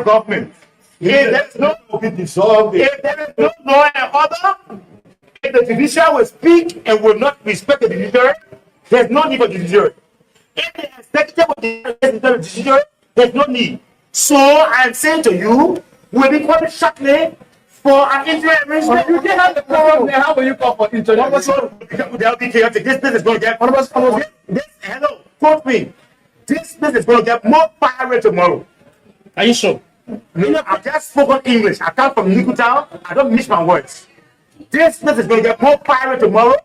federal government. If there is no law and order, if the judiciary will speak and will not respect the judiciary, there's no need for the judiciary. If the executive will respect the judiciary, there's no need. So I'm saying to you, we'll be calling shortly for an interim arrangement. You didn't have the problem there. How will you call for interim arrangement? They'll be chaotic. This business is going to get. Hello, quote me. This business is going to get more fiery tomorrow. Are you sure? No, I just spoken English. I come from Nikutal. I don't miss my words. This business is going to get more fiery tomorrow.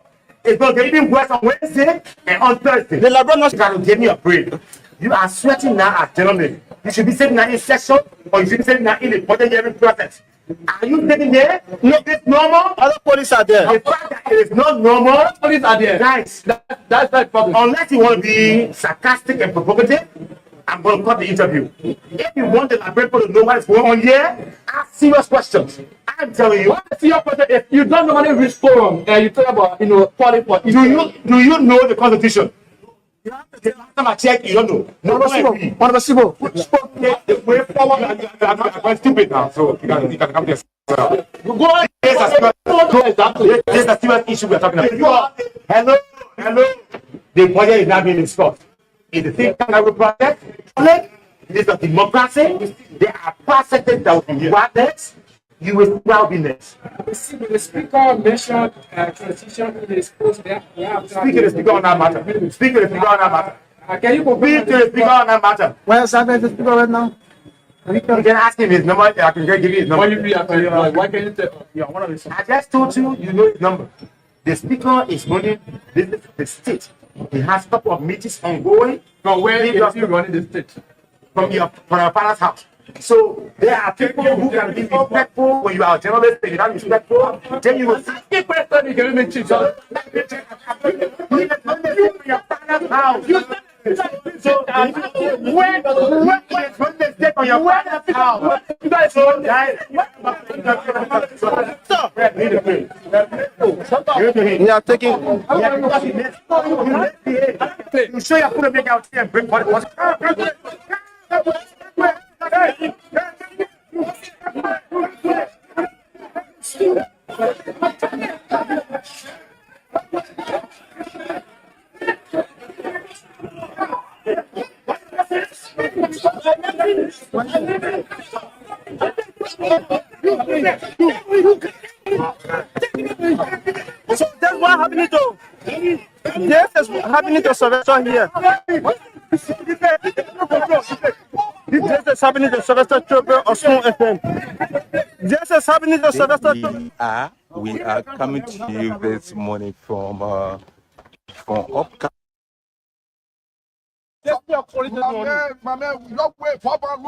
It's going to get even worse on Wednesday and on Thursday. The Labrador can give me a break. You are sweating now as gentlemen. You should be sitting now in session, or you should be sitting now in the budget hearing process. Are you sitting there? No, it's normal. Other police are there. The fact that it is not normal. Police are there. Guys, that's the problem. Unless you want to be sarcastic and provocative, I'm going to cut the interview. If you want the Labrador to know what is going on here, ask serious questions. I'm telling you. If you don't normally reach forum and you talk about, calling for, do you know the Constitution? You have to take last time I check, you don't know. No, the way forward, I'm going stupid now, so you can come there. Go on. There's a serious issue we're talking about. Hello. The budget is now being discussed. It's the same kind of project. It's a democracy. There are percentages that will be worthless. You will now be next. The speaker mentioned transition in his post there. Speak to the speaker on that matter. Speak to the speaker on that matter. Can you speak to the speaker on that matter? Where is the speaker right now? You can ask him his number. I can give you his number. Why can't you tell? I just told you, you know his number. The speaker is running the state. He has a couple of meetings ongoing. From where is he running the state? From your father's house. So there are people who can be respectful when you are a journalist and you're not respectful. Then you will see a question you can make change. Your father's house. So when the state on your father's house, you guys so you are taking. You show your foot and make out here and bring what. So that's what happening to. Yes, that's happening to Sylvester here. This is happening to Sylvester Chopper or Small FM. This is happening to Sylvester. We are coming to you this morning from Upcountry. My man, we don't wait for come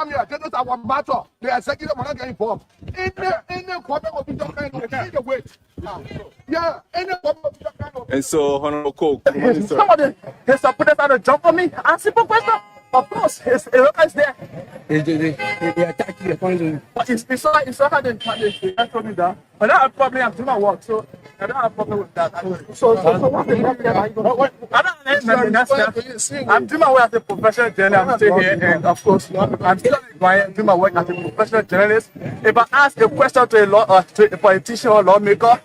here. This is our matter. The executive will not get involved. Any corporate official kind of wait. Yeah, any corporate official kind of. And so, Honorable Coke, Somebody, his supporters had to jump on me. And simple question. Of course, his is there. They attack you according to. But it's so hard to told me that. But I have problem. I'm doing my work, so I don't have problem with that. So what's the problem? I don't. I'm doing my work as a professional journalist. I'm still here, and of course, I'm still doing my work as a professional journalist. If I ask a question to a politician or lawmaker,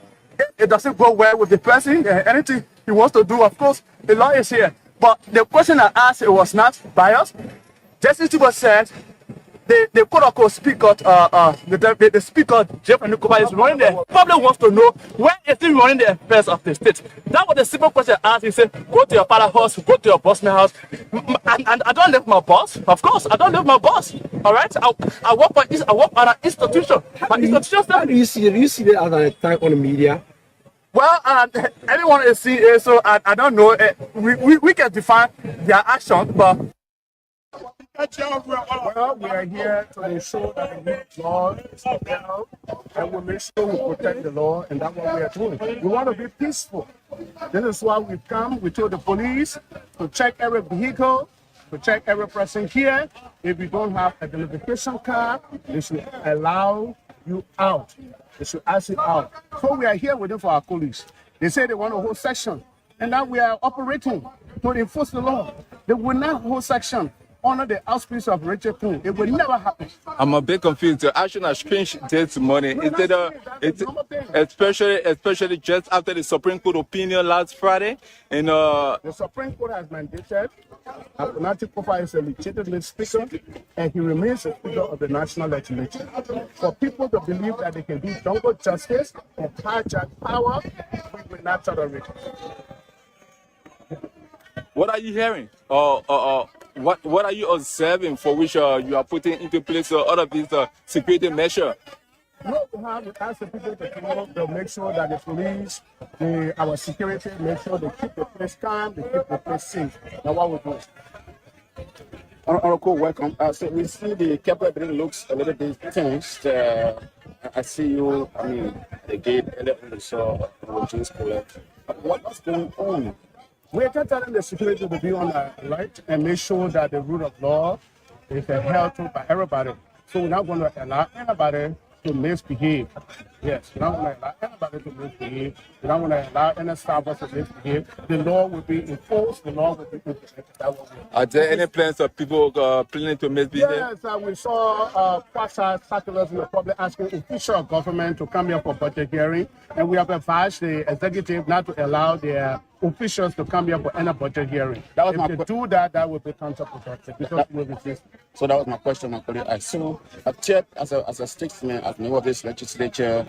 it doesn't go well with the person. Anything he wants to do, of course, the law is here. But the question I asked, it was not biased. Justice Tuba said the quote-unquote speaker, the speaker, Jeffrey Nukuba, is running the public wants to know where is he running the affairs of the state. That was the simple question I asked. He said, go to your father's house, go to your boss's house. And I don't live my boss. Of course, I don't live my boss. All right? I work at an institution. My institution said, Do you see that as an attack on the media? Well, anyone is seeing it, so I don't know. We can define their action, but. Well, we are here to ensure that the law is upheld, and we'll make sure we protect the law, and that's what we are doing. We want to be peaceful. This is why we've come. We told the police to check every vehicle, to check every person here. If you don't have a identification card, they should allow you out. They should ask you out. So we are here waiting for our colleagues. They say they want a whole section, and now we are operating to enforce the law. They will not hold section. under the auspices of Richard Poon. It will never happen. I'm a bit confused. The action has changed this morning. Especially just after the Supreme Court opinion last Friday. And the Supreme Court has mandated Akonate Kufuor is a legitimate speaker, and he remains a speaker of the national legislature. For people to believe that they can do jungle justice and hijack power, we will not tolerate it. what are you hearing? What are you observing for which you are putting into place all of these security measures? No, we have to ask the people to come up to make sure that the police, our security, make sure they keep the place calm, they keep the place safe. That's what we do. Oracle, welcome. So we see the Capitol building looks a little bit changed. I see you, the gate, and saw James College. What's going on? We're just telling the security to be on the alert and make sure that the rule of law is held to by everybody. So we're not going to allow anybody to misbehave. Yes, we're not going to allow anybody to misbehave. We're not going to allow any staffers to misbehave. The law will be enforced. The law will be implemented. Are there any plans of people planning to misbehave? Yes, we saw quasi circulars in the public asking official government to come here for budget hearing, and we have advised the executive not to allow their officials to come here for any budget hearing. If they do that, that will be counterproductive because we will resist. So that was my question, my colleague. I saw a check as a statesman, as member of this legislature,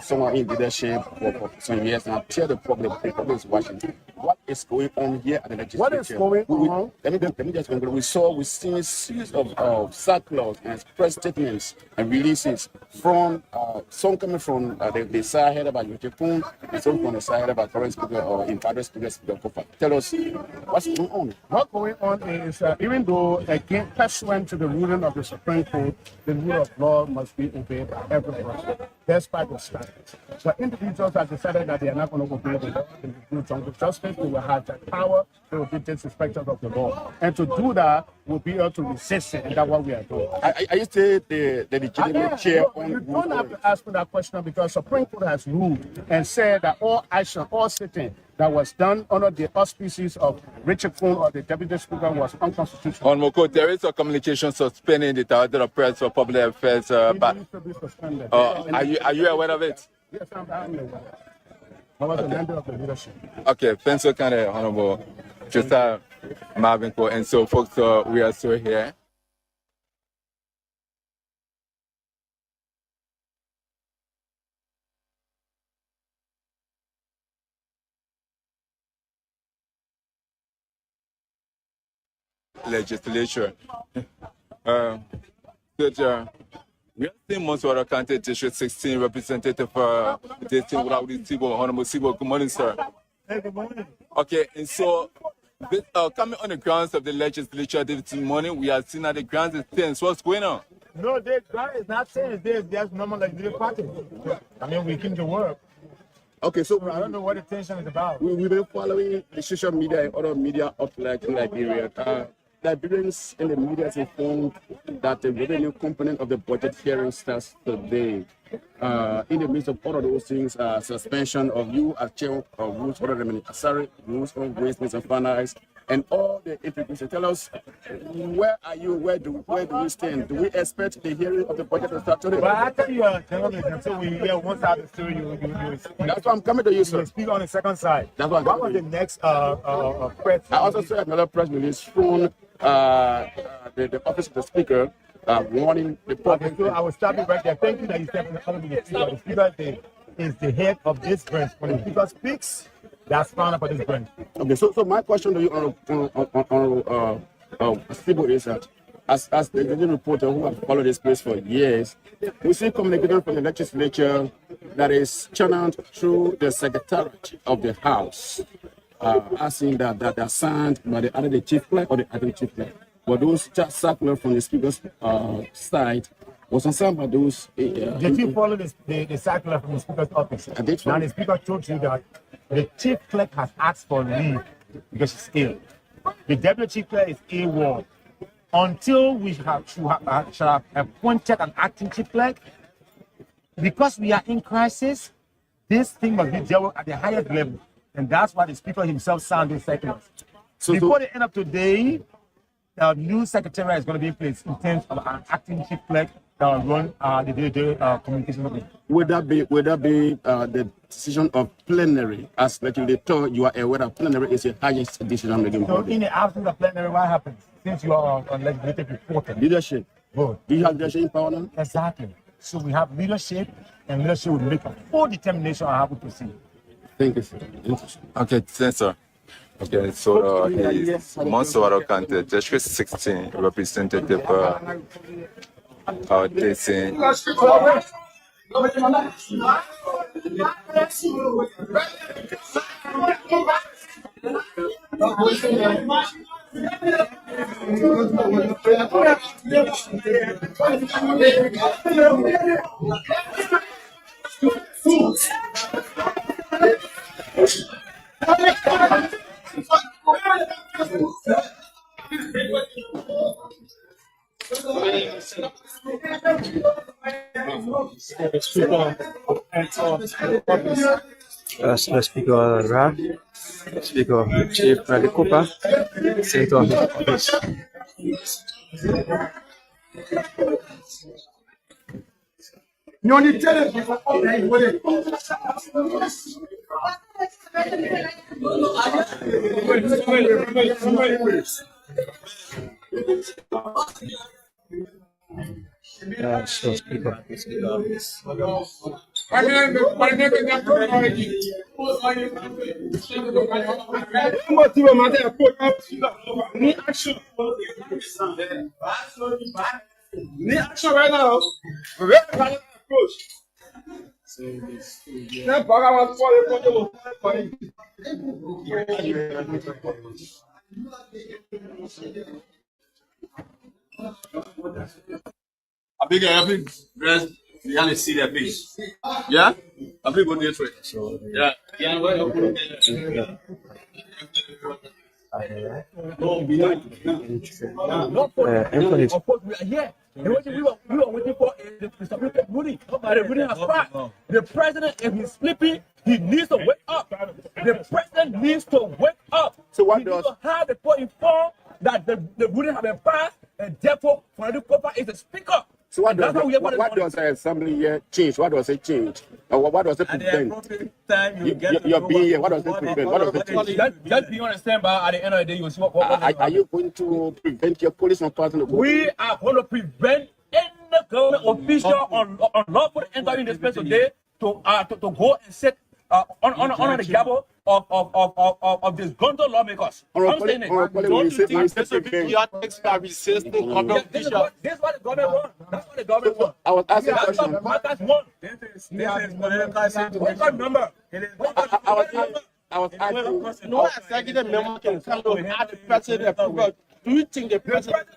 someone in leadership for some years, and I tell the public is watching. What is going on here at the legislature? What is going on? Let me just conclude. We've seen a series of circulars and press statements and releases from some coming from the side headed by Richard Poon and some from the side headed by current speaker or incumbent speaker Kufuor. Tell us what's going on. What's going on is even though again pursuant to the ruling of the Supreme Court, the rule of law must be obeyed by every person, despite the standards. But individuals have decided that they are not going to obey the law, they will do jungle justice, they will have that power, they will be disrespectful of the law. And to do that, we'll be able to resist it, and that's what we are doing. I used to the legitimate chair on. You don't have to ask me that question because Supreme Court has ruled and said that all action, all sitting that was done under the auspices of Richard Poon or the Deputy Speaker was unconstitutional. On Moko, there is a communication suspending the Director of Press for Public Affairs. But needs to be suspended. are you aware of it? Yes, I'm aware. I was a member of the leadership. Okay, thanks so kind of Honorable Josiah Marvin Ko. And so, folks, we are still here. Legislature. We are seeing Monswara County District 16 representative for this thing without this Sibo, Honorable Sibo. Good morning, sir. Hey, good morning. Okay, and so this, coming on the grounds of the legislature this morning, we are seeing that the grounds is tense. What's going on? No, the ground is not tense. There's just normal legislative party. We came to work. Okay, so I don't know what the tension is about. We've been following the social media and other media outlets in Liberia. Liberians in the media is informed that the revenue component of the budget hearing starts today. In the midst of all of those things, suspension of you as chair of rules for the Asari, rules for waste, means and finance, and all the implications. Tell us, where are you? Where do we stand? Do we expect the hearing of the budget to start today? But I tell you, gentlemen, so we hear one side of the story, you That's why I'm coming to you, sir. speak on the second side. That's what was the next press? I also saw another press release from the office of the speaker warning the public. So I will stop you right there. Thank you that you stepped in front of the speaker. The speaker is the head of this branch. When the speaker speaks, that's frowned upon this branch. Okay, so my question to you on Sibo is that as the reporter who have followed this place for years, we see communication from the legislature that is channeled through the secretariat of the House, asking that they're signed by the chief clerk or the acting chief clerk. But those just circular from the speaker's side was concerned by those. Did you follow the circular from the speaker's office? I did. Now the speaker told you that the chief clerk has asked for leave because she's ill. The deputy chief clerk is AWOL. Until we shall have appointed an acting chief clerk, because we are in crisis, this thing must be dealt with at the highest level. And that's why the speaker himself signed these circulars. Before the end of today, the new secretariat is going to be in place in terms of an acting chief clerk that will run the day-to-day communication of it. Would that be the decision of plenary? As legislator, you are aware that plenary is the highest decision making So body. in the absence of plenary, what happens? Since you are on legislative reporter. Leadership. Good. Do you have leadership power now? Exactly. So we have leadership, and leadership will make a full determination on how we proceed. Thank you, sir. Okay, thanks, sir. Okay, so he's Monsawaro Kante, District 16 representative Desi. Speaker Raf, Speaker Chief Radikupa, Senator Office. So Speaker Need action right now. We're ready to approach. I think rest. You gotta see that face. Yeah? I think we'll do it. Yeah. Yeah, Anthony. Of course, we are here. We were waiting for Mr. President Rudy. But Rudy has passed. The president, if he's sleeping, he needs to wake up. The president needs to wake up. So what he does- needs to have the people informed that the ruling has been passed, and therefore, Fanadu Kopa is the speaker. So what does That's how we have what does the assembly here change? What does it change? Or what does it prevent? You're being here. What does it prevent? What does it change? Just be on the standby. At the end of the day, you see what Are you going to prevent your police from passing the vote? we are going to prevent any government official unlawful entering this place today to go and sit on the gavel of disgruntled lawmakers. I'm saying it. Don't you think this will be resisting This is what the government wants. That's what the government wants. I was asking a That's question. what Marcus wants. What's our number? I was asking. No executive member can come to have the president approval. Do you think the president?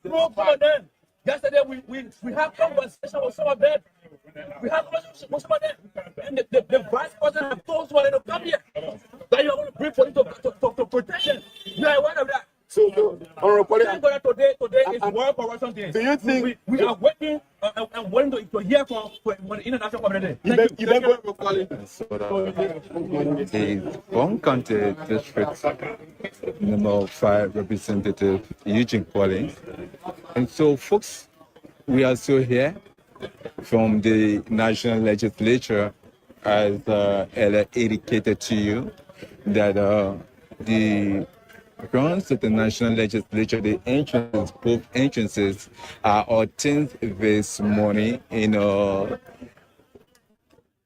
No, for them. Yesterday we have conversation with some of them. We have conversation with some of them. And the vice president have told someone to come here. That you're going to bring police to protection. You are aware of that. So, Honorable Thank God that today is World Corruption Day. Do you think we are waiting and waiting to hear from the international community? Thank you. Is Bon County District number 5 representative Eugene Pauling. And so, folks, we are still here from the National Legislature, as Ella indicated to you, that the grounds of the National Legislature, both entrances are obtained this morning.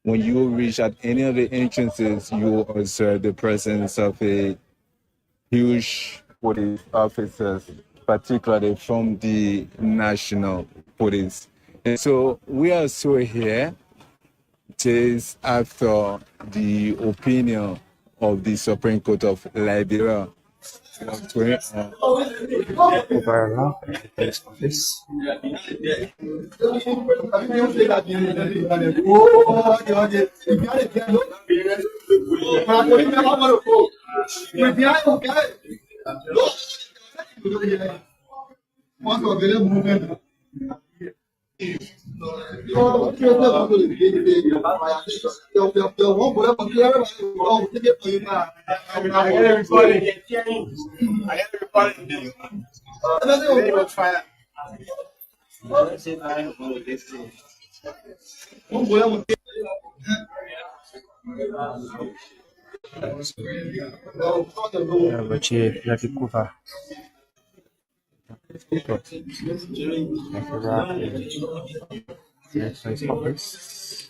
When you reach at any of the entrances, you will observe the presence of a huge police officers, particularly from the National Police. And so we are still here just after the opinion of the Supreme Court of Liberia. Over Raf, Police Office. Chief Lucky Cooper. Speaker. Yes, his office.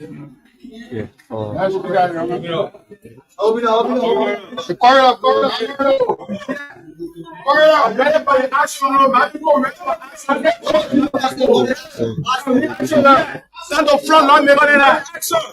Yeah. Stand up front, not make it action.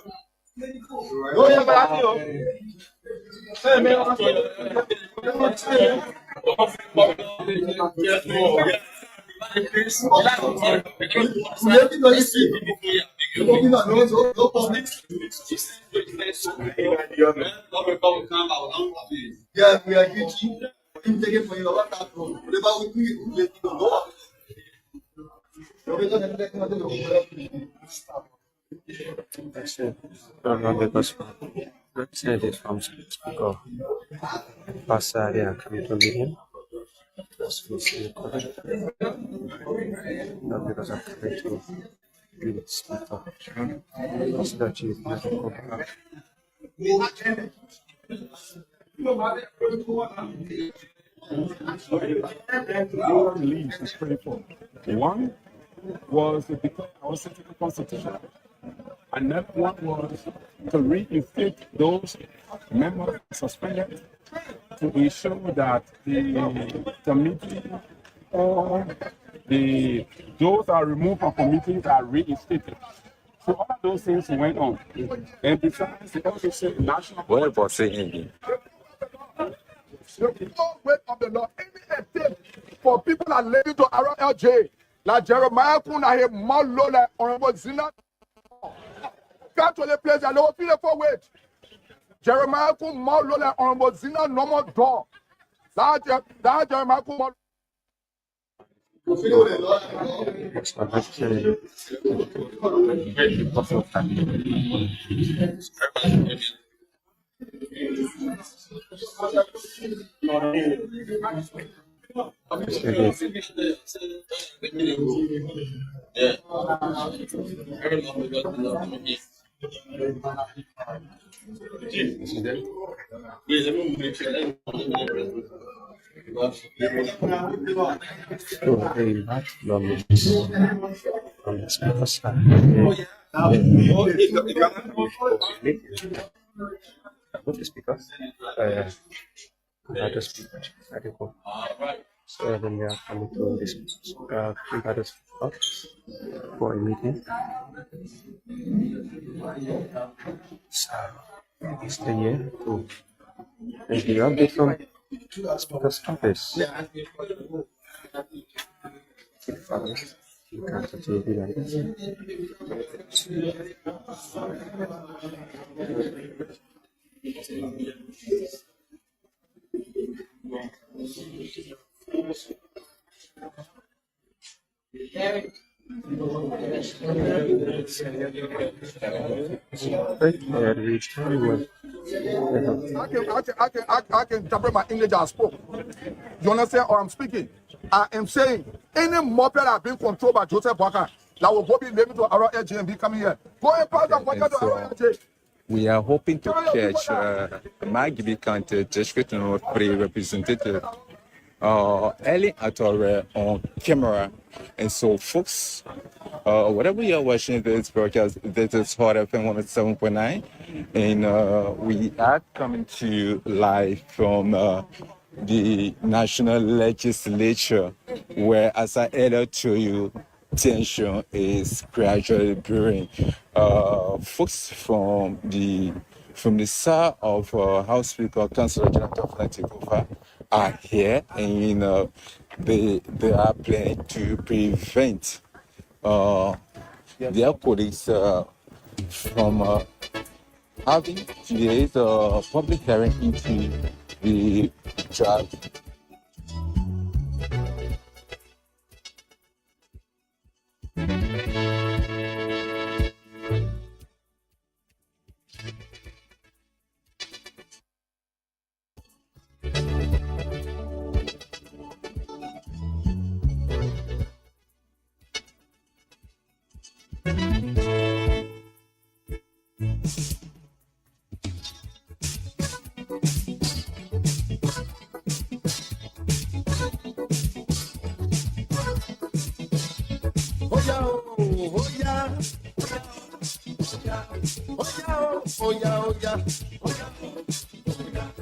Because representatives from Speaker Pastor, they are coming to meet him. That's what we recorded. Not because I'm coming to meet the Speaker. That's the Chief Lucky Cooper. Leaves is pretty full. One was to declare our city constitutional. Another one was to reinstate those members suspended to ensure that the committee or those are removed from committees are reinstated. So all of those things went on. And besides, they also said national. What about saying? The full weight of the law, any attempt for people that are living to around LJ, like Jeremiah Kunahe, Malola, Honorable Zina, come to the place and they will feel the full weight. Jeremiah Kun, Malola, Honorable Zina, no more door. That Jeremiah Kun, It's not necessarily on the Speaker side. What is Speaker? Other Speaker, article. So then they are coming to this other spot for a meeting. So stay here to give you update from Speaker's office. You can't achieve it like this. I can interpret my English as spoke. You understand or I'm speaking? I am saying any moped that have been controlled by Joseph Boakai that will go be living to around LJ and be coming here. Go and pass them to around LJ. We are hoping to catch Maggie County District North 3 representative early at our on camera. And so, folks, whatever you're watching this broadcast, this is Hot FM 107.9, and we are coming to you live from the National Legislature, where, as I earlier told you, tension is gradually brewing. Folks from the side of House Speaker, Councillor Jonathan Flantikova, are here, and they are planning to prevent their colleagues from having today's public hearing into the draft. Oh yeah, oh yeah. Oh yeah.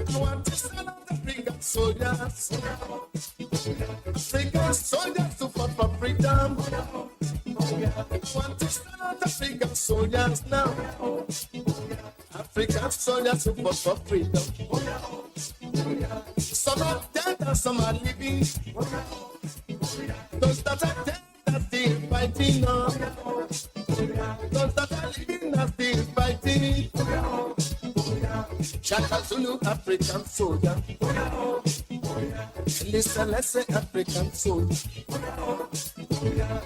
I want to stand up the African soldiers. African soldiers to fight for freedom. I want to stand up the African soldiers now. African soldiers to fight for freedom. Some are dead and some are living. Those that are dead are still fighting on. Those that are living are still fighting. Shaka Zulu, African soldier. Listen, let's say African soldier.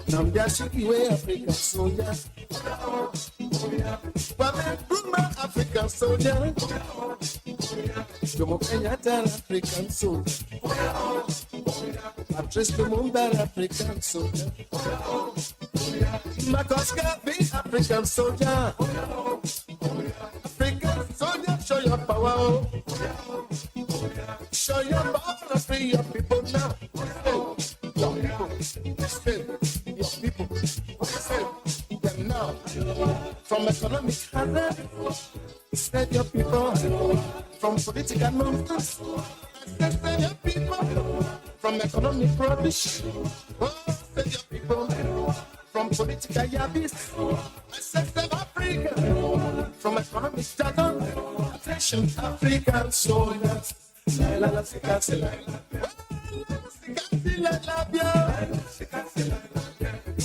Nambia Shikiwe, African soldier. Kwame Nkrumah, African soldier. Jomo Kenyatta, African soldier. Patrice Lumumba, African soldier. Marcus Garvey, African soldier. African soldier, show your power. Show your power and free your people now. Your people, your people, save them now. From economic hazard, save your people. From political nonsense, save your people. From economic rubbish, save your people. From political yabbies, I save Africa. From economic jargon, attention African soldiers.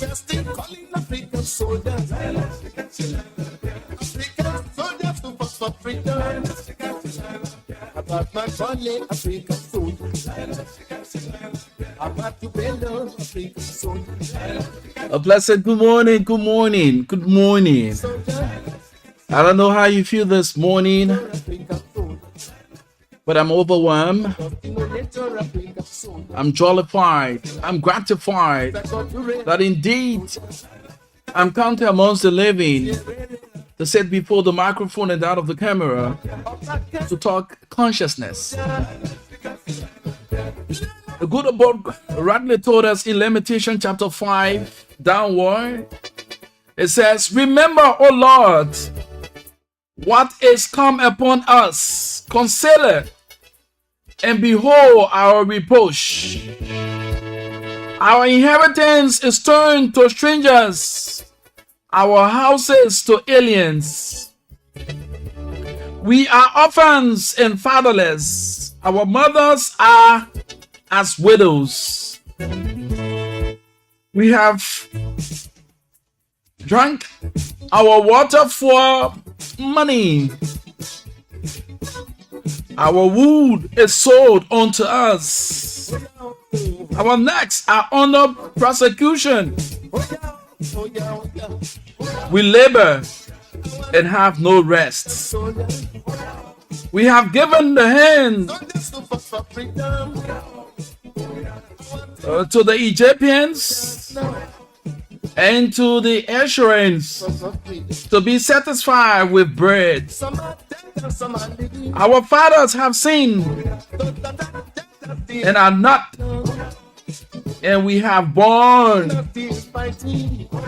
We're still calling African soldiers. African soldiers to fight for freedom. About my calling African soldiers. About to build African soldiers. A blessed good morning, good morning, good morning. I don't know how you feel this morning, but I'm overwhelmed. I'm jollified. I'm gratified that indeed I'm counted amongst the living to sit before the microphone and that of the camera to talk consciousness. The good about rightly told us in Lamentation chapter 5 downward. It says, remember, O Lord, what is come upon us, consider and behold our reproach. Our inheritance is turned to strangers, our houses to aliens. We are orphans and fatherless. Our mothers are as widows. We have drunk our water for money. Our wood is sold unto us. Our necks are under persecution. We labor and have no rest. We have given the hand to the Egyptians and to the Assyrians to be satisfied with bread. Our fathers have sinned and are not, and we have borne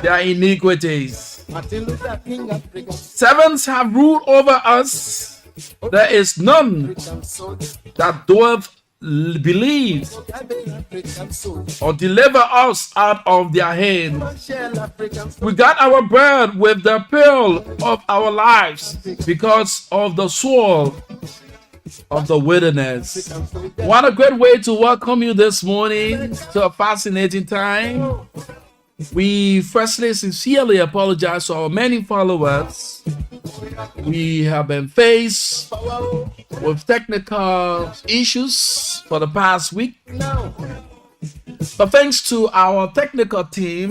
their iniquities. Sevens have ruled over us. There is none that doeth believe or deliver us out of their hand. We got our bread with the pearl of our lives because of the sword of the wilderness. What a great way to welcome you this morning to a fascinating time. We firstly sincerely apologize to our many followers. We have been faced with technical issues for the past week. But thanks to our technical team,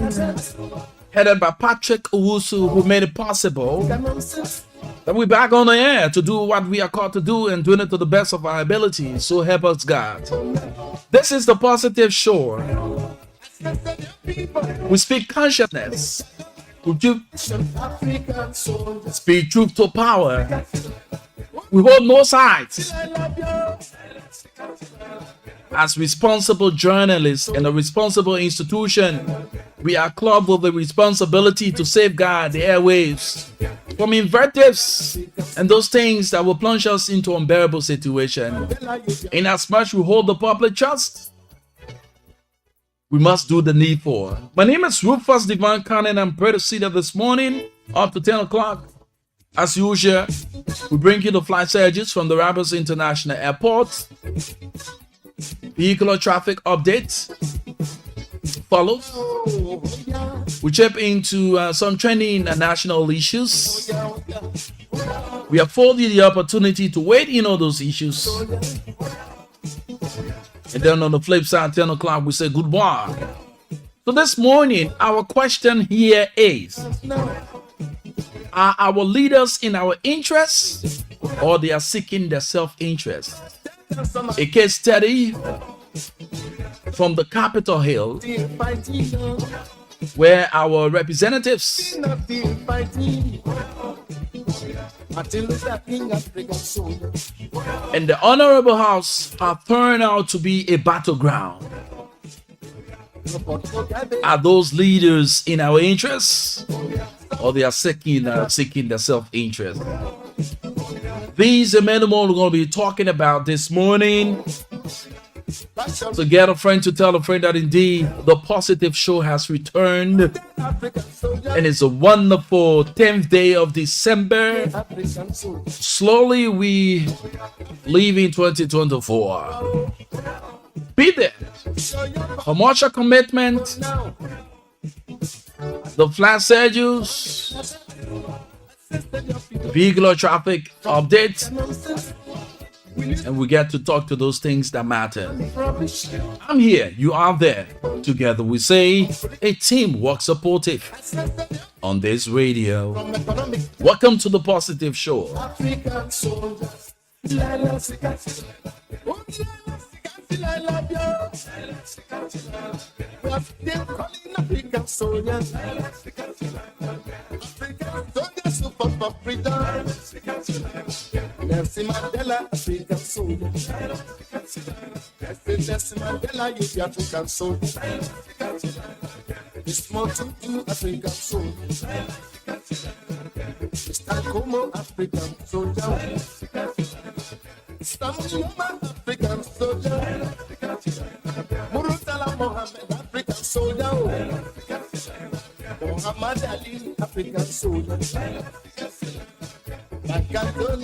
headed by Patrick Owusu, who made it possible that we're back on the air to do what we are called to do and doing it to the best of our ability. So help us God. This is the Positive Show. We speak consciousness. We speak truth to power. We hold no sides. As responsible journalists and a responsible institution, we are clothed with the responsibility to safeguard the airwaves from invectives and those things that will plunge us into unbearable situation. In as much we hold the public trust, we must do the needful. My name is Rufus Divine Cannon. I'm proud to see that this morning up to 10 o'clock. As usual, we bring you the flight surges from the Rabbits International Airport. Vehicular traffic updates follows. We chip into some trending national issues. We afford you the opportunity to weigh in on those issues. And then on the flip side, 10 o'clock, we say goodbye. So this morning, our question here is, are our leaders in our interests or they are seeking their self-interest? A case study from the Capitol Hill, where our representatives and the Honorable House have turned out to be a battleground. Are those leaders in our interests or they are seeking their self-interest? These are many more we're going to be talking about this morning. So get a friend to tell a friend that indeed the Positive Show has returned. And it's a wonderful 10th day of December. Slowly we leave in 2024. Be there. Commercial commitment. The flash schedules. Vehicular traffic updates. And we get to talk to those things that matter. I'm here, you are there. Together we say a teamwork supportive on this radio. Welcome to the Positive Show. I love you. We have them calling African soldiers. African soldiers super for freedom. Nelson Mandela, African soldiers. Nelson Mandela, you the African soldiers. It's more to do African soldiers. Mr. Como, African soldiers. African soldier, Murtala Mohammed, African soldier, Muhammad Ali, African soldier.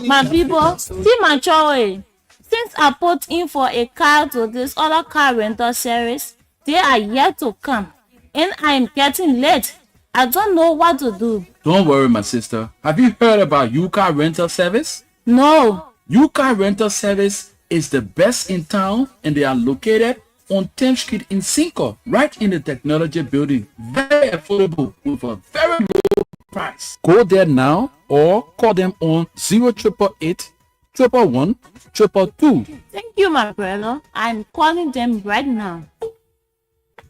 My people, see my choice. Since I put in for a car to this other car rental series, they are yet to come, and I am getting late. I don't know what to do. Don't worry, my sister. Have you heard about U-Car rental service? No. U-Car rental service is the best in town, and they are located on 10th Street in Cinco, right in the technology building. Very affordable with a very low price. Go there now or call them on 0888 111 222. Thank you, my brother. I'm calling them right now.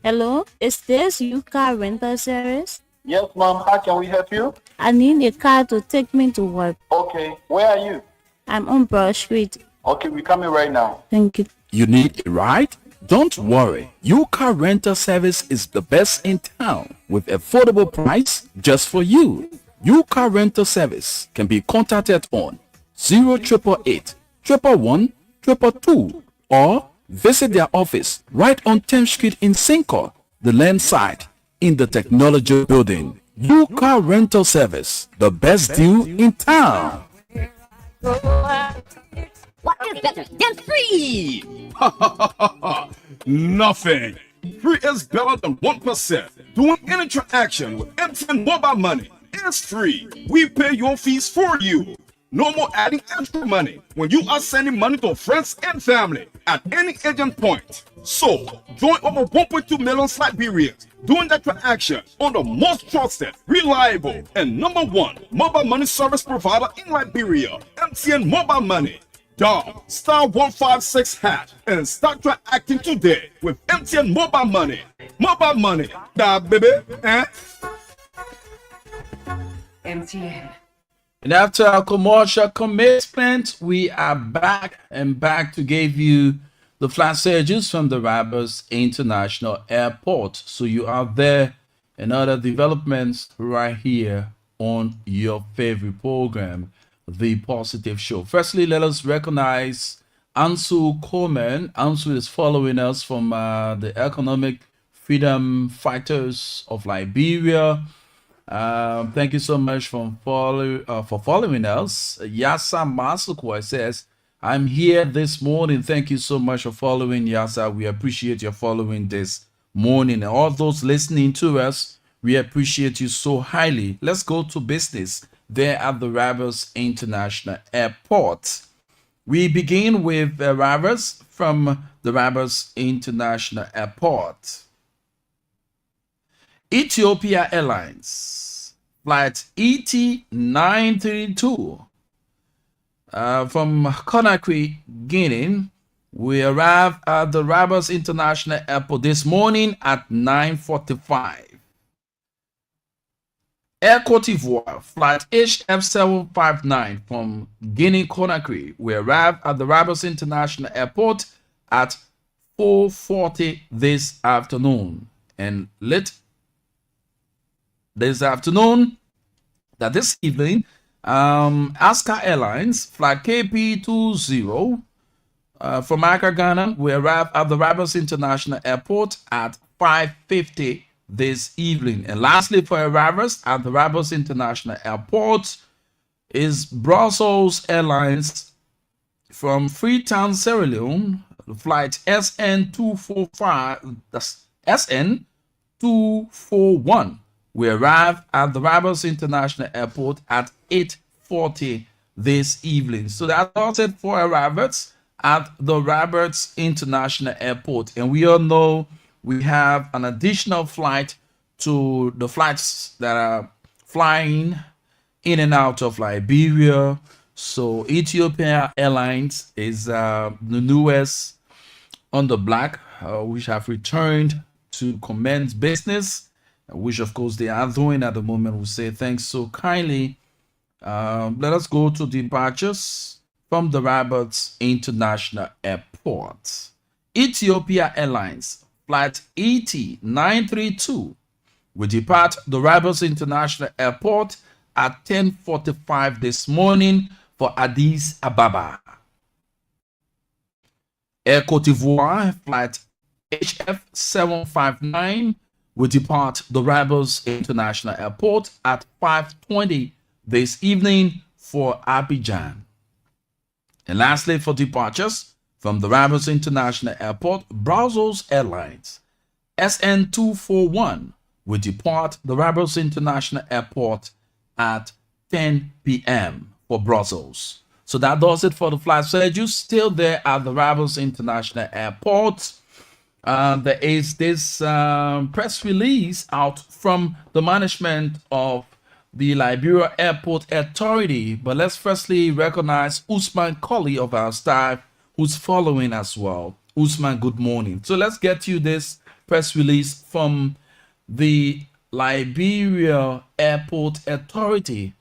Hello, is this U-Car rental service? Yes, ma'am. How can we help you? I need a car to take me to work. Okay. Where are you? I'm on Broad Street. Okay, we're coming right now. Thank you. You need a ride? Don't worry. U-Car rental service is the best in town with affordable price just for you. U-Car rental service can be contacted on 0888 111 222 or visit their office right on 10th Street in Cinco, the land site in the technology building. U-Car rental service, the best deal in town. What is better than free? Nothing. Free is better than 1%. Doing any transaction with MTN mobile money is free. We pay your fees for you. No more adding extra money when you are sending money to friends and family at any agent point. So, join over 1.2 million Liberians doing that transaction on the most trusted, reliable, and #1 mobile money service provider in Liberia, MTN Mobile Money. Dial *156# and start transacting today with MTN Mobile Money. Mobile Money, da baby, eh? MTN. And after our commercial commitment, we are back to give you the flight surges from the Rabat International Airport. So you are there and other developments right here on your favorite program, The Positive Show. Firstly, let us recognize Ansu Coleman. Ansu is following us from the Economic Freedom Fighters of Liberia. Thank you so much for following us. Yasa Masukwa says, I'm here this morning. Thank you so much for following, Yasa. We appreciate your following this morning. And all those listening to us, we appreciate you so highly. Let's go to business there at the Rabat International Airport. We begin with arrivals from the Rabat International Airport. Ethiopia Airlines, flight ET932 from Conakry, Guinea, we arrived at the Rabat International Airport this morning at 9:45. Air Cote d'Ivoire, flight HF759 from Guinea, Conakry, we arrived at the Rabat International Airport at 4:40 this afternoon. And this evening, Aska Airlines, flight KP20 from Accra, Ghana, we arrived at the Rabat International Airport at 5:50 this evening. And lastly, for arrivals at the Rabat International Airport is Brussels Airlines from Freetown, Sierra Leone, flight SN241. We arrived at the Rabat International Airport at 8:40 this evening. So that's all it for arrivals at the Rabat International Airport. And we all know we have an additional flight to the flights that are flying in and out of Liberia. So Ethiopia Airlines is the newest on the block, which have returned to commence business, which of course they are doing at the moment. We say thanks so kindly. Let us go to departures from the Rabat International Airport. Ethiopia Airlines, flight ET932 will depart the Rabat International Airport at 10:45 this morning for Addis Ababa. Air Cote d'Ivoire, flight HF759 will depart the Rabat International Airport at 5:20 this evening for Abidjan. And lastly, for departures from the Rabat International Airport, Brussels Airlines SN241 will depart the Rabat International Airport at 10 p.m. for Brussels. So that does it for the flight schedules. Still there at the Rabat International Airport. There is this press release out from the management of the Liberia Airport Authority. But let's firstly recognize Usman Colley of our staff who's following as well. Usman, good morning. So let's get you this press release from the Liberia Airport Authority.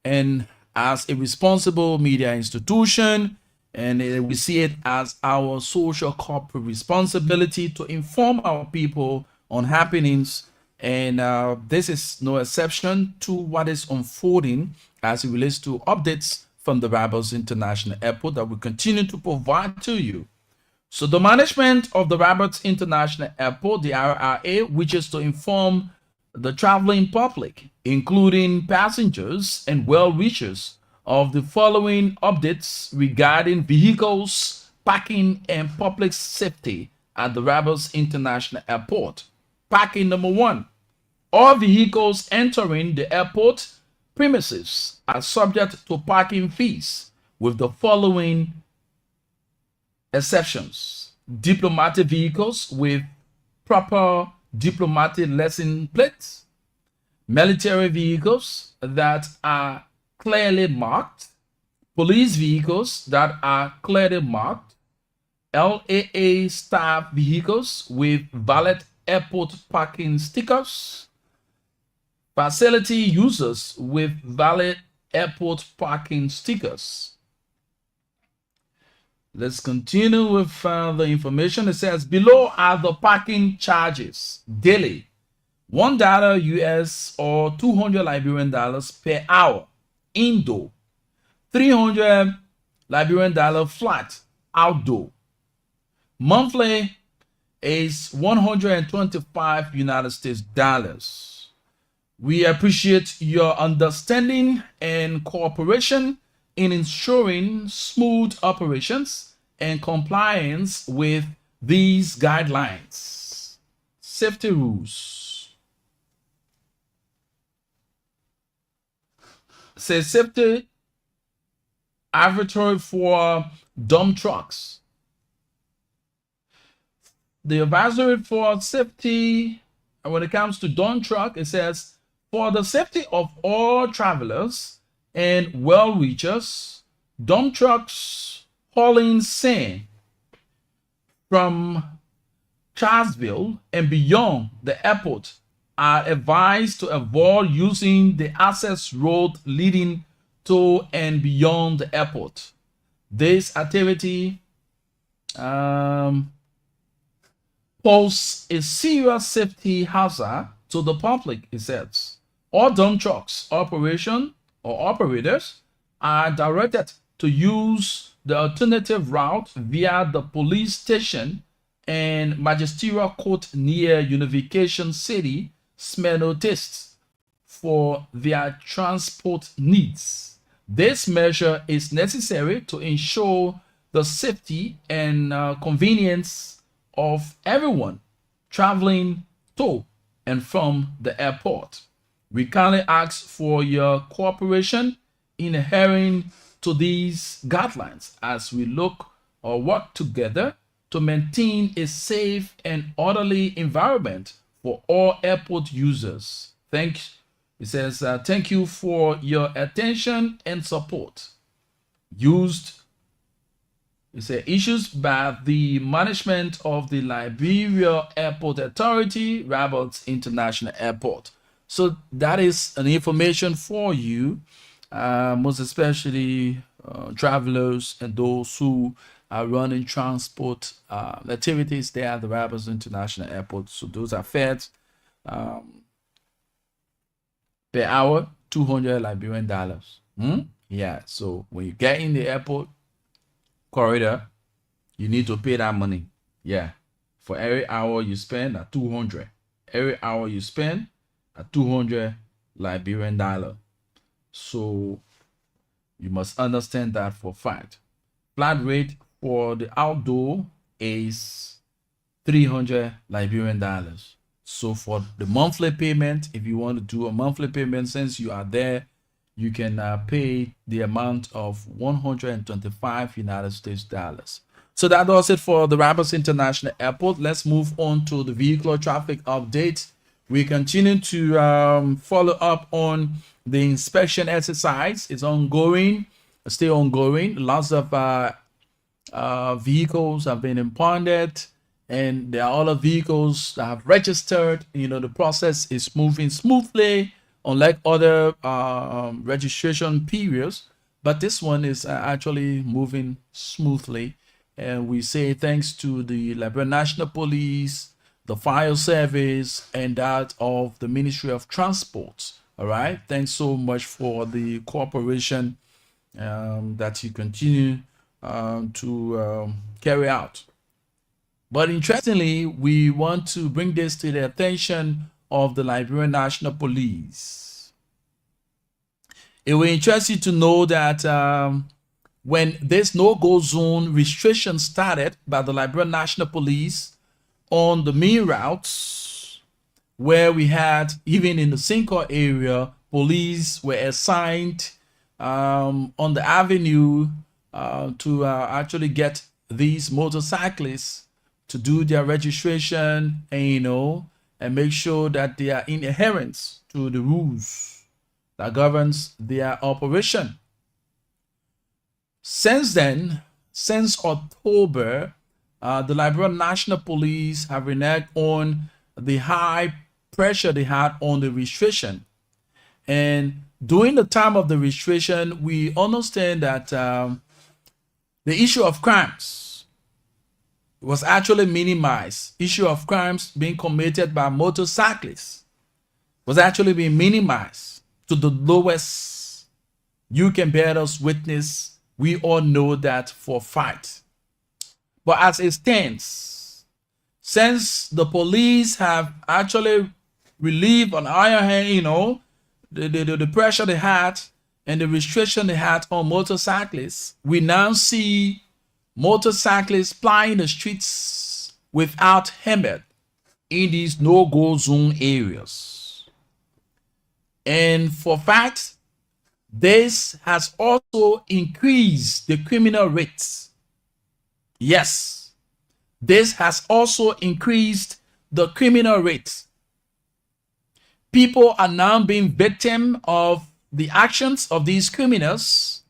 And as a responsible media institution, and we see it as our social corporate responsibility to inform our people on happenings. And this is no exception to what is unfolding as it relates to updates from the Rabat International Airport that we continue to provide to you. So the management of the Rabat International Airport, the RRA, wishes to inform the traveling public, including passengers and well-wishers, of the following updates regarding vehicles, parking, and public safety at the Rabat International Airport. Parking number 1. All vehicles entering the airport premises are subject to parking fees with the following exceptions: diplomatic vehicles with proper diplomatic license plates, military vehicles that are clearly marked, police vehicles that are clearly marked, LAA staff vehicles with valid airport parking stickers, facility users with valid airport parking stickers. Let's continue with the information. It says below are the parking charges daily. $1 US or 200 Liberian dollars per hour indoor, 300 Liberian dollar flat outdoor. Monthly is 125 United States dollars. We appreciate your understanding and cooperation in ensuring smooth operations and compliance with these guidelines. Safety rules. Says safety advisory for dump trucks. The advisory for safety, when it comes to dump truck, it says for the safety of all travelers and well reachers, dump trucks hauling sand from Charlesville and beyond the airport are advised to avoid using the access road leading to and beyond the airport. This activity poses a serious safety hazard to the public, it says. All dump trucks operation or operators are directed to use the alternative route via the police station and magisterial court near Unification City, Smyrnotis, for their transport needs. This measure is necessary to ensure the safety and convenience of everyone traveling to and from the airport. We kindly ask for your cooperation in adhering to these guidelines as we look or work together to maintain a safe and orderly environment for all airport users. It says, thank you for your attention and support. Issues by the management of the Liberia Airport Authority, Rabat International Airport. So that is an information for you, most especially travelers and those who are running transport activities there at the Rabat International Airport. So those are fares per hour, 200 Liberian dollars. Yeah, so when you get in the airport corridor, you need to pay that money. Yeah, for every hour you spend at 200. Every hour you spend at 200 Liberian dollar. So you must understand that for fact. Flat rate for the outdoor is 300 Liberian dollars. So for the monthly payment, if you want to do a monthly payment, since you are there, you can pay the amount of 125 United States dollars. So that does it for the Rabat International Airport. Let's move on to the vehicular traffic update. We continue to follow up on the inspection exercise. It's ongoing, still ongoing. Lots of vehicles have been impounded, and there are other vehicles that have registered. The process is moving smoothly, unlike other registration periods, but this one is actually moving smoothly. And we say thanks to the Liberian National Police, the Fire Service, and that of the Ministry of Transport. All right, thanks so much for the cooperation that you continue to carry out. But interestingly, we want to bring this to the attention of the Liberian National Police. It will interest you to know that when this no-go zone restriction started by the Liberian National Police on the main routes, where we had, even in the Sincor area, police were assigned on the avenue to actually get these motorcyclists to do their registration and make sure that they are in adherence to the rules that governs their operation. Since then, since October, the Liberian National Police have reneged on the high pressure they had on the restriction. And during the time of the restriction, we understand that the the issue of crimes was actually minimized. Issue of crimes being committed by motorcyclists was actually being minimized to the lowest you can bear us witness. We all know that for a fact. But as it stands, since the police have actually relieved on our hand, you know, the pressure they had and the restriction they had on motorcyclists, we now see motorcyclists plying the streets without helmet in these no-go zone areas. And for fact, this has also increased the criminal rates. Yes, this has also increased the criminal rates. People are now being victim of the actions of these criminals,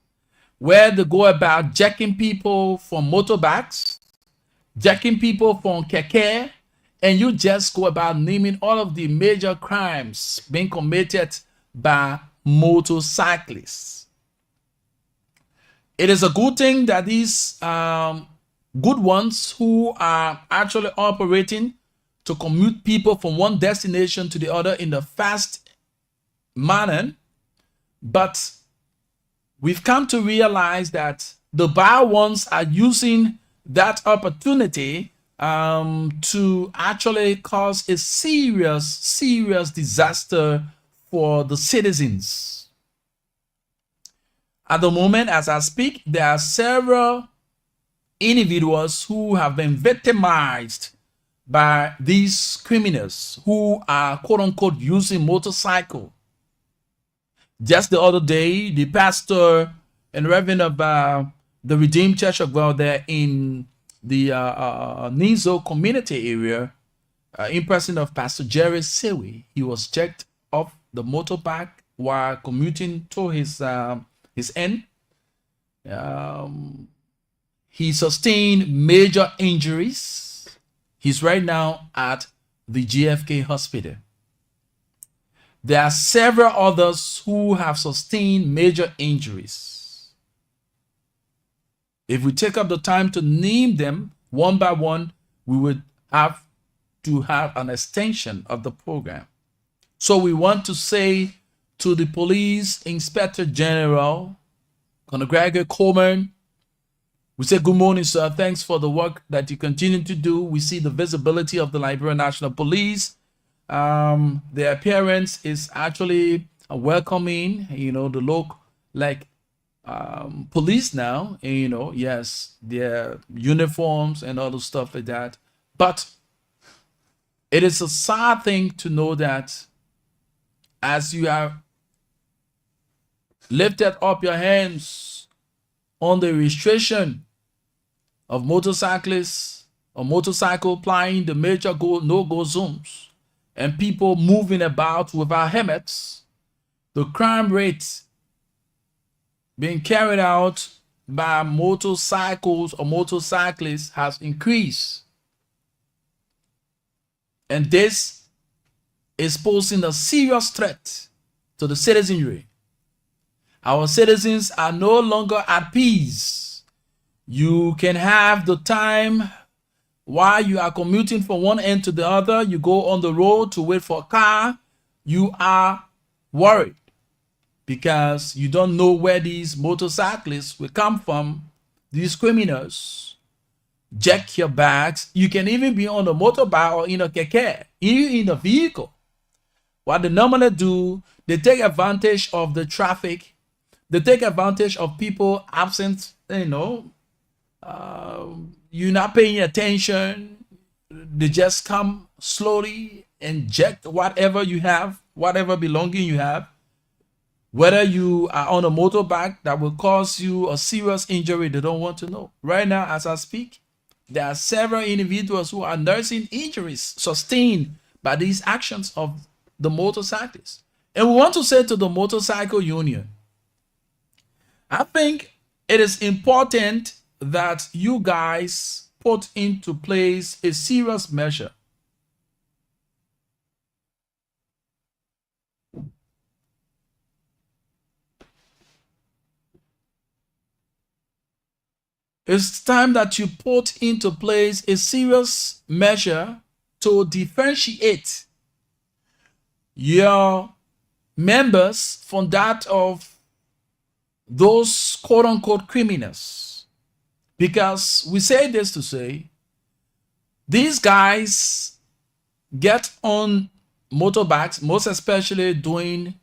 where they go about jacking people from motorbikes, jacking people from keke, and you just go about naming all of the major crimes being committed by motorcyclists. It is a good thing that these good ones who are actually operating to commute people from one destination to the other in a fast manner, but we've come to realize that the bad ones are using that opportunity to actually cause a serious disaster for the citizens. At the moment, as I speak, there are several individuals who have been victimized by these criminals who are quote-unquote using motorcycle. Just the other day, the pastor and reverend of the Redeemed Church of God there in the Nizo community area, in person of Pastor Jerry Sewe, he was checked off the motorbike while commuting to his end. He sustained major injuries. He's right now at the GFK hospital. There are several others who have sustained major injuries. If we take up the time to name them one by one, we would have to have an extension of the program. So we want to say to the Police Inspector General, Colonel Gregory Coleman, we say good morning, sir. Thanks for the work that you continue to do. We see the visibility of the Liberia National Police. Their appearance is actually welcoming, you know, the look like police now, and, you know, yes, their uniforms and all the stuff like that. But it is a sad thing to know that as you have lifted up your hands on the restriction of motorcyclists or motorcycle plying the major no-go zones and people moving about without helmets, the crime rate being carried out by motorcycles or motorcyclists has increased. And this is posing a serious threat to the citizenry. Our citizens are no longer at peace. You can have the time while you are commuting from one end to the other. You go on the road to wait for a car. You are worried because you don't know where these motorcyclists will come from, these criminals. Check your bags. You can even be on a motorbike or in a keke, in a vehicle. What they normally do, they take advantage of the traffic. They take advantage of people absent, you know. You're not paying attention. They just come slowly, inject whatever you have, whatever belonging you have. Whether you are on a motorbike that will cause you a serious injury, they don't want to know. Right now, as I speak, there are several individuals who are nursing injuries sustained by these actions of the motorcyclists. And we want to say to the motorcycle union, I think it is important that you guys put into place a serious measure. it's time that you put into place a serious measure to differentiate your members from that of those quote-unquote criminals. Because we say this to say, these guys get on motorbikes, most especially during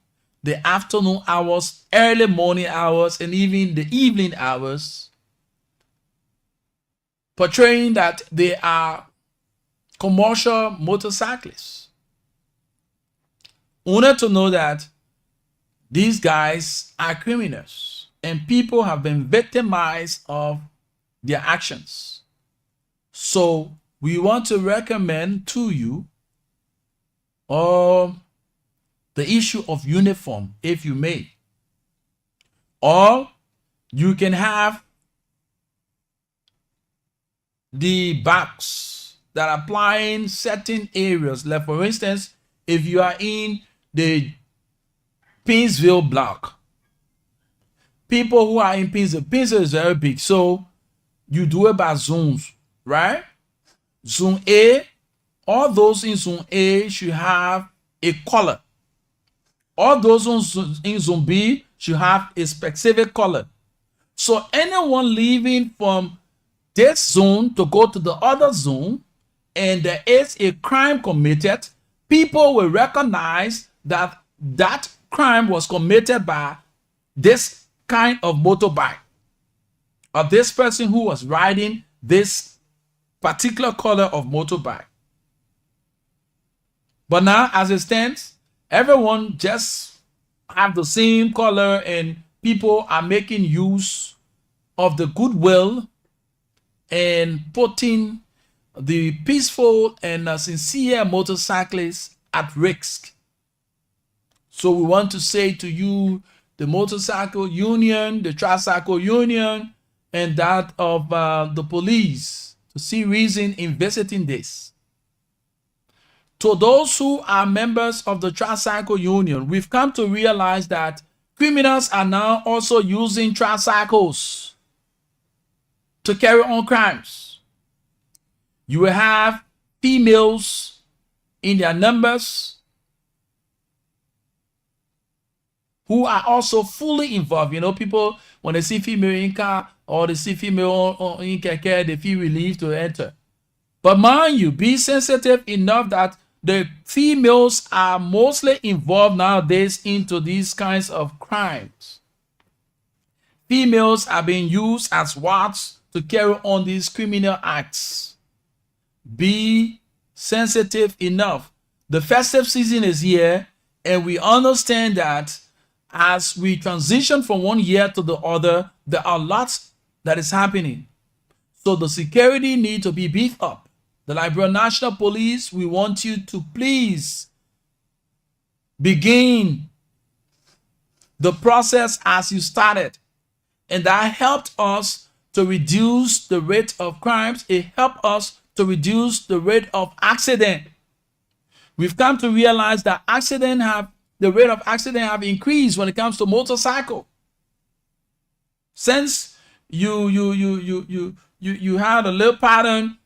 the afternoon hours, early morning hours, and even the evening hours, portraying that they are commercial motorcyclists. Only to know that these guys are criminals and people have been victimized of their actions. So we want to recommend to you the issue of uniform, if you may. Or you can have the box that apply in certain areas. Like for instance, if you are in the Pinsville block, people who are in Pinsville is very big, so you do it by zones, right? Zone A, all those in zone A should have a color. All those in zone B should have a specific color. So anyone leaving from this zone to go to the other zone and there is a crime committed, people will recognize that that crime was committed by this kind of motorbike, or this person who was riding this particular color of motorbike. But now, as it stands, everyone just have the same color, and people are making use of the goodwill and putting the peaceful and sincere motorcyclists at risk. So we want to say to you, the motorcycle union, the tricycle union, and that of the police, to see reason in visiting this. To those who are members of the tricycle union, we've come to realize that criminals are now also using tricycles to carry on crimes. You will have females in their numbers who are also fully involved. You know, people, when they see female in car or they see female in keke, they feel relieved to enter. But mind you, be sensitive enough that the females are mostly involved nowadays into these kinds of crimes. Females are being used as wards to carry on these criminal acts. Be sensitive enough. The festive season is here, and we understand that as we transition from one year to the other, there are lots that is happening. So the security need to be beefed up. The Liberia National Police, we want you to please begin the process as you started. And that helped us to reduce the rate of crimes. It helped us to reduce the rate of accident. We've come to realize that the rate of accident have increased when it comes to motorcycle. Since you had a little pattern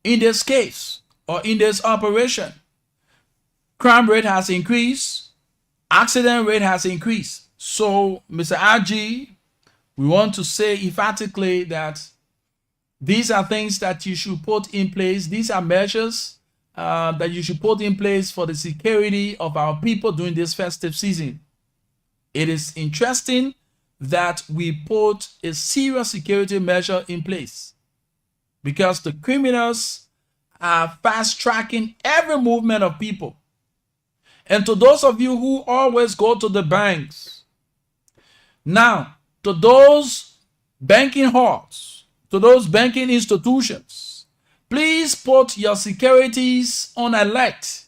in this case or in this operation, crime rate has increased, accident rate has increased. So, Mr. RG, we want to say emphatically that these are things that you should put in place. These are measures that you should put in place for the security of our people during this festive season. It is interesting that we put a serious security measure in place because the criminals are fast-tracking every movement of people. And to those of you who always go to the banks, now, to those banking halls, to those banking institutions, please put your securities on alert.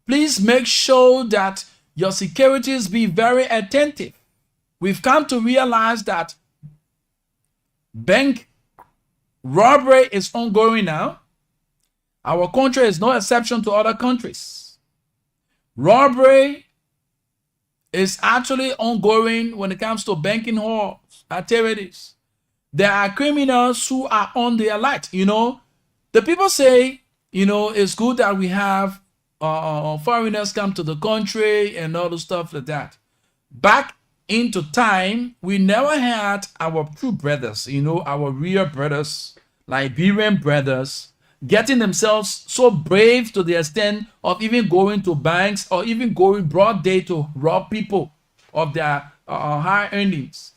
Please make sure that your securities be very attentive. We've come to realize that bank robbery is ongoing now. Our country is no exception to other countries. Robbery is actually ongoing when it comes to banking halls, activities. there are criminals who are on the alert. You know, the people say, you know, it's good that we have foreigners come to the country and all the stuff like that. Back into time, we never had our true brothers, you know, our real brothers, Liberian brothers, getting themselves so brave to the extent of even going to banks or even going broad day to rob people of their high earnings.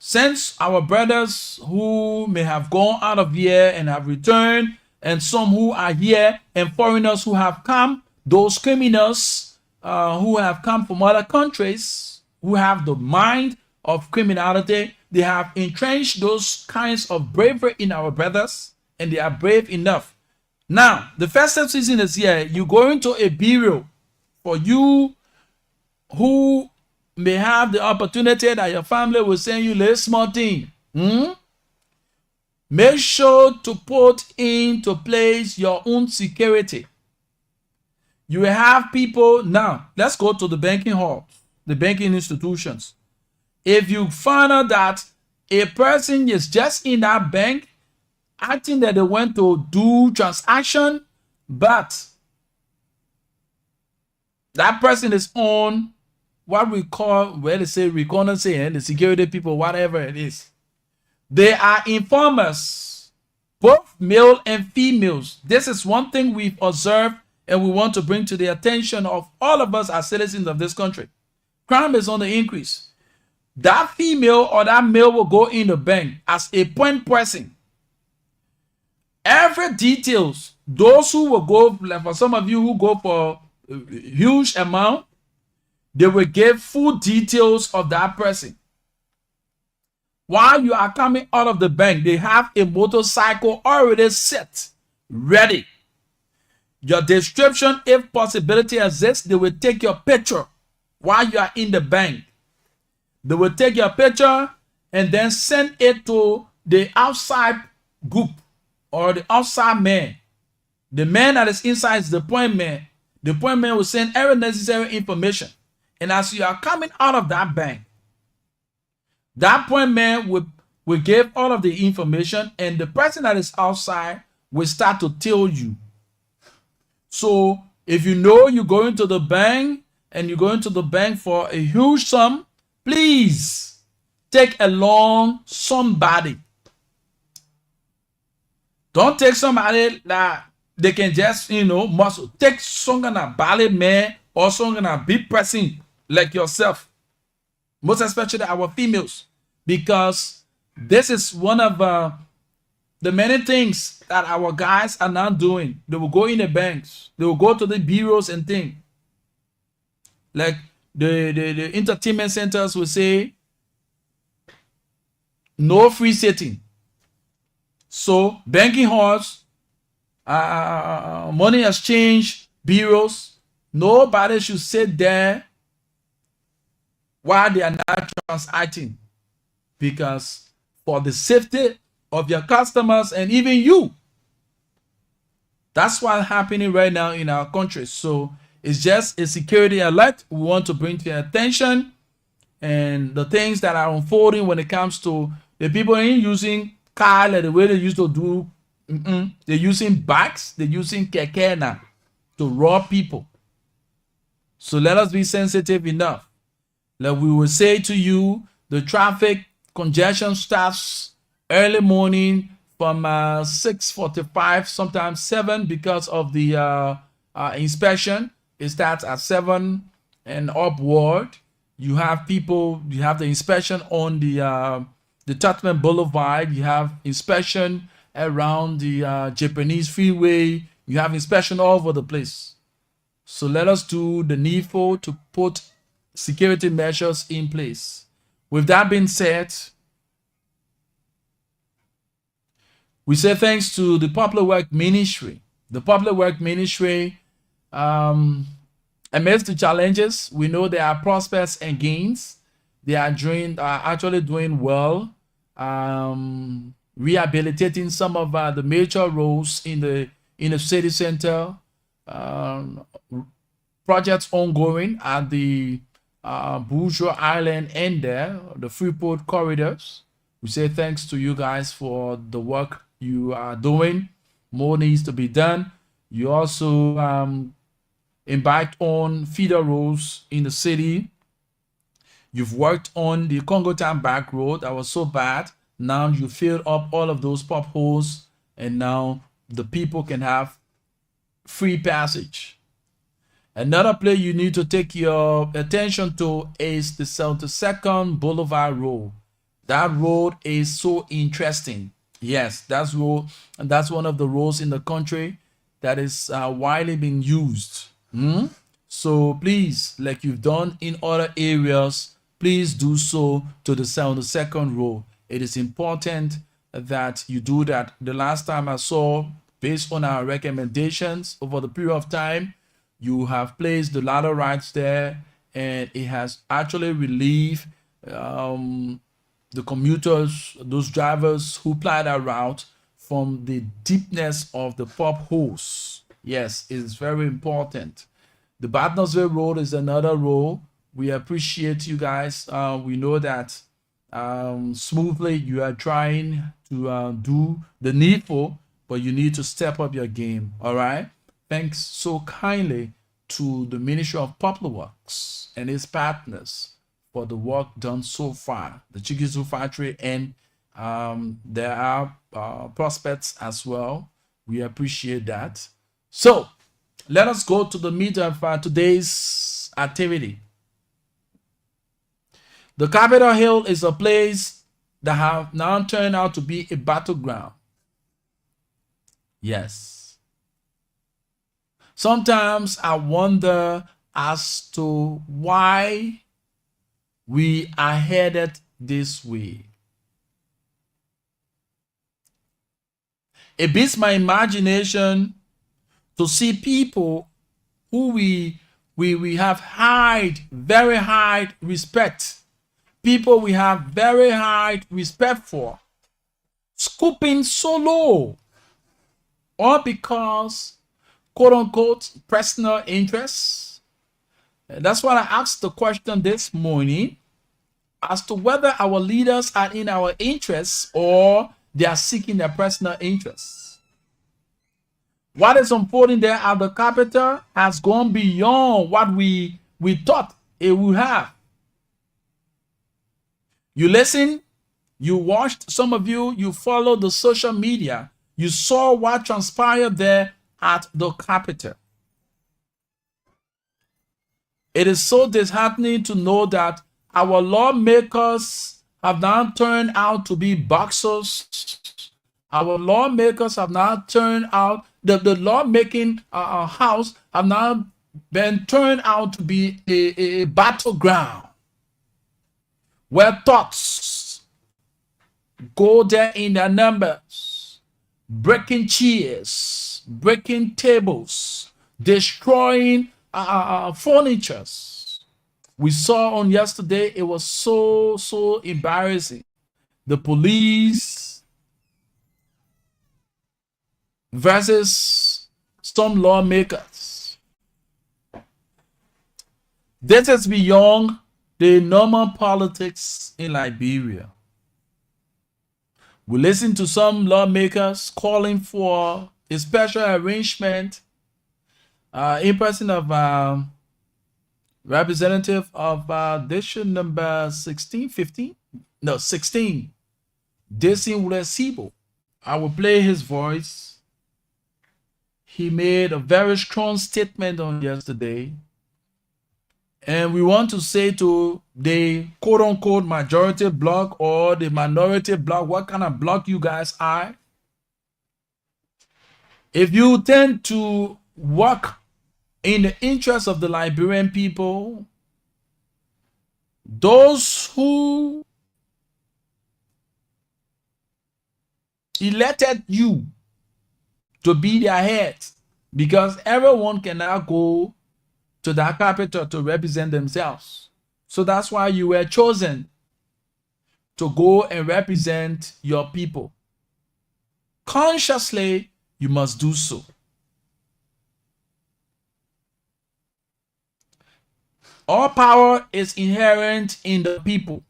Since our brothers who may have gone out of here and have returned, and some who are here, and foreigners who have come, those criminals who have come from other countries, who have the mind of criminality, they have entrenched those kinds of bravery in our brothers, and they are brave enough. Now, the festive season is here. You go into a burial. For you who may have the opportunity that your family will send you a small thing, make sure to put into place your own security. You will have people. Now, let's go to the banking hall, the banking institutions. If you find out that a person is just in that bank, acting that they went to do transaction, but that person is on what we call, well, they say reconnaissance, the security people, whatever it is. They are informers, both male and females. This is one thing we've observed and we want to bring to the attention of all of us as citizens of this country. Crime is on the increase. That female or that male will go in the bank as a point person. Every details, those who will go, like for some of you who go for a huge amount, they will give full details of that person. While you are coming out of the bank, they have a motorcycle already set, ready. Your description, if possibility exists, they will take your picture while you are in the bank. They will take your picture and then send it to the outside group or the outside man. The man that is inside is the point man. The point man will send every necessary information. And as you are coming out of that bank, that point man will give all of the information, and the person that is outside will start to tell you. So if you know you're going to the bank and you're going to the bank for a huge sum, please take along somebody. Don't take somebody that they can just, muscle. Take some kind of ballet man or some kind of big person like yourself. Most especially our females. Because this is one of the many things that our guys are now doing. They will go in the banks. They will go to the bureaus and things. Like the entertainment centers will say, no free sitting. So banking halls, money exchange bureaus, nobody should sit there while they are not transacting. Because for the safety of your customers and even you, that's what's happening right now in our country. So it's just a security alert we want to bring to your attention, and the things that are unfolding when it comes to the people ain't using car like the way they used to do. They're using bikes, they're using keke now to rob people. So let us be sensitive enough. Like we will say to you, the traffic congestion starts early morning from 6:45, sometimes 7, because of the inspection. It starts at 7 and upward. You have people, you have the inspection on the Tottenham Boulevard. You have inspection around the Japanese freeway. You have inspection all over the place. So let us do the needful to put security measures in place. With that being said, we say thanks to the Popular Work Ministry. The Popular Work Ministry, amidst the challenges, we know there are prospects and gains. They are actually doing well, rehabilitating some of the major roads in the city center. Projects ongoing at the Bourgeois Island and there, the Freeport corridors. We say thanks to you guys for the work you are doing. More needs to be done. You also embarked on feeder roads in the city. You've worked on the Congo Town back road that was so bad. Now you filled up all of those potholes, and now the people can have free passage. Another place you need to take your attention to is the 72nd Boulevard Road. That road is so interesting. Yes, that's road, and that's one of the roads in the country that is widely being used. So please, like you've done in other areas, please do so to the 72nd road. It is important that you do that. The last time I saw, based on our recommendations over the period of time, you have placed the ladder rides there, and it has actually relieved the commuters, those drivers who ply that route, from the deepness of the potholes. Yes, it is very important. The Bartnesville Road is another road. We appreciate you guys. We know that smoothly you are trying to do the needful, but you need to step up your game. All right. Thanks so kindly to the Ministry of Public Works and its partners for the work done so far. The Chikizu factory, and there are prospects as well. We appreciate that. So let us go to the meat of today's activity. The Capitol Hill is a place that have now turned out to be a battleground. Yes. Sometimes I wonder as to why we are headed this way. It beats my imagination to see people who we have very high respect, people we have very high respect for, scooping so low, all because, quote unquote, personal interests. And that's why I asked the question this morning as to whether our leaders are in our interests or they are seeking their personal interests. What is unfolding there at the Capitol has gone beyond what we thought it would have. You listen, you watched, some of you followed the social media, you saw what transpired there at the Capitol. It is so disheartening to know that our lawmakers have now turned out to be boxers. Our lawmakers have now turned out, the lawmaking house have now been turned out to be a battleground where thoughts go there in their numbers, breaking chairs, breaking tables, destroying furnitures. We saw on yesterday, it was so embarrassing. The police versus some lawmakers. This is beyond the normal politics in Liberia. We listen to some lawmakers calling for a special arrangement in person of representative of district number 16, Desi Ulesibo. I will play his voice. He made a very strong statement on yesterday. And we want to say to the quote-unquote majority bloc or the minority bloc, what kind of bloc you guys are. If you tend to work in the interest of the Liberian people, those who elected you to be their head, because everyone can now go to the Capitol to represent themselves. So that's why you were chosen to go and represent your people. Consciously, you must do so. All power is inherent in the people.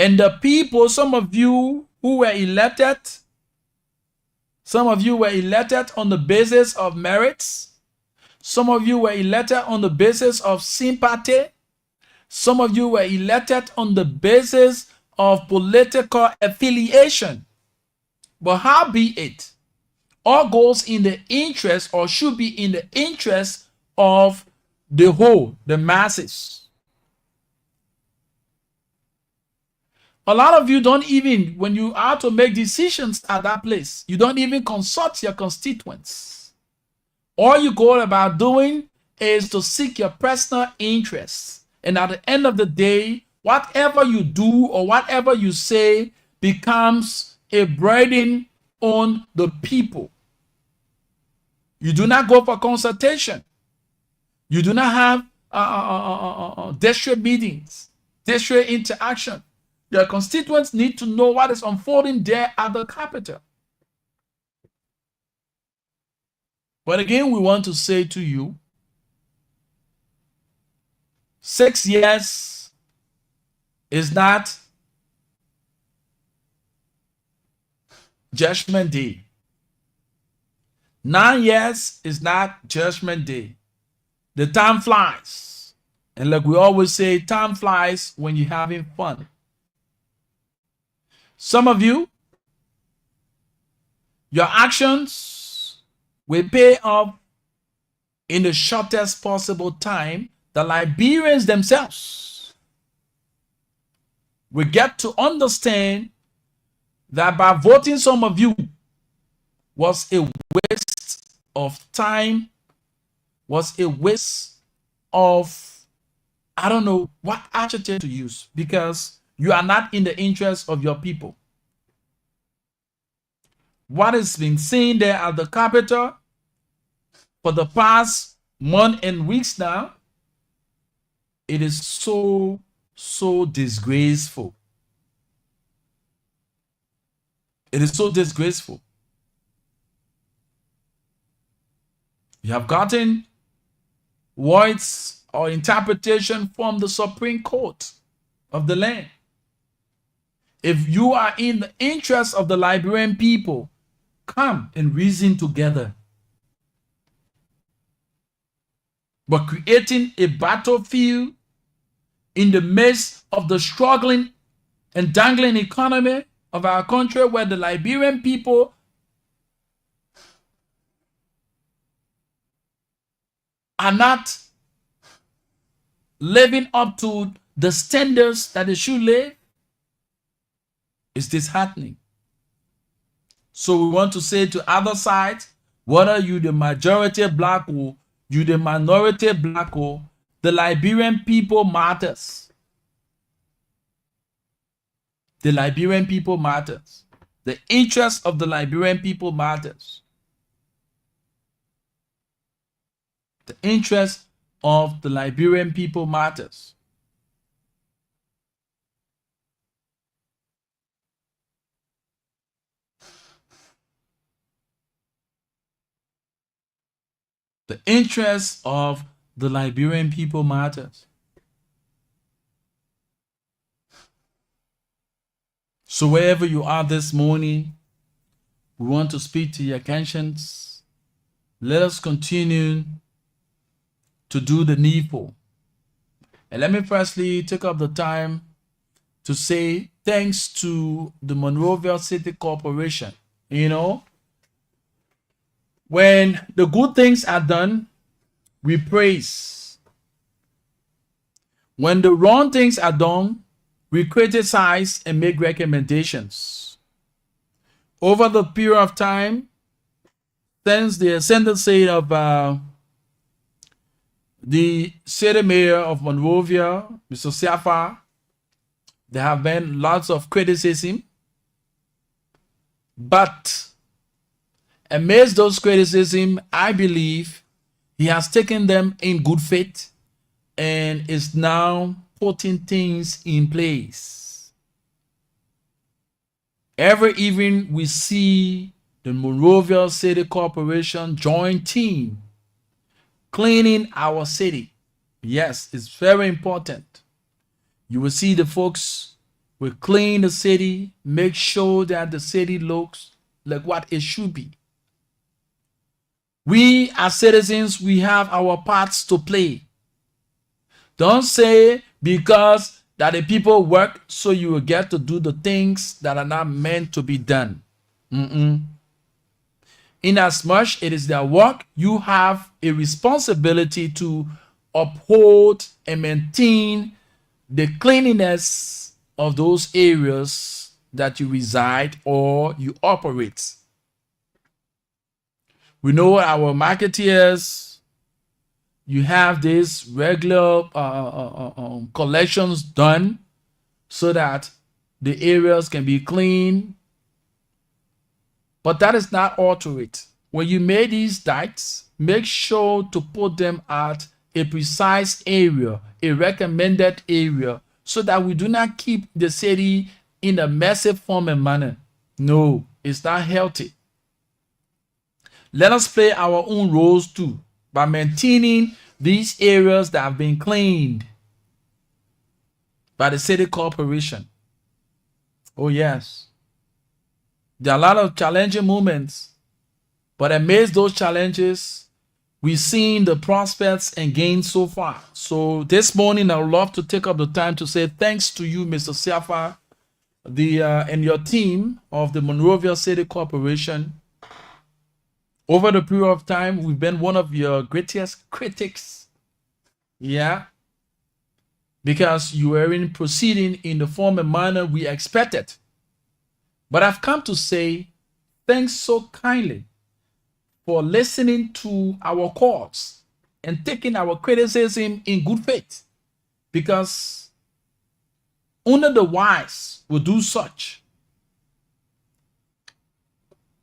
And the people, some of you who were elected, some of you were elected on the basis of merits. Some of you were elected on the basis of sympathy. Some of you were elected on the basis of political affiliation. But how be it, all goes in the interest, or should be in the interest of the whole, the masses. A lot of you don't even, when you are to make decisions at that place, you don't even consult your constituents. All you go about doing is to seek your personal interests. And at the end of the day, whatever you do or whatever you say becomes a burden on the people. You do not go for consultation. You do not have district meetings, district interaction. Your constituents need to know what is unfolding there at the capital. But again, we want to say to you, 6 years is not Judgment Day. 9 years is not Judgment Day. The time flies. And like we always say, time flies when you're having fun. Some of you, your actions will pay off in the shortest possible time. The Liberians themselves will get to understand that by voting some of you was a waste of time, was a waste of, I don't know what adjective to use, because you are not in the interest of your people. What is being seen there at the capital for the past month and weeks now, it is so disgraceful. It is so disgraceful. You have gotten words or interpretation from the Supreme Court of the land. If you are in the interest of the Liberian people, come and reason together. But creating a battlefield in the midst of the struggling and dangling economy of our country, where the Liberian people are not living up to the standards that they should live, is disheartening. So we want to say to other sides, whether you the majority black or you the minority black, or the Liberian people matters. The Liberian people matters. The interest of the Liberian people matters. The interest of the Liberian people matters. The interest of the Liberian people matters. So wherever you are this morning, we want to speak to your conscience. Let us continue to do the needful. And let me firstly take up the time to say thanks to the Monrovia City Corporation. You know, when the good things are done, we praise. When the wrong things are done, we criticize and make recommendations. Over the period of time, since the ascendancy of the city mayor of Monrovia, Mr. Siafa, there have been lots of criticism. But amidst those criticism, I believe he has taken them in good faith and is now putting things in place. Every evening we see the Monrovia City Corporation joint team cleaning our city. Yes, it's very important. You will see the folks We clean the city, make sure that the city looks like what it should be. We as citizens, we have our parts to play. Don't say because that the people work so you will get to do the things that are not meant to be done. Inasmuch it is their work, you have a responsibility to uphold and maintain the cleanliness of those areas that you reside or you operate. We know our marketeers, you have this regular collections done so that the areas can be clean. But that is not all to it. When you make these dikes, make sure to put them at a precise area, a recommended area, so that we do not keep the city in a messy form and manner. No, it's not healthy. Let us play our own roles too by maintaining these areas that have been cleaned by the city corporation. Oh yes. There are a lot of challenging moments, but amidst those challenges, we've seen the prospects and gains so far. So this morning, I would love to take up the time to say thanks to you, Mr. Siafa, and your team of the Monrovia City Corporation. Over the period of time, we've been one of your greatest critics. Yeah. Because you were in proceeding in the form and manner we expected. But I've come to say thanks so kindly for listening to our calls and taking our criticism in good faith. Because only the wise will do such.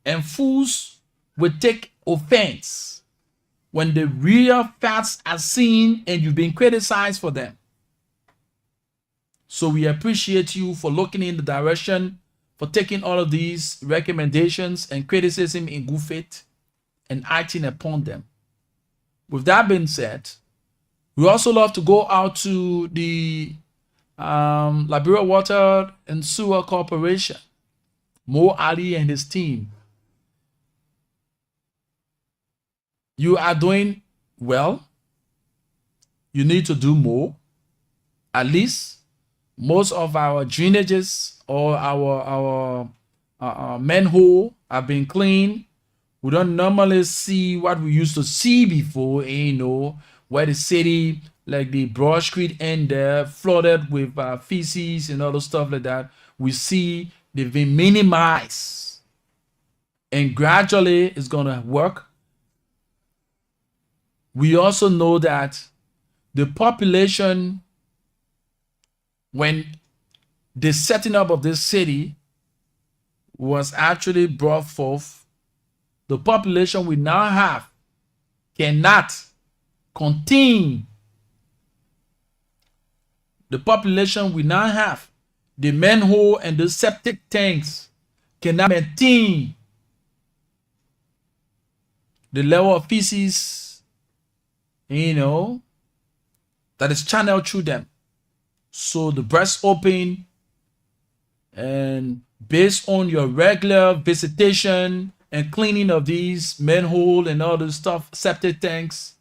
And fools will take offense when the real facts are seen and you've been criticized for them. So we appreciate you for looking in the direction, for taking all of these recommendations and criticism in good faith and acting upon them. With that being said, we also love to go out to the Liberia Water and Sewer Corporation, Mo Ali and his team. You are doing well. You need to do more. At least most of our drainages or our manhole have been cleaned. We don't normally see what we used to see before, where the city, like the Broad Street end there, flooded with feces and other stuff like that. We see they've been minimized. And gradually it's going to work. We also know that the population, when the setting up of this city was actually brought forth, the population we now have cannot contain. The population we now have, the manhole and the septic tanks cannot maintain the level of feces that is channeled through them. So the breast open, and based on your regular visitation and cleaning of these manhole and all this stuff, septic tanks,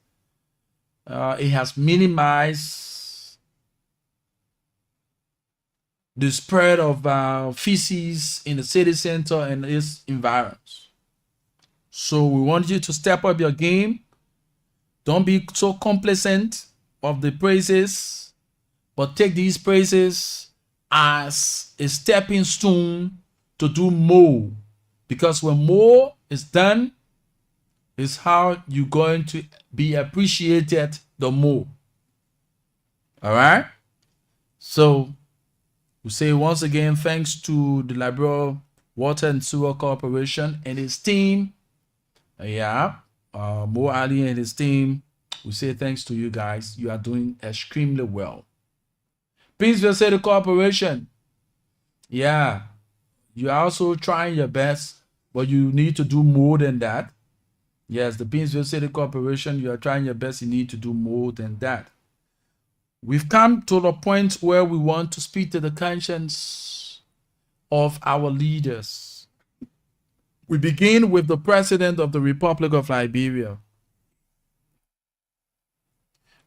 it has minimized the spread of feces in the city center and its environs. So we want you to step up your game. Don't be so complacent of the praises, but take these praises as a stepping stone to do more. Because when more is done, is how you're going to be appreciated the more. All right? So, we say once again, thanks to the Liberia Water and Sewer Corporation and his team. Mo Ali and his team, we say thanks to you guys. You are doing extremely well. Princeville City Corporation, you are also trying your best, but you need to do more than that. Yes, the Princeville City Corporation, you are trying your best. You need to do more than that. We've come to the point where we want to speak to the conscience of our leaders. We begin with the President of the Republic of Liberia.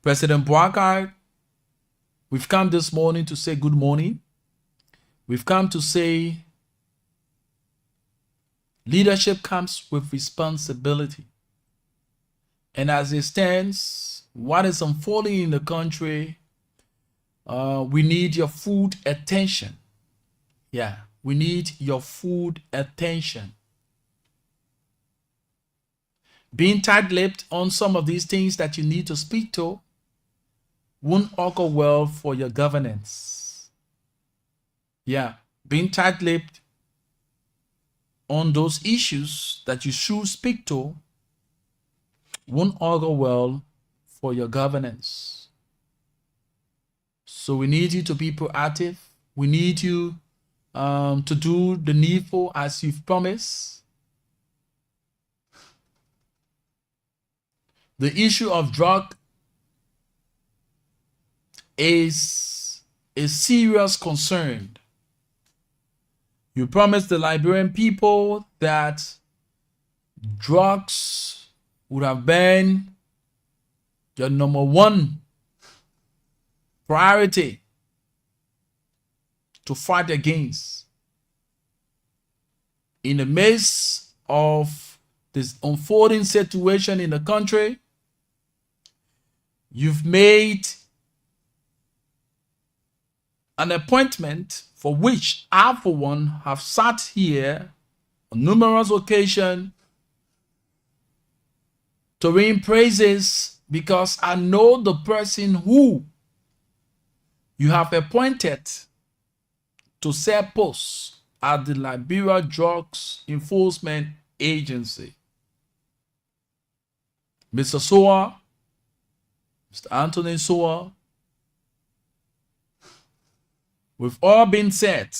President Boakai, we've come this morning to say good morning. We've come to say leadership comes with responsibility. And as it stands, what is unfolding in the country, we need your full attention. Yeah, we need your full attention. Being tight-lipped on some of these things that you need to speak to won't augur well for your governance. Yeah, being tight-lipped on those issues that you should speak to won't augur well for your governance. So we need you to be proactive. We need you to do the needful as you've promised. The issue of drug is a serious concern. You promised the Liberian people that drugs would have been your number one priority to fight against. In the midst of this unfolding situation in the country, you've made an appointment for which I, for one, have sat here on numerous occasions to ring praises, because I know the person who you have appointed to set posts at the Liberia Drugs Enforcement Agency. Mr. Soa, Mr. Anthony Soa, we've all been said,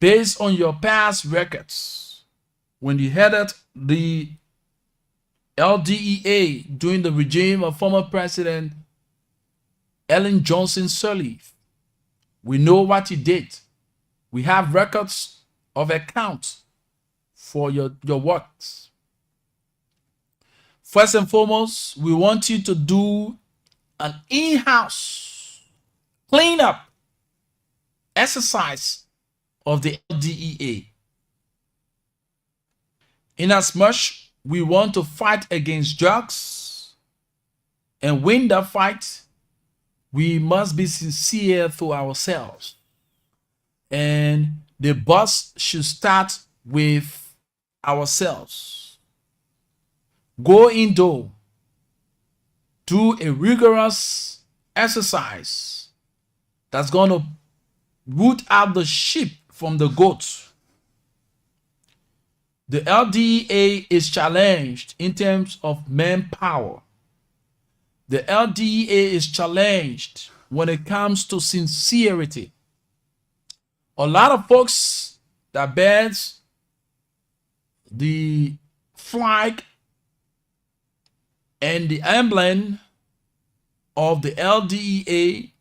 based on your past records, when you headed the LDEA during the regime of former President Ellen Johnson Sirleaf, we know what you did. We have records of account for your works. First and foremost, we want you to do an in-house cleanup exercise of the LDEA. Inasmuch we want to fight against drugs and win that fight, we must be sincere to ourselves. And the boss should start with ourselves. Go indoor, do a rigorous exercise that's going to root out the sheep from the goats. The LDEA is challenged in terms of manpower. The LDEA is challenged when it comes to sincerity. A lot of folks that bears the flag and the emblem of the LDEA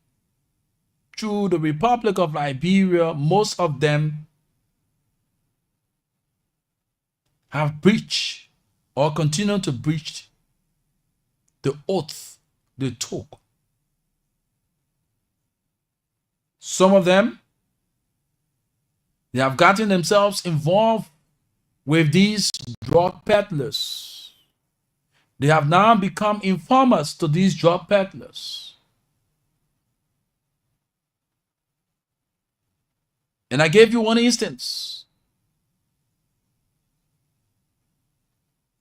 through the Republic of Liberia, most of them have breached or continue to breach the oath they took. Some of them, they have gotten themselves involved with these drug peddlers. They have now become informers to these drug peddlers. And I gave you one instance.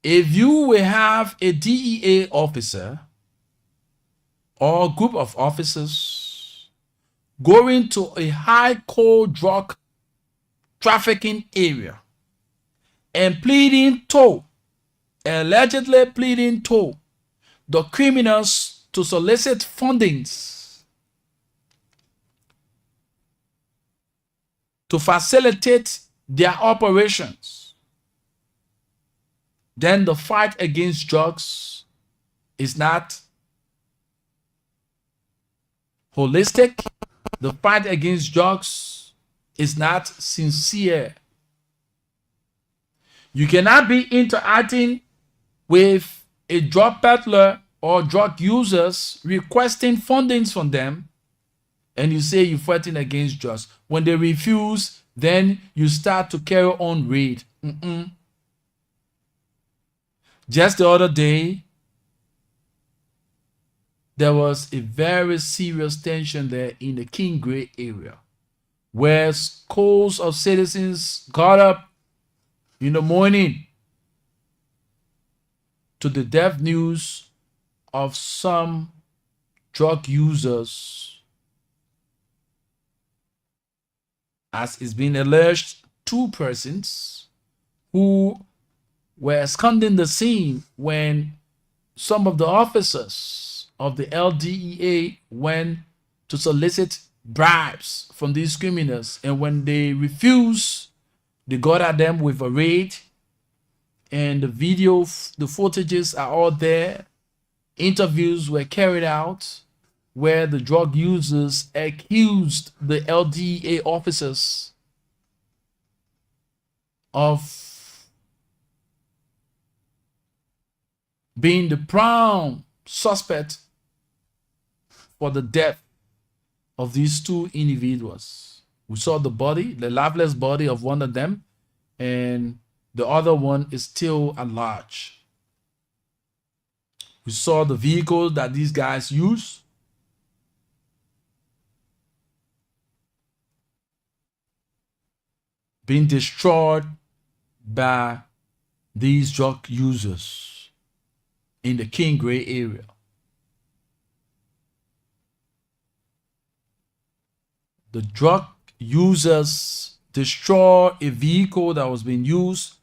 If you will have a DEA officer or a group of officers going to a high-cold drug trafficking area and allegedly pleading to the criminals to solicit fundings to facilitate their operations, then the fight against drugs is not holistic. The fight against drugs is not sincere. You cannot be interacting with a drug peddler or drug users requesting fundings from them, and you say you're fighting against drugs. When they refuse, then you start to carry on raid. Just the other day, there was a very serious tension there in the King Gray area, where scores of citizens got up in the morning to the death news of some drug users. As is being alleged, 2 persons who were absconding the scene when some of the officers of the LDEA went to solicit bribes from these criminals, and when they refused, they got at them with a raid, and the video, the footages are all there. Interviews were carried out where the drug users accused the LDEA officers of being the prime suspect for the death of these 2 individuals. We saw the body, the lifeless body of one of them, and the other one is still at large. We saw the vehicle that these guys use. Being destroyed by these drug users in the King Gray area. The drug users destroyed a vehicle that was being used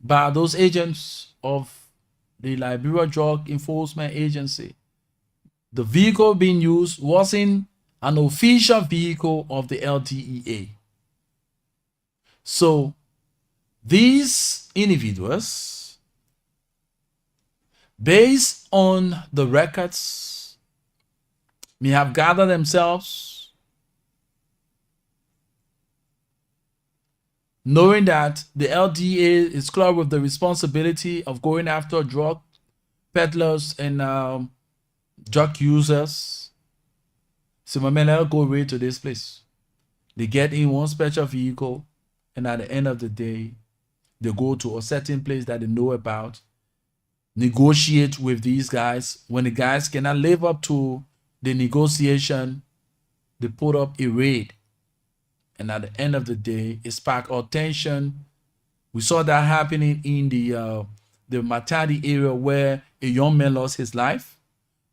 by those agents of the Liberia Drug Enforcement Agency. The vehicle being used wasn't an official vehicle of the LDEA. So these individuals, based on the records, may have gathered themselves, knowing that the LDA is clear with the responsibility of going after drug peddlers and drug users. So my men, I'll go right to this place. They get in one special vehicle, and at the end of the day, they go to a certain place that they know about, negotiate with these guys. When the guys cannot live up to the negotiation, they put up a raid. And at the end of the day, it sparked our tension. We saw that happening in the Matadi area where a young man lost his life.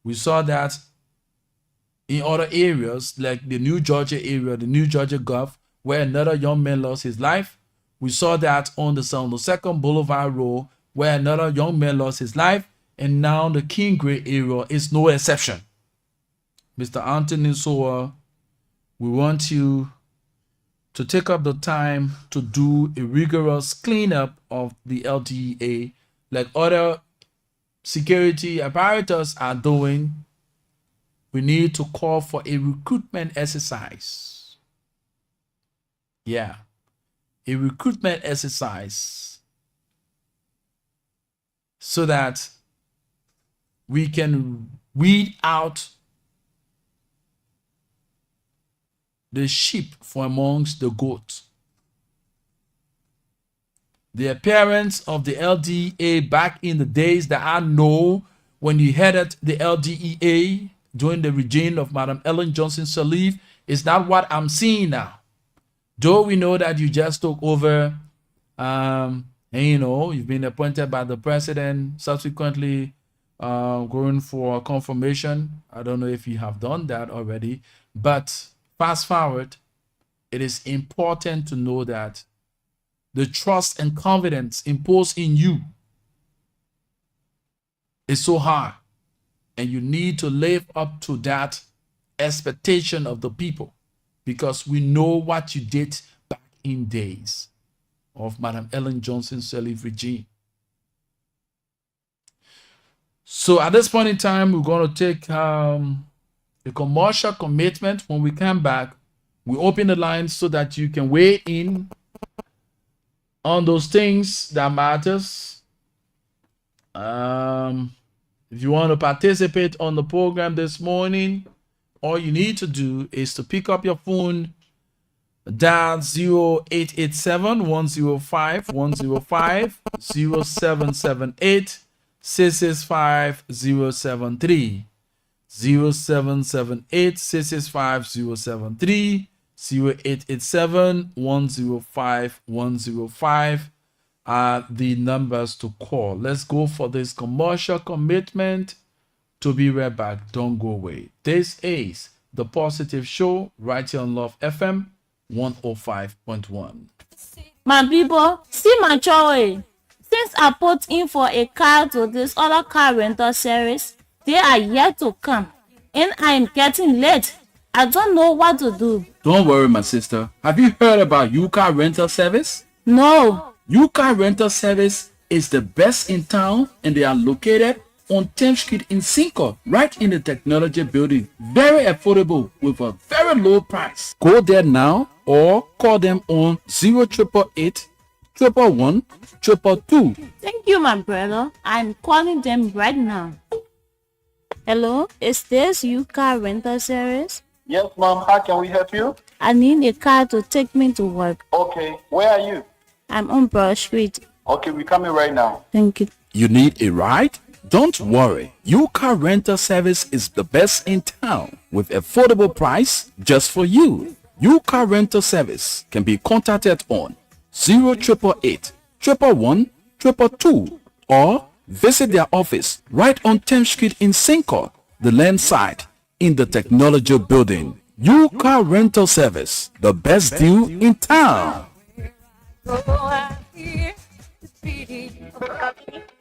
We saw that in other areas like the New Georgia area, the New Georgia Gulf, where another young man lost his life. We saw that on the San Second Boulevard Road, where another young man lost his life. And now the King Gray area is no exception. Mr. Anthony Soa, we want you to take up the time to do a rigorous cleanup of the LDEA like other security apparatus are doing. We need to call for a recruitment exercise. Yeah, a recruitment exercise so that we can weed out the sheep from amongst the goats. The appearance of the LDEA back in the days that I know when you headed the LDEA during the regime of Madam Ellen Johnson Sirleaf is not what I'm seeing now. Though we know that you just took over, and you know, you've been appointed by the president, subsequently going for confirmation. I don't know if you have done that already, but fast forward, it is important to know that the trust and confidence imposed in you is so high, and you need to live up to that expectation of the people, because we know what you did back in days of Madam Ellen Johnson Sirleaf regime. So at this point in time, we're going to take a the commercial commitment. When we come back, we open the lines so that you can weigh in on those things that matters. If you want to participate on the program this morning, all you need to do is to pick up your phone, dial 0887-105-105, 0778-665-073, 0778-665-073, 0887-105-105 are the numbers to call. Let's go for this commercial commitment. To be right back. Don't go away. This is The Positive Show right here on Love FM 105.1. My people, see my choice. Since I put in for a car to this other car rental series, they are yet to come. And I am getting late. I don't know what to do. Don't worry, my sister. Have you heard about U-Car Rental Service? No. U-Car Rental Service is the best in town, and they are located on 10th Street in Cinco, right in the technology building. Very affordable with a very low price. Go there now or call them on 0888 111 222. Thank you, my brother. I'm calling them right now. Hello, is this U-Car Rental Service? Yes, ma'am. How can we help you? I need a car to take me to work. Okay. Where are you? I'm on Broad Street. Okay, we're coming right now. Thank you. You need a ride? Don't worry. U-Car Rental Service is the best in town with affordable price just for you. U-Car Rental Service can be contacted on 0888 111 222 or visit their office right on 10th Street in Cinco, the land side in the technology building. U-Car Rental Service, the best deal in town.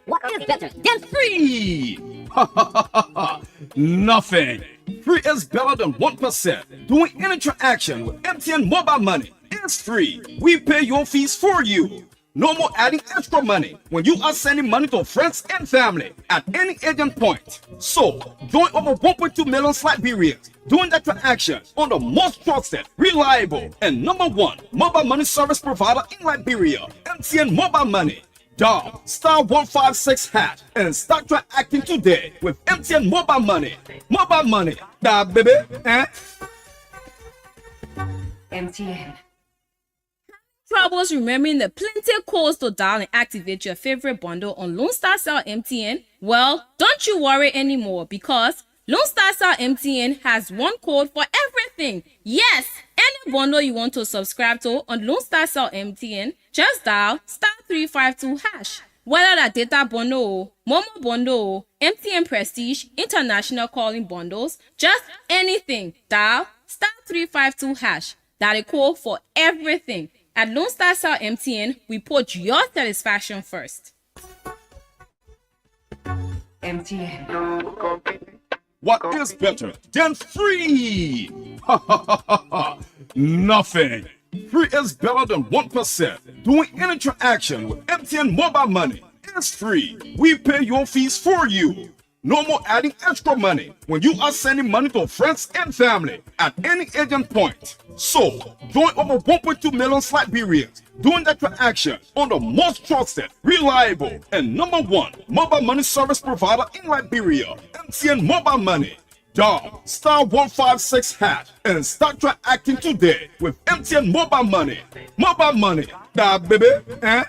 What is better than free? Nothing. Free is better than 1%. Doing any interaction with MTN Mobile Money is free. We pay your fees for you. No more adding extra money when you are sending money to friends and family at any agent point. So, join over 1.2 million Liberians doing that transaction on the most trusted, reliable, and #1 mobile money service provider in Liberia, MTN Mobile Money. Dial *156# and start transacting today with MTN Mobile Money. Mobile Money, da baby, eh? MTN. Troubles remembering the plenty codes to dial and activate your favorite bundle on Lone Star Cell MTN? Well, don't you worry anymore because Lone Star Cell MTN has one code for everything. Yes, any bundle you want to subscribe to on Lone Star Cell MTN, just dial *352#. Whether that data bundle, Momo bundle, MTN Prestige, international calling bundles, just anything, dial *352#. That is code for everything. At Lone Star Cell MTN, we put your satisfaction first. MTN. What is better than free? Nothing. Free is better than 1%. Doing any interaction with MTN Mobile Money is free. We pay your fees for you. No more adding extra money when you are sending money to friends and family at any agent point. So, join over 1.2 million Liberians doing that transaction on the most trusted, reliable, and #1 mobile money service provider in Liberia, MTN Mobile Money. Dial *156# and start transacting today with MTN Mobile Money. Mobile Money, da baby, eh?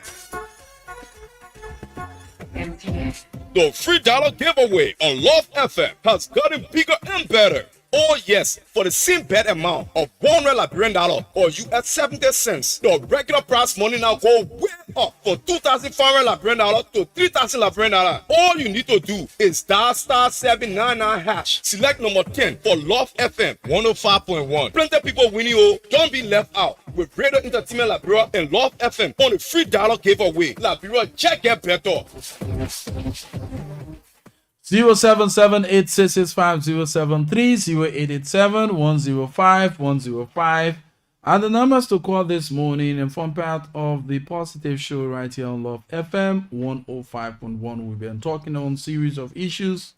MTN. The $3 giveaway on Love FM has gotten bigger and better. Oh yes, for the same bet amount of $100 Liberian or US70 cents, the regular prize money now go way up from $2,500 Liberian to $3,000 Liberian. All you need to do is dial *799#. Select number 10 for Love FM 105.1. Plenty people winning, oh, don't be left out with Radio Entertainment Liberia and Love FM on the $3 giveaway. Liberia, check get better. 077-866-5073, 0887-105-105 are the numbers to call this morning and form part of the Positive Show right here on Love FM 105.1. We've been talking on series of issues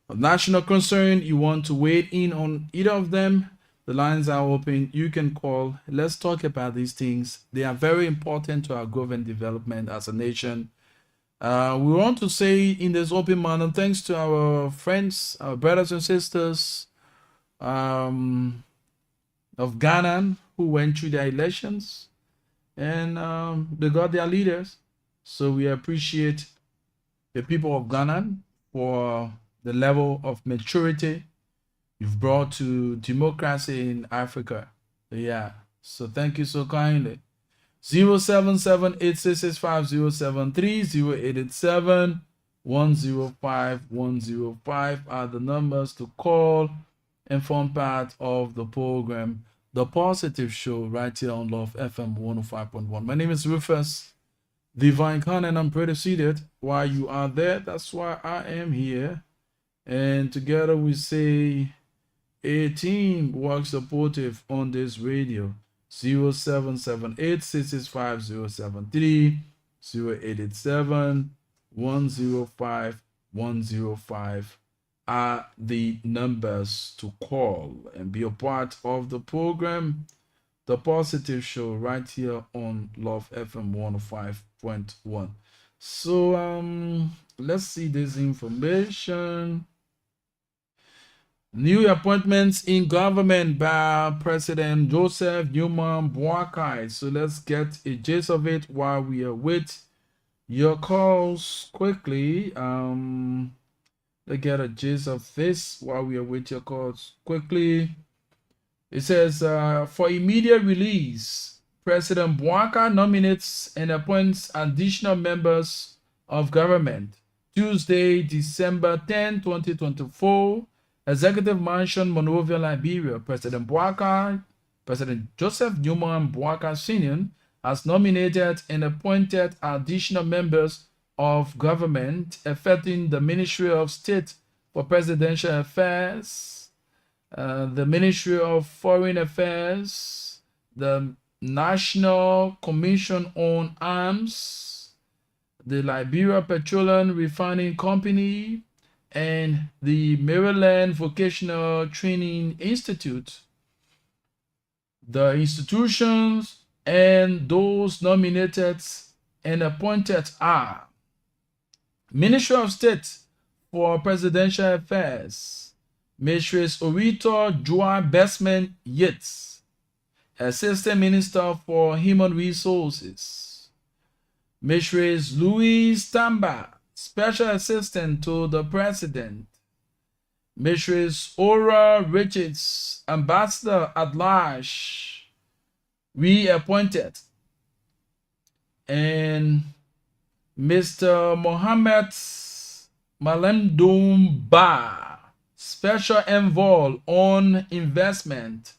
of national concern, you want to weigh in on either of them, the lines are open. You can call. Let's talk about these things. They are very important to our growth and development as a nation. We want to say in this open manner, thanks to our friends, our brothers and sisters of Ghana who went through their elections, and they got their leaders. So we appreciate the people of Ghana for the level of maturity you've brought to democracy in Africa. Yeah. So thank you so kindly. 077-866-5073, 087-105-105 are the numbers to call and form part of the program, The Positive Show, right here on Love FM 105.1. My name is Rufus Divine Khan, and I'm pretty seated. While you are there, that's why I am here. And together we say a team works supportive on this radio. 0778-665-073, 0887-105-105 are the numbers to call and be a part of the program, The Positive Show, right here on Love FM 105.1. So let's see this information. New appointments in government by President Joseph Newman Boakai. So let's get a gist of it while we await your calls quickly. Let's get a gist of this while we await your calls quickly. It says, for immediate release, President Boakai nominates and appoints additional members of government. Tuesday, December 10, 2024, Executive Mansion, Monrovia, Liberia. President Joseph Newman Boakai Sr. has nominated and appointed additional members of government affecting the Ministry of State for Presidential Affairs, the Ministry of Foreign Affairs, the National Commission on Arms, the Liberia Petroleum Refining Company, and the Maryland Vocational Training Institute. The institutions and those nominated and appointed are Ministry of State for Presidential Affairs, Mrs. Orito Joa Bestman Yates, Assistant Minister for Human Resources, Mrs. Louise Tamba, Special Assistant to the President, Mrs. Ora Richards, Ambassador at Large, reappointed, and Mr. Mohammed Malemdoumba, Special Envoy on Investment,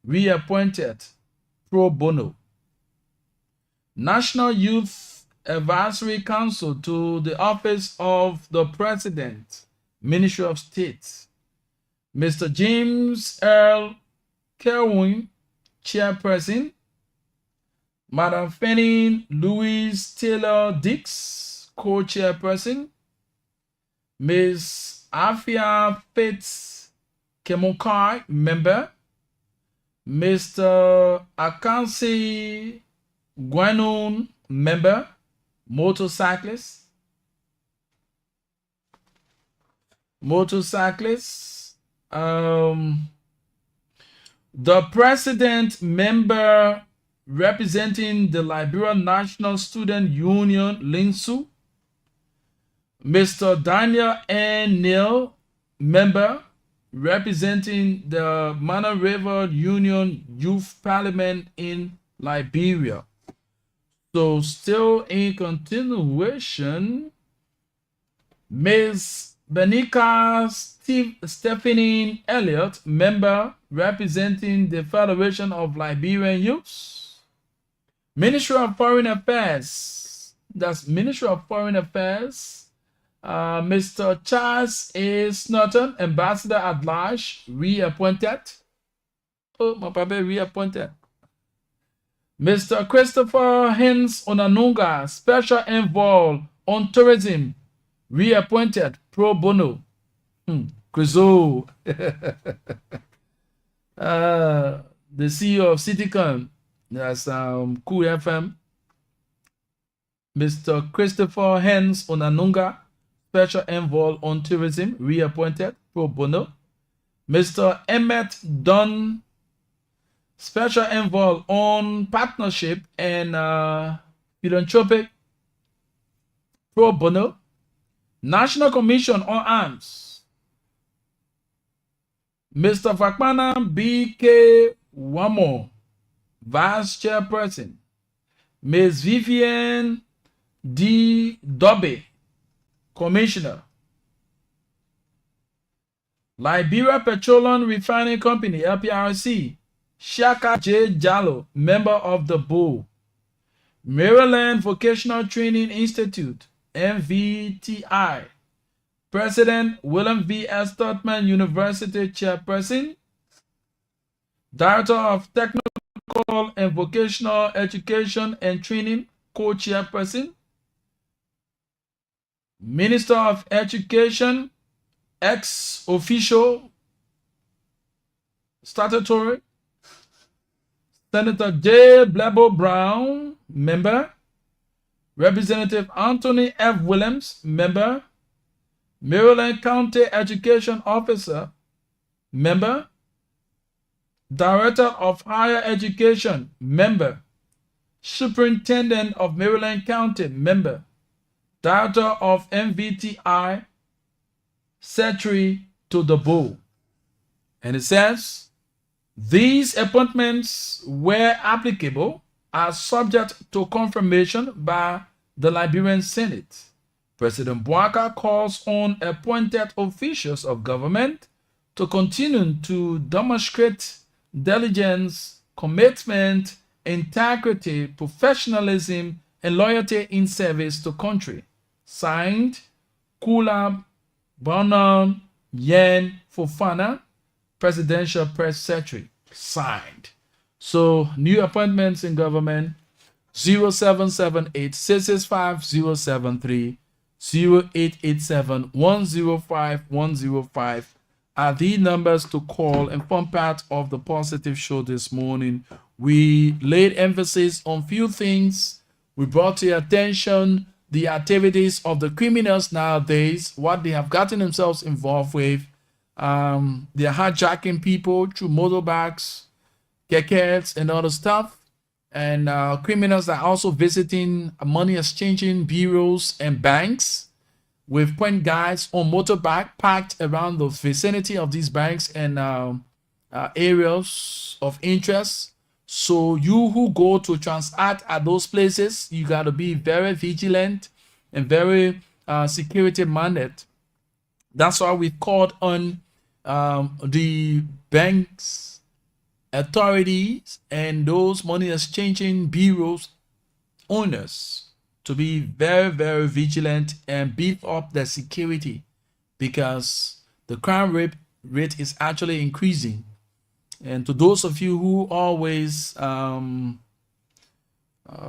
reappointed pro bono. National Youth Advisory Council to the Office of the President, Ministry of State, Mr. James Earl Kerwin, Chairperson, Madam Fanny Louise Taylor Dix, Co-Chairperson, Ms. Afia Fitz Kemokai, Member, Mr. Akansi Gwanon, Member, Motorcyclist. The President, Member representing the Liberia National Student Union, LINSU. Mr. Daniel N. Neal, Member representing the Mana River Union Youth Parliament in Liberia. So still in continuation, Ms. Benika Stephanie Elliott, Member representing the Federation of Liberian Youths. Ministry of Foreign Affairs, that's Ministry of Foreign Affairs, Mr. Charles A. Snowton, Ambassador at Large, reappointed. Oh, my papa reappointed. Mr. Christopher Hens Onanunga, Special Envoy on Tourism, reappointed pro bono. Crizo. The CEO of CityCon, that's Cool FM. Mr. Christopher Hens Onanunga, Special Envoy on Tourism, reappointed pro bono. Mr. Emmett Dunn, Special Envoy on Partnership and Philanthropic, pro bono. National Commission on Arms, Mr. Fakmana B.K. Wamo, Vice Chairperson. Ms. Vivian D. Dobby, Commissioner. Liberia Petroleum Refining Company, LPRC, Shaka J. Jallo, member of the board. Maryland Vocational Training Institute, MVTI, President William V. S. Tubman University Chairperson, Director of Technical and Vocational Education and Training, Co-Chairperson, Minister of Education, ex-official, statutory, Senator J. Blebo Brown, member, Representative Anthony F. Williams, member, Maryland County Education Officer, member, Director of Higher Education, member, Superintendent of Maryland County, member, Director of MVTI, Secretary to the board. And it says, these appointments, where applicable, are subject to confirmation by the Liberian Senate. President Bouaka calls on appointed officials of government to continue to demonstrate diligence, commitment, integrity, professionalism, and loyalty in service to country. Signed, Kula Bonan Yen Fofana, Presidential Press Secretary. Signed. So, new appointments in government, 0778 665 073, 0887 105 105 are the numbers to call and form part of the positive show this morning. We laid emphasis on few things. We brought to your attention the activities of the criminals nowadays, what they have gotten themselves involved with. They are hijacking people through motorbikes, kekes, and other stuff. And criminals are also visiting money exchanging bureaus and banks with point guys on motorbike parked around the vicinity of these banks and areas of interest. So you who go to transact at those places, you got to be very vigilant and very security minded. That's why we called on the banks, authorities, and those money exchanging bureaus owners to be very, very vigilant and beef up their security, because the crime rate is actually increasing. And to those of you who always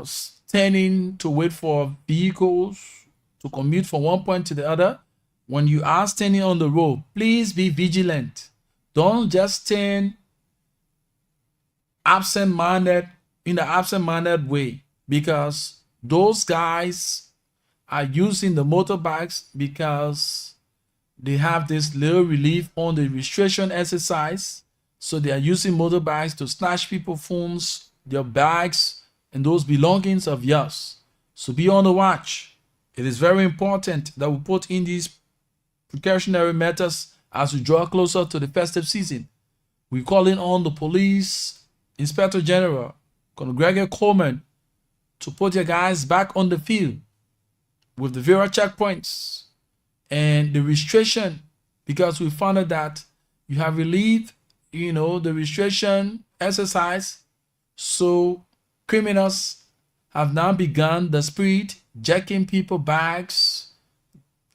standing to wait for vehicles to commute from one point to the other, when you are standing on the road, please be vigilant. Don't just stand absent-minded in the absent-minded way, because those guys are using the motorbikes because they have this little relief on the restriction exercise. So they are using motorbikes to snatch people's phones, their bags, and those belongings of yours. So be on the watch. It is very important that we put in these precautionary measures as we draw closer to the festive season. We're calling on the police, Inspector General, Colonel Gregory Coleman, to put your guys back on the field with the various checkpoints and the restriction, because we found out that you have relieved the restriction exercise. So criminals have now begun the spree, jacking people bags,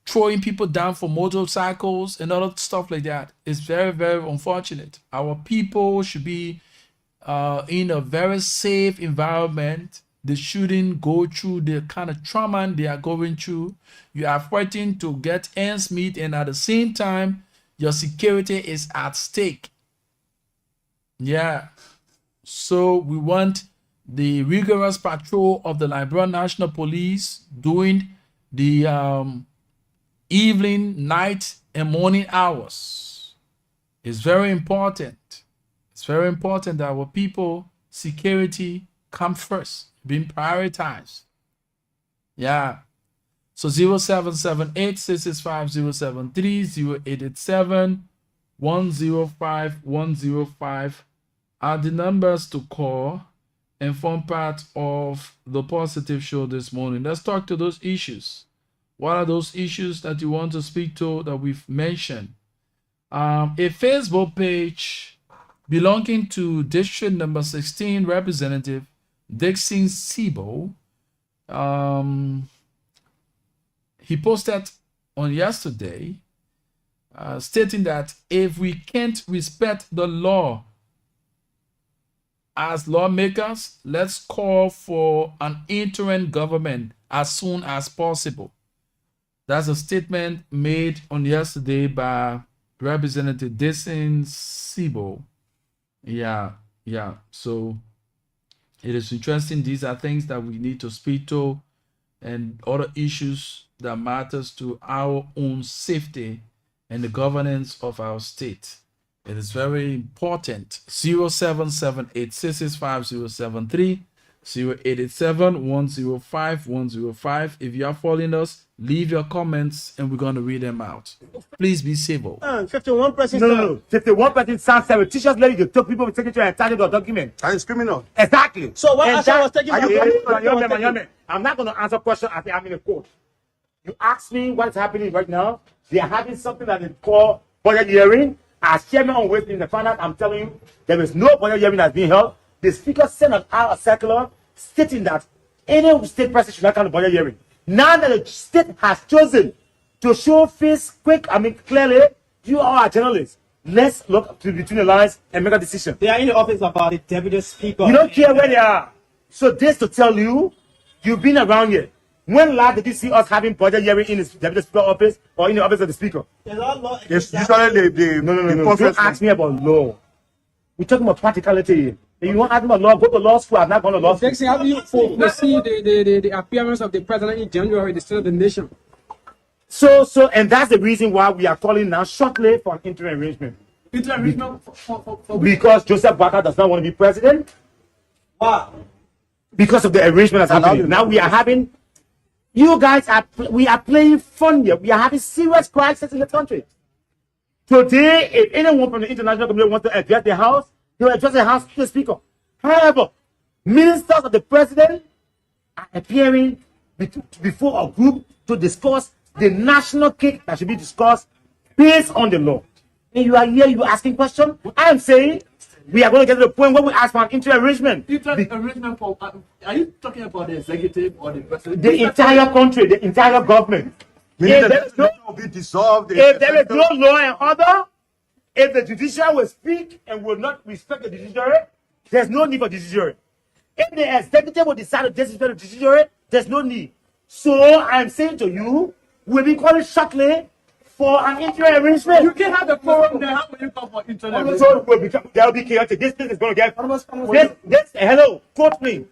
throwing people down for motorcycles and other stuff like that. It's very, very unfortunate. Our people should be in a very safe environment. They shouldn't go through the kind of trauma they are going through. You are fighting to get ends meet, and at the same time, Your security is at stake. Yeah. So we want the rigorous patrol of the Liberian National Police doing the evening, night, and morning hours. It's very important. It's very important that our people security come first, being prioritized. Yeah. So 0778-665-073, 0887-105-105 are the numbers to call and form part of the Positive Show this morning. Let's talk to those issues. What are those issues that you want to speak to that we've mentioned? A Facebook page belonging to District Number 16 Representative Dixon Sibo, he posted on yesterday stating that if we can't respect the law as lawmakers, let's call for an interim government as soon as possible. That's a statement made on yesterday by Representative Dixon Sibo. Yeah. So it is interesting. These are things that we need to speak to and other issues that matters to our own safety and the governance of our state. It is very important. 0778-665-073, 0887-105-105. If you are following us, leave your comments and we're going to read them out. Please be civil. 51%. No. 51% sounds surreptitious. Let you tell people taking to entitled or document. That is criminal. Exactly. So what action was taken? I'm not going to answer questions as I'm in a court. You ask me what is happening right now. They are having something that is called budget hearing. As chairman on West in the finance, I'm telling you, there is no budget hearing that's being held. The speaker sent out a circular stating that any state president should not come to budget hearing. Now that the state has chosen to show face clearly, you are a journalist. Let's look between the lines and make a decision. They are in the office of the deputy speaker. You don't care where they are. So this to tell you, you've been around here. When last did you see us having budget hearing in the deputy speaker office or in the office of the speaker? It's usually No. Don't ask me about law. We're talking about practicality. If you want to ask me about law, go to law school. I'm not going to law school. How do you foresee the appearance of the president in January, the State of the Nation? So, and that's the reason why we are calling now shortly for an interim arrangement. Interim arrangement for because Joseph Boakai does not want to be president. Wow. Because of the arrangement that's happening. Now we are having. You guys we are playing fun here. We are having serious crisis in the country. Today, if anyone from the international community wants to address the House, they will address the House to the Speaker. However, ministers of the president are appearing before a group to discuss the national cake that should be discussed based on the law. And you are here, you are asking questions. I am saying we are going to get to the point where we ask for an interim arrangement. Arrangement for, are you talking about the executive or the president? The entire country, the entire government. If there is no law and order, if the judiciary will speak and will not respect the judiciary, there's no need for judiciary. If the executive will decide to disrespect the judiciary, there's no need. So I'm saying to you, we'll be calling shortly for an interim arrangement. You can have the forum there. How will you come for interim arrangement? There'll be chaotic. This place is going to get. Hello, quote me.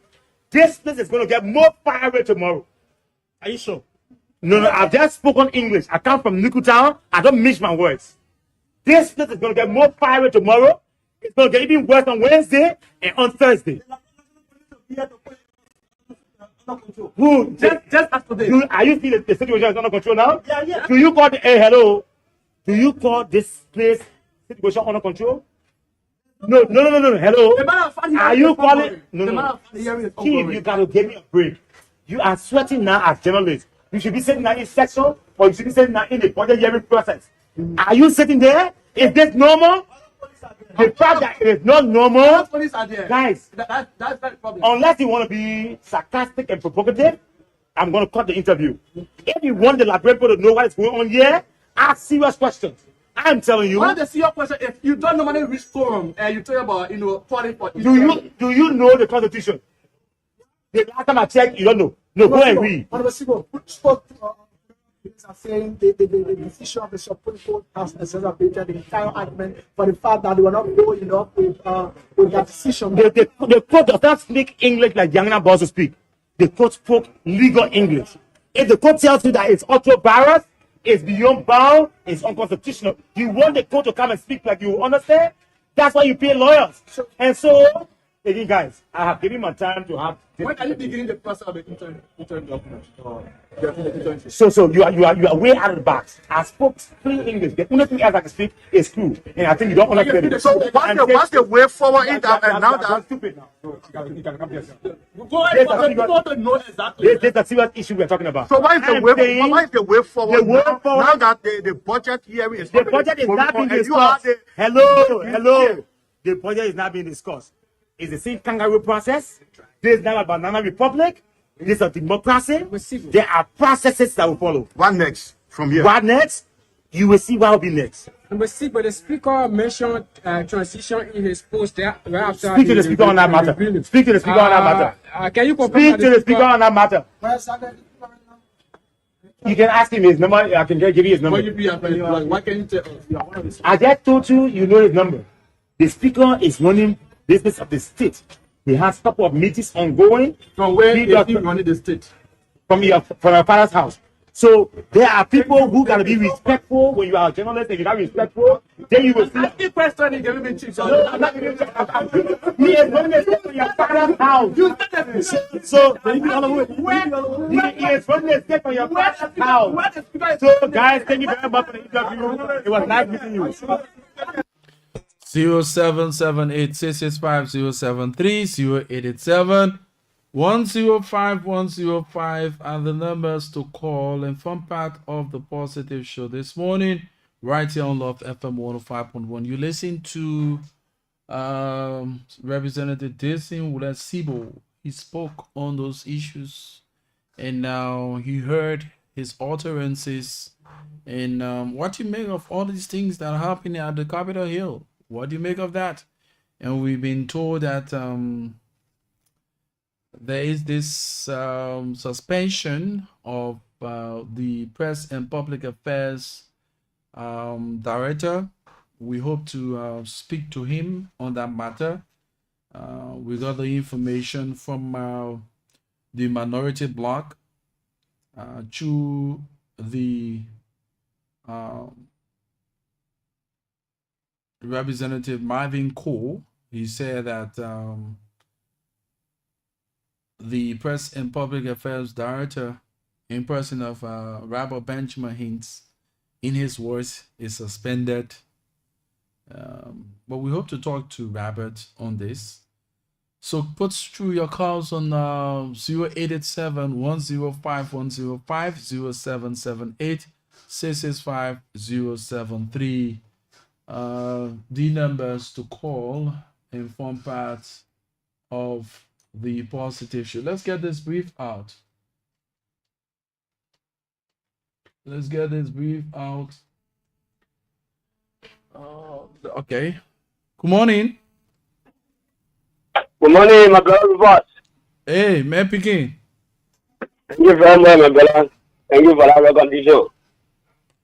This place is going to get more fiery tomorrow. Are you sure? No, I've just spoken English. I come from Nuku Town. I don't mix my words. This place is going to get more fiery tomorrow. It's going to get even worse on Wednesday and on Thursday. Who? Just after this. Are you seeing the situation is under control now? Yeah. Do you call hello? Do you call this place situation under control? No. Hello. Are you calling? No. Steve, you gotta give me a break. You are sweating now as journalists. You should be sitting now in section, or you should be sitting now in the budget hearing process. Are you sitting there? Is this normal? The fact that it is not normal, guys, that's the problem. Unless you want to be sarcastic and provocative, I'm going to cut the interview. If you want the Liberian people to know what is going on here, ask serious questions. I'm telling you. One of the serious questions, if you don't normally reach forum and you talk about, calling for do you know the Constitution? The last time I checked, you don't know. No, go and read. police are saying the decision of the Supreme Court has exacerbated the entire argument for the fact that they were not going enough with their decision. The court does not speak English like Yangna Boss speak. The court spoke legal English. If the court tells you that it's ultra-virus, it's beyond bound, it's unconstitutional, you want the court to come and speak like you understand? That's why you pay lawyers. And so, again, guys, I have given my time to have. When are you beginning the process of the intern document? So you are way out of the box. I spoke free English. The only thing else I can speak is true, and I think you don't understand it. So what's the way forward in that? And now that stupid now. So you can come here. Go ahead, but you want to know exactly. There's a serious issue we're talking about. So what is the way forward? The way forward now that the budget hearing is the budget is not being discussed. Hello. The budget is not being discussed. It's the same kangaroo process. This is not a banana republic. This is a democracy. There are processes that will follow. What next from here? What next? You will see what will be next. Number 6, but the speaker mentioned transition in his post there right after. Speak to the speaker on that matter. Speak to the speaker on that matter. Can you speak to the speaker on that matter? You can ask him his number. I can give you his number. Why can't you tell us? I just told you, you know his number. The speaker is running business of the state. He has a couple of meetings ongoing. From where is he running the state? From your father's house. So there are people who gotta be respectful when you are a journalist. If you're not respectful, then you will see. Ask the question and give me chips. No, I'm not giving you. He is running the state from your father's house. You said that. So he is running the state from your father's house. So guys, thank you very much for the interview. It was nice meeting you. 0778 665 073 0887 105 105 are the numbers to call and form part of the Positive Show this morning, right here on Love FM 105.1. You listen to Representative Jason Wulesibo. He spoke on those issues, and now he heard his utterances. And what do you make of all these things that are happening at the Capitol Hill? What do you make of that? And we've been told that there is this suspension of the Press and Public Affairs Director. We hope to speak to him on that matter. We got the information from the Minority Bloc to the Representative Marvin Cole. He said that the Press and Public Affairs Director, in person of Rabbi Benjamin Hintz, in his words, is suspended. But we hope to talk to Robert on this. So put through your calls on 0887 105 105 0778 665 073. The numbers to call and form part of the Positive Show. Let's get this brief out. Okay. Good morning. Good morning, my brother boss. Hey, man, Peking. Thank you very much, my brother. Thank you for that recognition.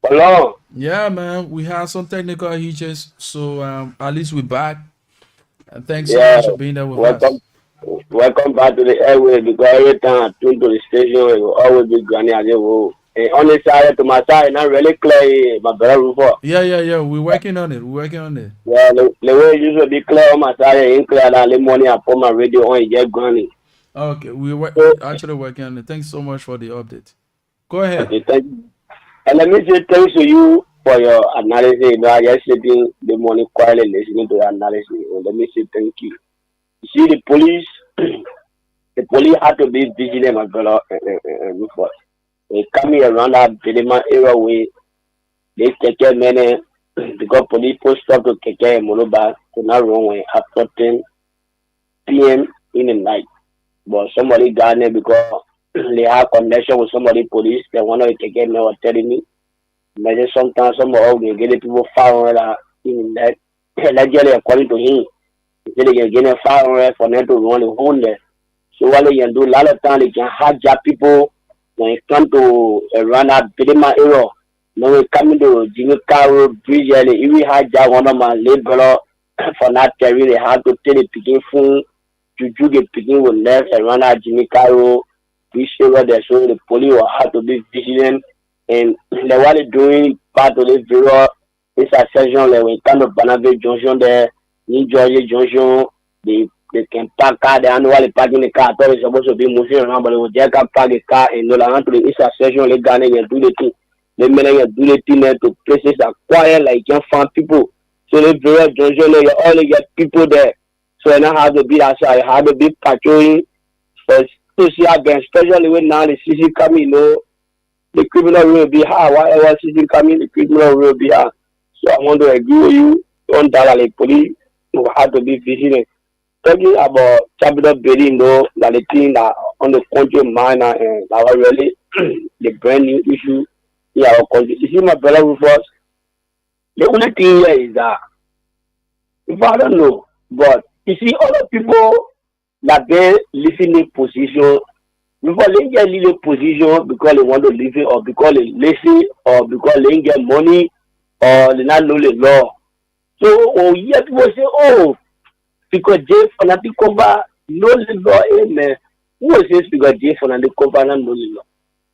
Hello. Yeah, man, we had some technical hitches, so at least we're back. And thanks so much for being there with us. Welcome back to the airway, because every time I tune to the station, it will always be Granny Adewo. And on the side to my side, not really clear, my brother Rufo. Yeah. We're working on it. Yeah, the way it used to be clear on my side, ain't clear that the morning I put my radio on, it get Granny. Okay, we're actually working on it. Thanks so much for the update. Go ahead. Okay, thank you. And let me say thanks to you for your analysis. You know, I just sitting the morning quietly listening to your analysis. And let me say thank you. You see, the police had to be vigilant, my brother, Rufus. They coming around that Bilima area way. They take care many because police post stop to take care of Monoba to not wrong way after 10 p.m. in the night. But somebody got there because they have connection with somebody police. They want to take care of me or telling me. Maybe sometimes some of them get the people found in that. Allegedly, according to him, he said they can get a fire for them to run the home there. So what they can do, a lot of times they can hijack people when it comes to around that Bilima area, when we come to Jimmy Carroll Bridge, and if we had that one of my labor for not carrying, they have to take the picking phone to do the picking with left around that Jimmy Carroll Bridge area there, so the police will have to be vigilant. And the what they're doing part of the bureau is a session like when kind of Banave Junction there, New Jersey Junction, they can park car, they know while parking the car, I thought it's supposed to be moving around, but they will just park the car and no longer to the East session, they got and do the thing. They may do the thing there to places that quiet like you can find people. So the bureau Junction, they only get people there. So I now have to be outside, I have to be patrolling first to see again, especially when now the CC coming, you know. The criminal will be high. Whatever season coming, the criminal will be high. So I want to agree with you on that. Like police will have to be vigilant. Talking about capital building, though, that the thing that on the country mind and that really the brand new issue in our country. You see, my brother Rufus, the only thing here is that if I don't know, but you see, other people that they live in a position. Before they get leave a position because they want to leave it, or because they lazy, or because they get money, or they not know the law. So when you hear people say, "Oh, because Jay fanatic cover know the law," amen. Who says because Jay fanatic cover not know the law?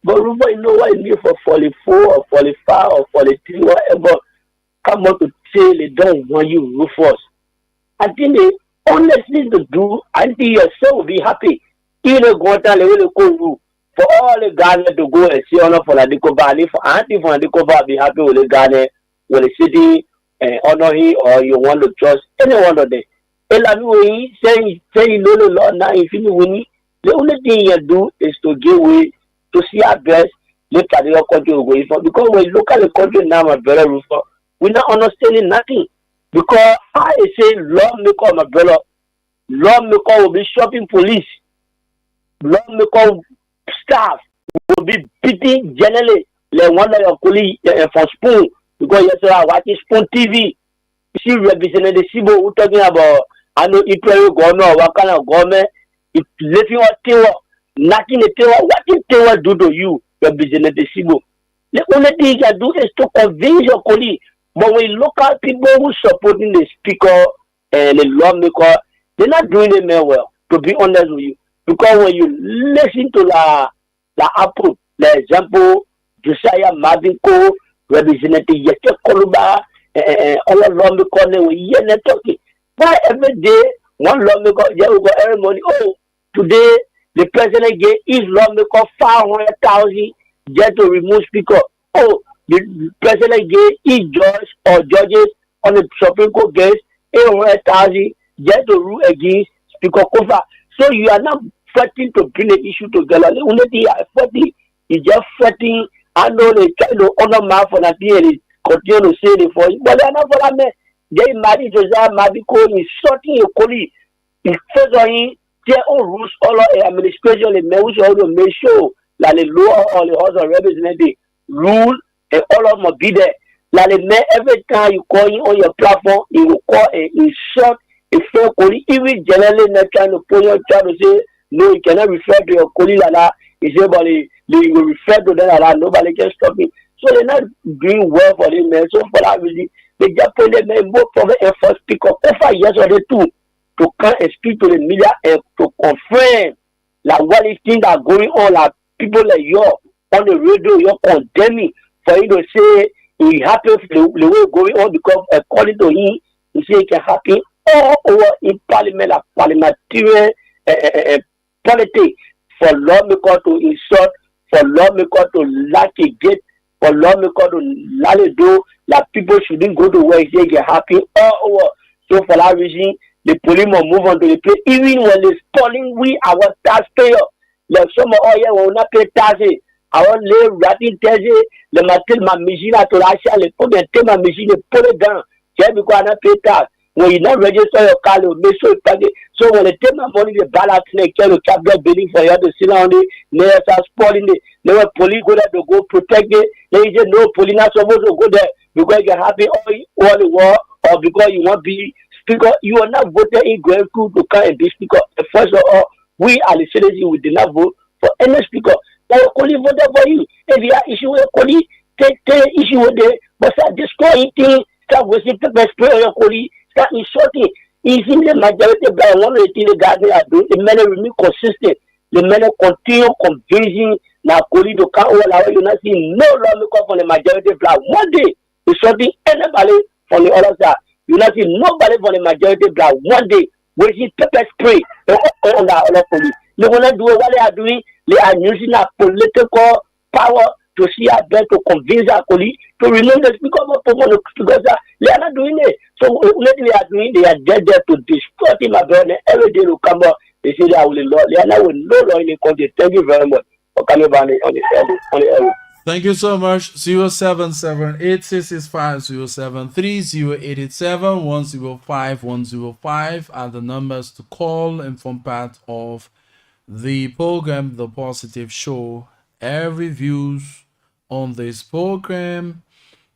But you know what you need for 44 or 45 or 43, whatever. Come out to say they don't want you, Rufus. I think they honestly to do until yourself will be happy. Even go down the way they go for all the Ghana to go and see honor for the Valley for anti for the be happy with the Ghana with the city honor him, or you want to trust any one of them. And I mean, say you know the law now. If you win, the only thing you do is to give way to see our best. Look at your country going for, because when you look at the country now, my brother Rufus, we're not understanding nothing. Because I say lawmaker, my brother, lawmaker will be shopping police. Lawmaker staff will be beating generally like one of your colleagues for Spoon, because yesterday I watched Spoon TV. You see, representing the Sibo, who talking about I know Israel government, what kind of government, it's living on Tewa, nothing the Tewa, what did Tewa do to you, representing the Sibo? The only thing you can do is to convince your colleague. But when you look at people who supporting the speaker and the lawmaker, they're not doing it very well, to be honest with you. Because when you listen to the Apple, the example, Josiah Mavinko, representative Yeke Koluba, all of lawmakers, they will hear them talking. Why every day, one lawmaker, they will go every morning, oh, today, the president gave each lawmaker 500,000 just to remove speaker. Oh, the president gave each judge or judges on the Supreme Court case 800,000 just to rule against Speaker Kofa. So you are not fighting to bring the issue together. The only thing you are fighting is just fighting. I know they try to honor man for that thing and they continue to say it for you. But they are not for that man. They married Josiah Mabiko, he's sorting a colleague. He's first on him, their own rules, all of the administration, the men, which all to make sure that the law or the House of Representatives rule and all of them will be there. Like the man, every time you call him on your platform, he will call and he short a fair colleague. Even generally not trying to pull your trying to say, no, you cannot refer to your colleague like that. He said, but they will refer to them like that. Nobody can stop him. So they're not doing well for them, man. So for that reason, they just put them in more problem and for speaker over yesterday too to come and speak to the media and to confirm like what is things that are going on, like people like you on the radio, you're condemning for you to say it happens the way going on because according to him, he say it can happen all over in parliament, like parliamentary politics, for lawmaker to insult, for lawmaker to lack a gate, for lawmaker to let it do, that people shouldn't go to where they get happy all over. So for that reason, the police will move on to the place, even when they're spawning we our taxpayer. Like some of all will not pay taxes. I want to live writing taxes, the material my machine to actually put the take my machine and put it down. Just because I not pay tax. When you not register your car, they will make sure you pay it. So when they take my money, they balance they carry the capital building for you to sit on it, they start spawning it. They were police go there to go protect it. They say no, police not supposed to go there because you're happy all the war or because you want to be speaker. You are not voted in going through to come and be speaker. First of all, we are the citizens, we did not vote for any speaker. Koli voted for you. If you are issue with Koli, take issue with the but start destroying things, start wasting pepper spray on your Koli, start insulting. Even the majority black, one of the things the government are doing, the men remain consistent. The men continue convincing now Koli to come over. You not see no law make up from the majority black. One day, insulting anybody from the other side. You not see nobody from the majority black. One day, wasting pepper spray on the other police. They want to do what they are doing. They are using a political power to see a best to convince our colleagues to remain the speaker of Pomo because they are not doing it. So what they are doing, they are dead there to destroy him again. Every day they come up, they say they are with the law. They are not with no law in the country. Thank you very much for coming on the air. Thank you so much. 077-865-073-087-105-105 are the numbers to call and form part of the program, The Positive Show. Every views on this program,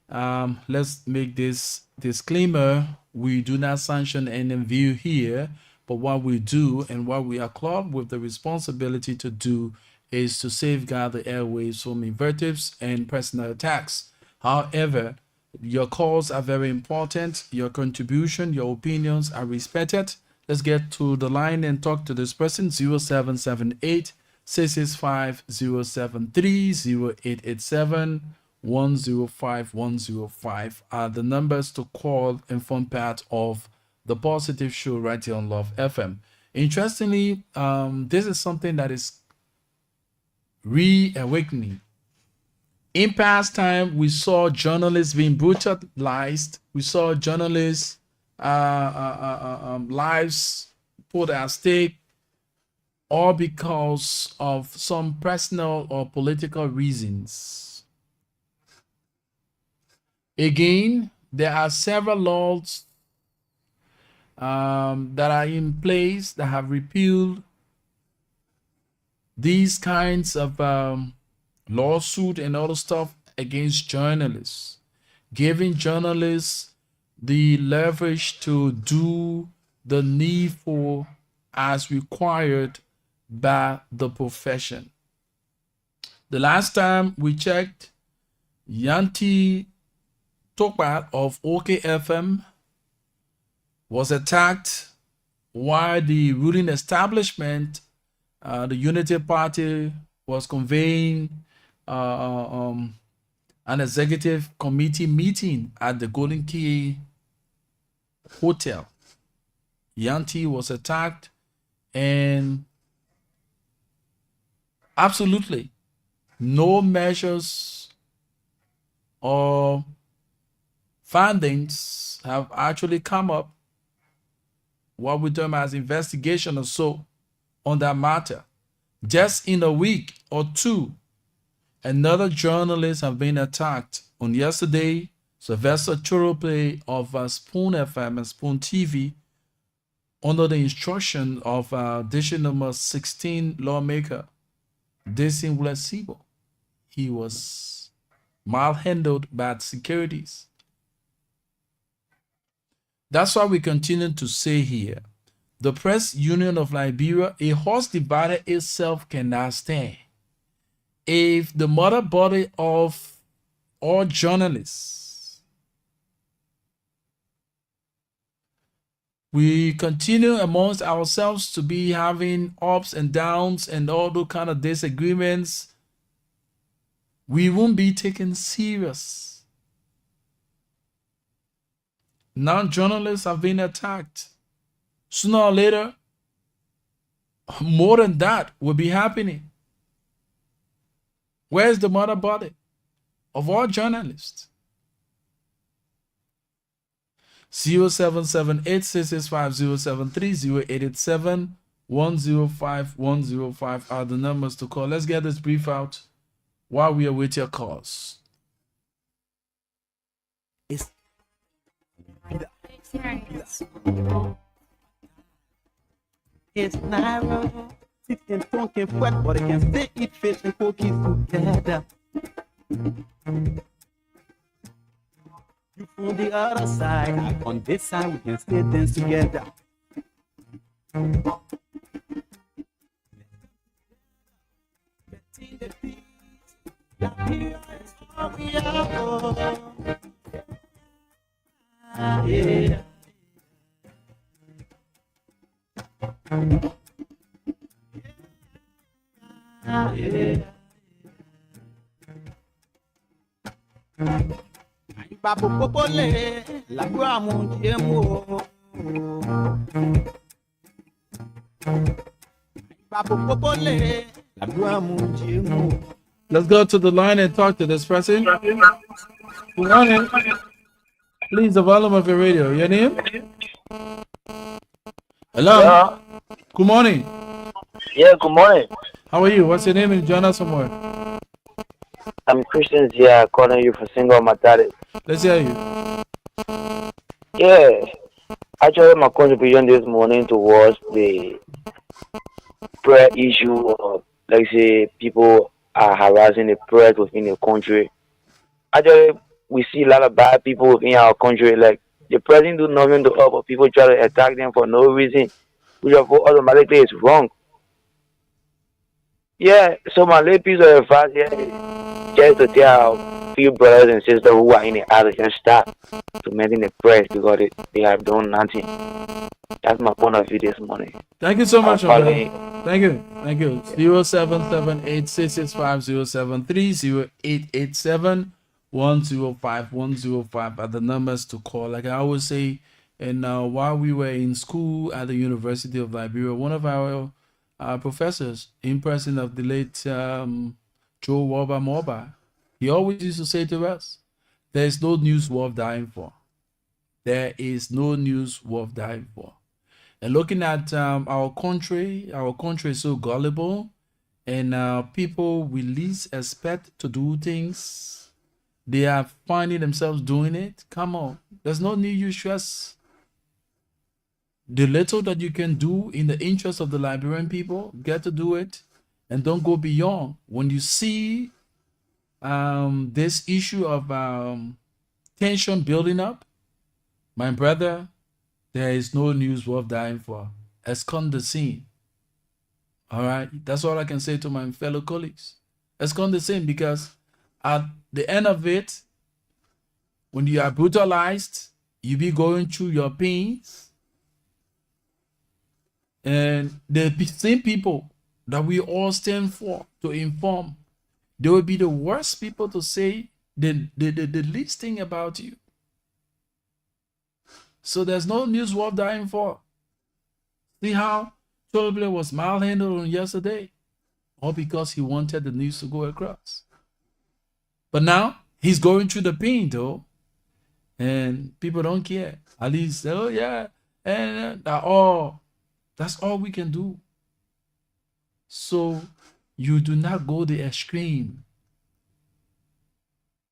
let's make this disclaimer: we do not sanction any view here, but what we do and what we are clothed with the responsibility to do is to safeguard the airwaves from invectives and personal attacks. However, your calls are very important. Your contribution, your opinions are respected. Let's get to the line and talk to this person. 0778-665-073-0887-105-105 are the numbers to call and form part of the Positive Show right here on Love FM. Interestingly, this is something that is reawakening. In past time, we saw journalists being brutalized. We saw journalists' lives put at stake, all because of some personal or political reasons. Again, there are several laws that are in place that have repealed these kinds of lawsuit and other stuff against journalists, giving journalists the leverage to do the needful as required by the profession. The last time we checked, Yanti Tokpat of OKFM was attacked while the ruling establishment, the Unity Party, was conveying an executive committee meeting at the Golden Key Hotel. Yanti was attacked, and absolutely no measures or findings have actually come up, what we term as investigation or so, on that matter. Just in a week or two, another journalist have been attacked. On yesterday, Sylvester Chorope of Spoon FM and Spoon TV, under the instruction of District number 16 lawmaker, Desin Wulesibo, he was malhandled by securities. That's why we continue to say here, the Press Union of Liberia, a horse divided itself cannot stand. If the mother body of all journalists, we continue amongst ourselves to be having ups and downs and all those kind of disagreements, we won't be taken serious. Now journalists have been attacked. Sooner or later, more than that will be happening. Where's the mother body of all journalists? 077-865-073-087-105-105 are the numbers to call. Let's get this brief out while we await your calls. It's narrow, it can talk and wet, but it can stay eat fish and cook it together. You from the other side, I on this side, we can stay dance together. Babu popole, la gloire mon Dieu Babu popole, la gloire mon Dieu Let's go to the line and talk to this person. Good morning. Please, the volume of your radio. Your name? Hello. Yeah. Good morning. Yeah, good morning. How are you? What's your name and join us somewhere? I'm Christian here, calling you for single maternity. Let's hear you. Yeah, actually, my contribution this morning towards the prayer issue of, like, say, people are harassing the press within the country. Actually, we see a lot of bad people within our country. Like, the president do nothing to us, but people try to attack them for no reason, which automatically is wrong. Yeah, so my little piece of advice here is just to tell our few brothers and sisters who are in the other just stop tormenting the press because they have done nothing. That's my point of view this morning. Thank you so much. Thank you. Thank you. 0778665073 0887-105-105 are the numbers to call. Like I always say, and while we were in school at the University of Liberia, one of our professors, in person of the late Joe Waba Moba, he always used to say to us, there is no news worth dying for. There is no news worth dying for. And looking at our country is so gullible, and people we least expect to do things, they are finding themselves doing it. Come on, there's no need you stress. The little that you can do in the interest of the Liberian people, get to do it, and don't go beyond. When you see this issue of tension building up, my brother, there is no news worth dying for. Escond the scene. All right, that's all I can say to my fellow colleagues. Escond the scene, because at the end of it, when you are brutalized, you be going through your pains. And the same people that we all stand for to inform, they will be the worst people to say the least thing about you. So there's no news worth dying for. See how Tolble was malhandled on yesterday? All because he wanted the news to go across. But now he's going through the pain though, and people don't care. At least, oh yeah, and that's all we can do. So you do not go the extreme.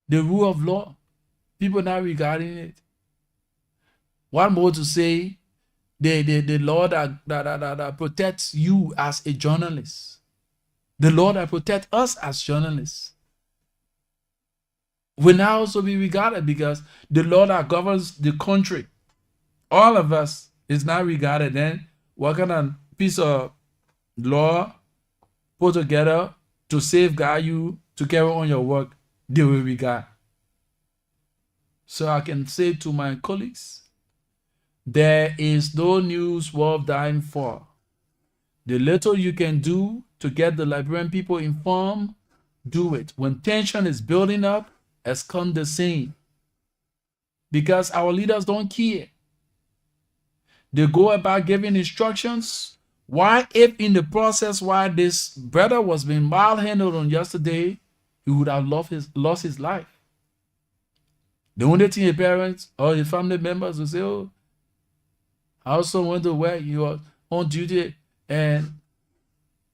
The rule of law, people not regarding it. One more to say, the law that protects you as a journalist, the law that protects us as journalists, will now also be regarded, because the law that governs the country, all of us, is not regarded. Then what kind of piece of law put together to safeguard you to carry on your work, they will regard. So I can say to my colleagues, there is no news worth dying for. The little you can do to get the Liberian people informed, do it. When tension is building up, escond the scene. Because our leaders don't care. They go about giving instructions. Why, if in the process, while this brother was being malhandled on yesterday, he would have lost his life. The only thing his parents or his family members will say, oh, I also wonder where you are on duty, and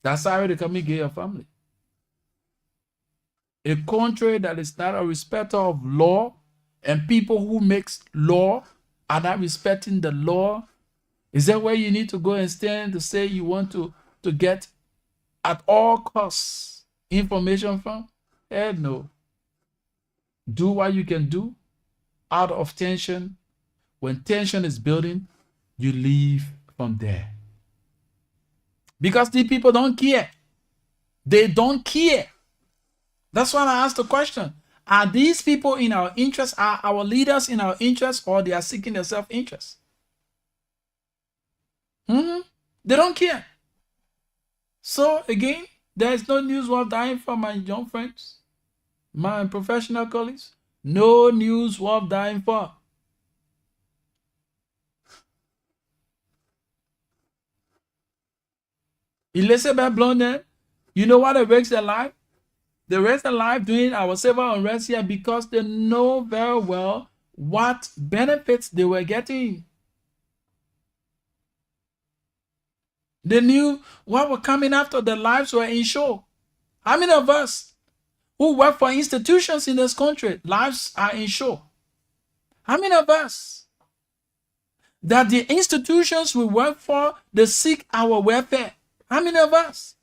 that's how they come and get your family. A country that is not a respecter of law, and people who makes law are not respecting the law, is that where you need to go and stand to say you want to get at all costs information from? Hell no. Do what you can do out of tension. When tension is building, you leave from there. Because these people don't care. They don't care. That's why I asked the question. Are these people in our interest? Are our leaders in our interest, or they are seeking their self-interest? They don't care. So again, there is no news worth dying for, my young friends, my professional colleagues. No news worth dying for. Elizabeth Blunder, you know what they risk their life? They risk their life doing our civil unrest here because they know very well what benefits they were getting. They knew what was coming after. Their lives were in show. How many of us who work for institutions in this country, lives are in show? How many of us that the institutions we work for, they seek our welfare? How many of us?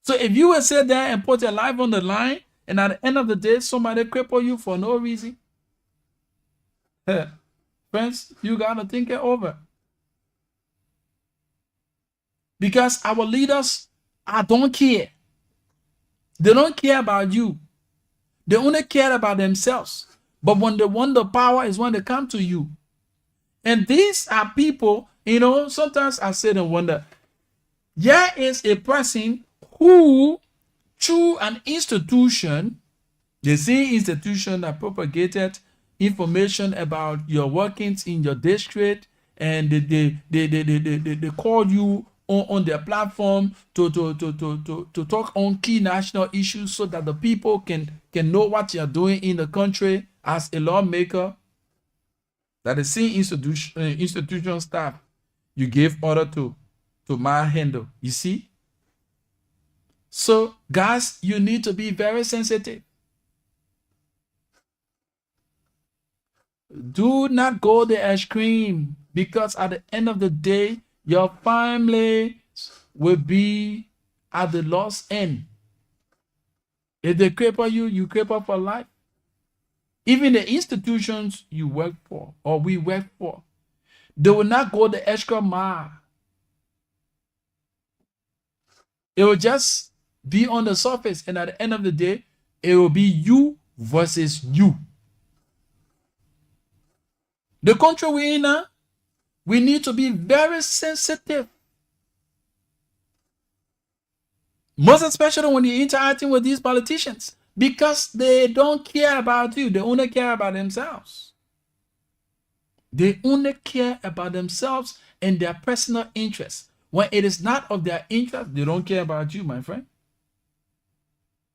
So if you will sit there and put your life on the line, and at the end of the day, somebody cripple you for no reason, friends, you gotta think it over. Because our leaders, don't care. They don't care about you. They only care about themselves. But when they want the power is when they come to you. And these are people, sometimes I sit and wonder, here is a person who, through an institution, the same institution that propagated information about your workings in your district, and they call you on their platform to talk on key national issues so that the people can know what you're doing in the country as a lawmaker. That the same institution staff you gave order to handle. You see? So, guys, you need to be very sensitive. Do not go the extreme, because at the end of the day, your family will be at the lost end. If they cripple you, you cripple for life. Even the institutions you work for or we work for, they will not go the extra mile. It will just be on the surface, and at the end of the day, it will be you versus you. The country we're in now, we need to be very sensitive. Most especially when you're interacting with these politicians, because they don't care about you. They only care about themselves. They only care about themselves and their personal interests. When it is not of their interest, they don't care about you, my friend.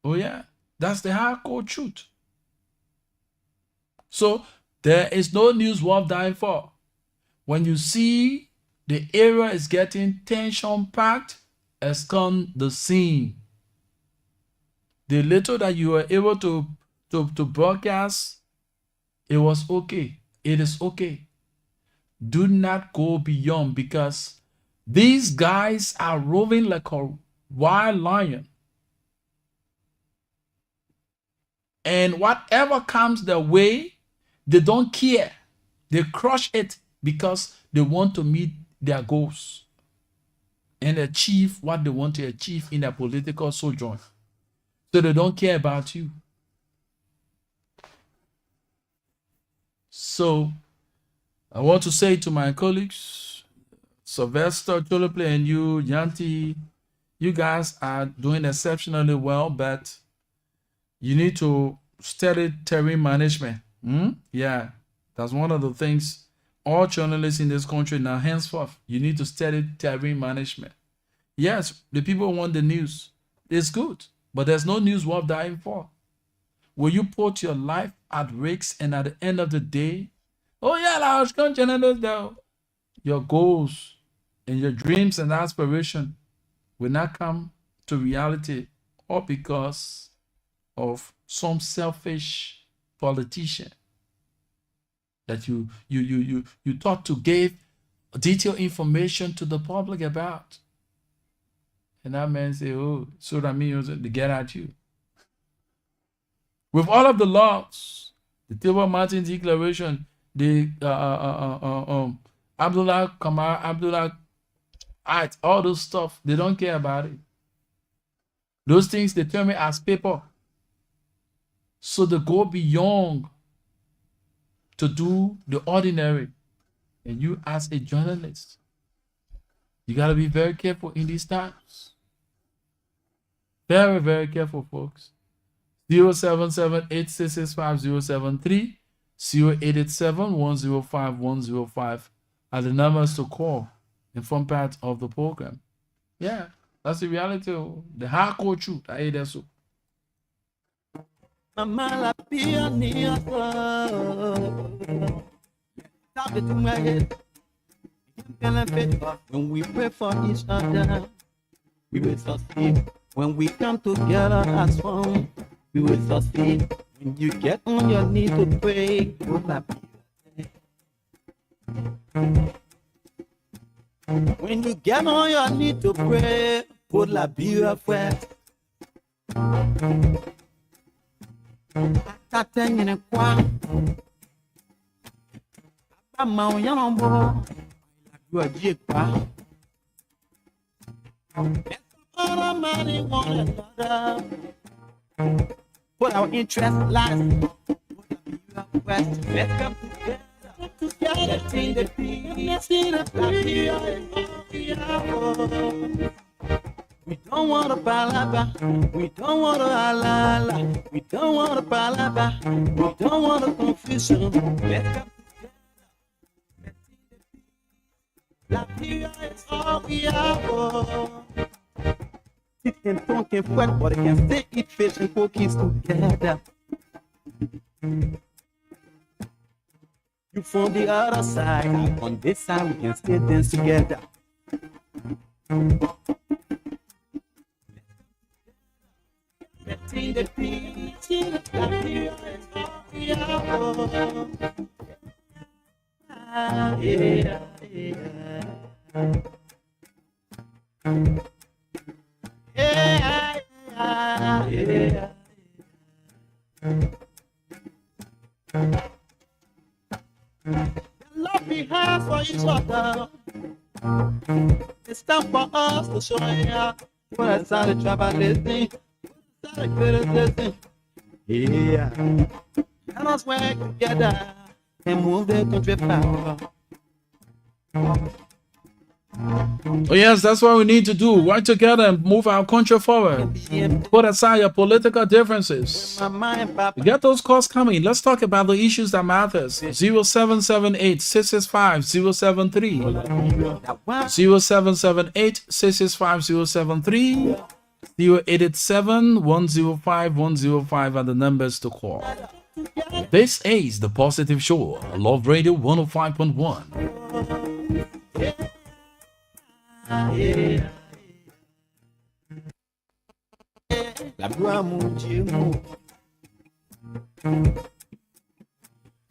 Oh yeah, that's the hardcore truth. So there is no news worth dying for. When you see the area is getting tension-packed, escort the scene. The little that you were able to broadcast, it was okay. It is okay. Do not go beyond, because these guys are roving like a wild lion. And whatever comes their way, they don't care. They crush it because they want to meet their goals and achieve what they want to achieve in their political sojourn. So they don't care about you. So I want to say to my colleagues, Sylvester, Cholople, and you, Yanti, you guys are doing exceptionally well, but you need to study terrain management. Yeah, that's one of the things all journalists in this country now, henceforth, you need to study terrain management. Yes, the people want the news. It's good, but there's no news worth dying for. Will you put your life at risk, and at the end of the day, oh yeah, your goals and your dreams and aspirations will not come to reality, all because of some selfish politician that you thought to give detailed information to the public about. And that man say, oh, so that means to get at you. With all of the laws, the Table Mountain Declaration, the Abdullah Kamar, Abdullah Act, all those stuff, they don't care about it. Those things they tell me as paper. So they go beyond to do the ordinary. And you as a journalist, you got to be very careful in these times. Very, very careful, folks. 0778665073, 0887-105-105 are the numbers to call in front part of the program. Yeah, that's the reality. The hardcore truth. I hate that so. Mama la pioneer, tap it to my head. When we pray for each other, we will succeed. When we come together as one, we will succeed. When you get on your knees to pray, when you get on your knees to pray, put la beer fret. Tateng in a quan. I'm on your number. You are jig. All our money, one another. Put our interest last. Let's come together. Sing the peace. We don't want a palabra. We don't want a halala. We don't want a palabra. We don't want a confusion. Let's come together. Is all we are. It can talk and fret, but it can stay, eat fish and cookies together. You from the other side, on this side we can stay dance together. Letting the peace in the Liberia is all we are. Yeah. Yeah. The love we have for each other, it's time for us to show ya. When I started traveling, yeah. Let us work together and move the country forward. Oh yes, that's what we need to do. Work together and move our country forward. Put aside your political differences. Get those calls coming. Let's talk about the issues that matters. 0778-665-073. 0778-665-073. 0887-105-105 are the numbers to call. This is The Positive Show, Love Radio 105.1.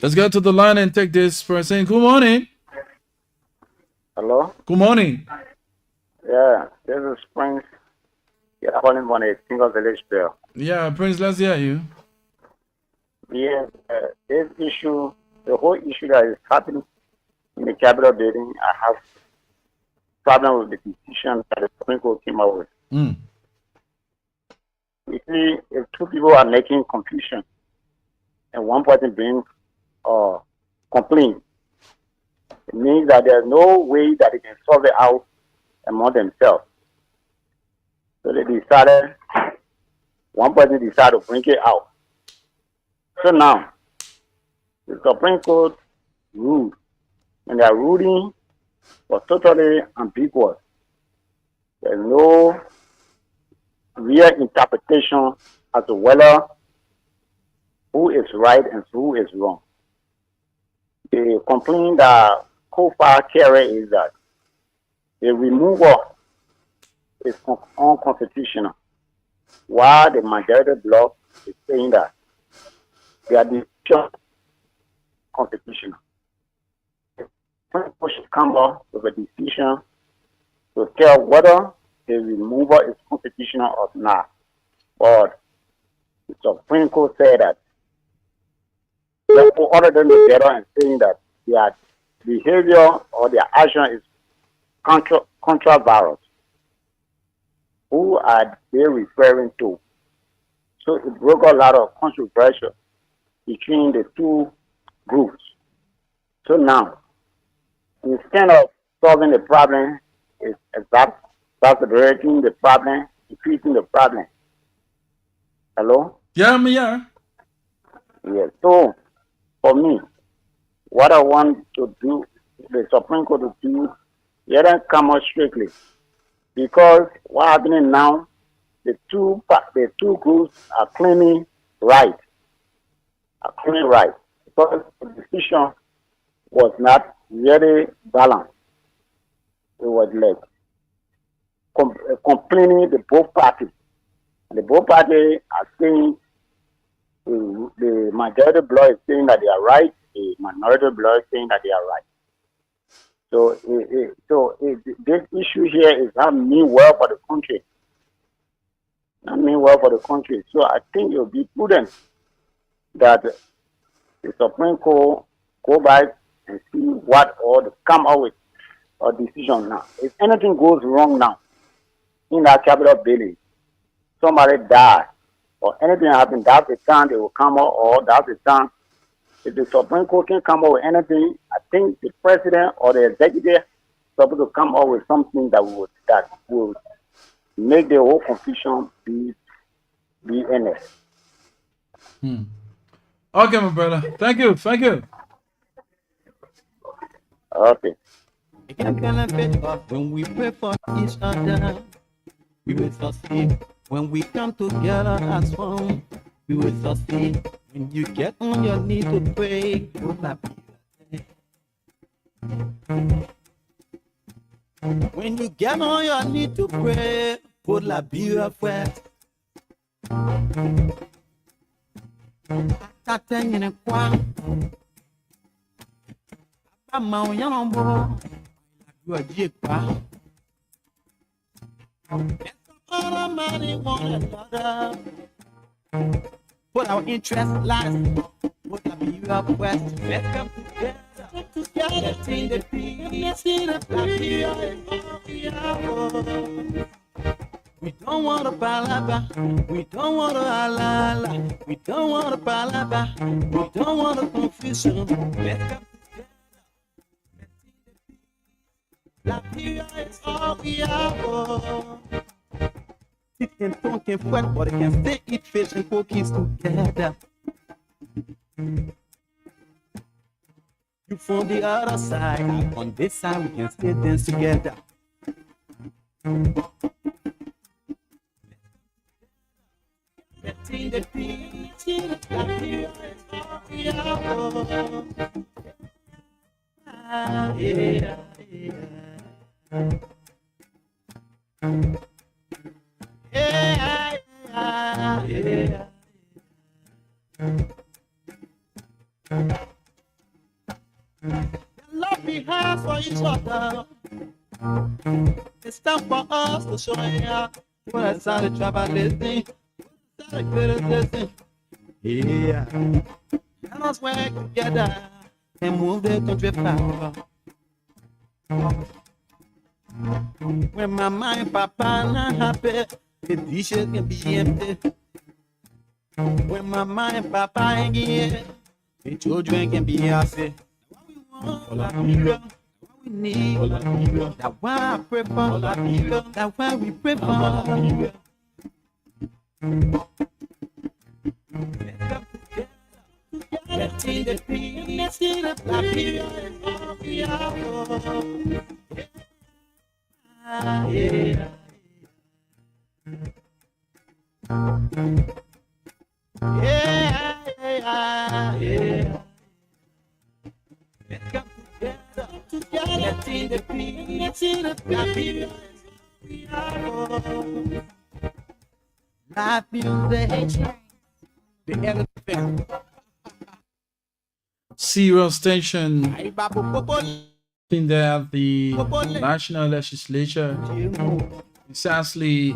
Let's go to the line and take this person. Good morning. Hello? Good morning. Yeah, this is Prince. Yeah, calling from a single village bell. Yeah, Prince, let's hear you. Yes, this issue, the whole issue that is happening in the Capitol building, I have problem with the decision that the Supreme Court came out with. You see, if two people are making confusion and one person brings a complaint, it means that there's no way that they can solve it out among themselves. So they decided, one person decided to bring it out. So now, the Supreme Court ruled, and their ruling was totally ambiguous. There's no real interpretation as to whether who is right and who is wrong. The complaint that COFA carry is that the removal is unconstitutional, while the majority bloc is saying that their decision is constitutional. People should come up with a decision to tell whether the removal is constitutional or not. But the Supreme Court said that they order them together and saying that their behavior or their action is contra virus. who are they referring to? So it broke a lot of controversy between the two groups. So now, instead of solving the problem, it's exacerbating the problem, increasing the problem. Hello? Yeah, me, yeah. Yes. So, for me, what I want to do, the Supreme Court to do, let them come out strictly. Because what's happening now, the two groups are claiming right. Because the decision was not very balanced. It was like complaining the both parties. And the both parties are saying the majority bloc is saying that they are right, the minority bloc is saying that they are right. So, this issue here is not mean well for the country. So I think it will be prudent that the Supreme Court go back and see what or to come out with a decision now. If anything goes wrong now in that Capitol building, somebody died or anything happens, that's the time they will come out, or that's the time if the Supreme Court can come out with anything, I think the president or the executive is supposed to come out with something that will make the whole confusion be ended. Okay, my brother. Thank you. Okay. It can benefit us when we pray for each other. We will succeed when we come together as one. We will succeed when you get on your knees to pray. When you get on your knees to pray, pour la bière fouette. T'atteigne un coin. Pas mal, y'en a un bon. You are Dieu pas. All our money, one another. Put our interest last. Put la bière fouette. Let's come together. Let's see the peace. Let's see the peace. We don't want a palaba, we don't want a halala, we don't want a palaba, we don't want a confusion. Let's come together. La vida is all we have. It can talk and fret, but it can stay eat fish and cookies together. You from the other side, I'm on this side, we can stay dance together. See the peace, see the happy yeah. The love we have for each other. It's time for us to show it. When I started traveling. Yeah, let us work together and move the country forward. When mama and papa not happy, the dishes can be empty. When mama and papa ain't here, the children can be happy. All our people, we need. That's why I pray for. That's why we pray for. Let's see the peace, let's see the happy. Let's come together. Let's see the peace, let's see the happy. Life music, the elephant. Serious tension in there, the National Legislature, precisely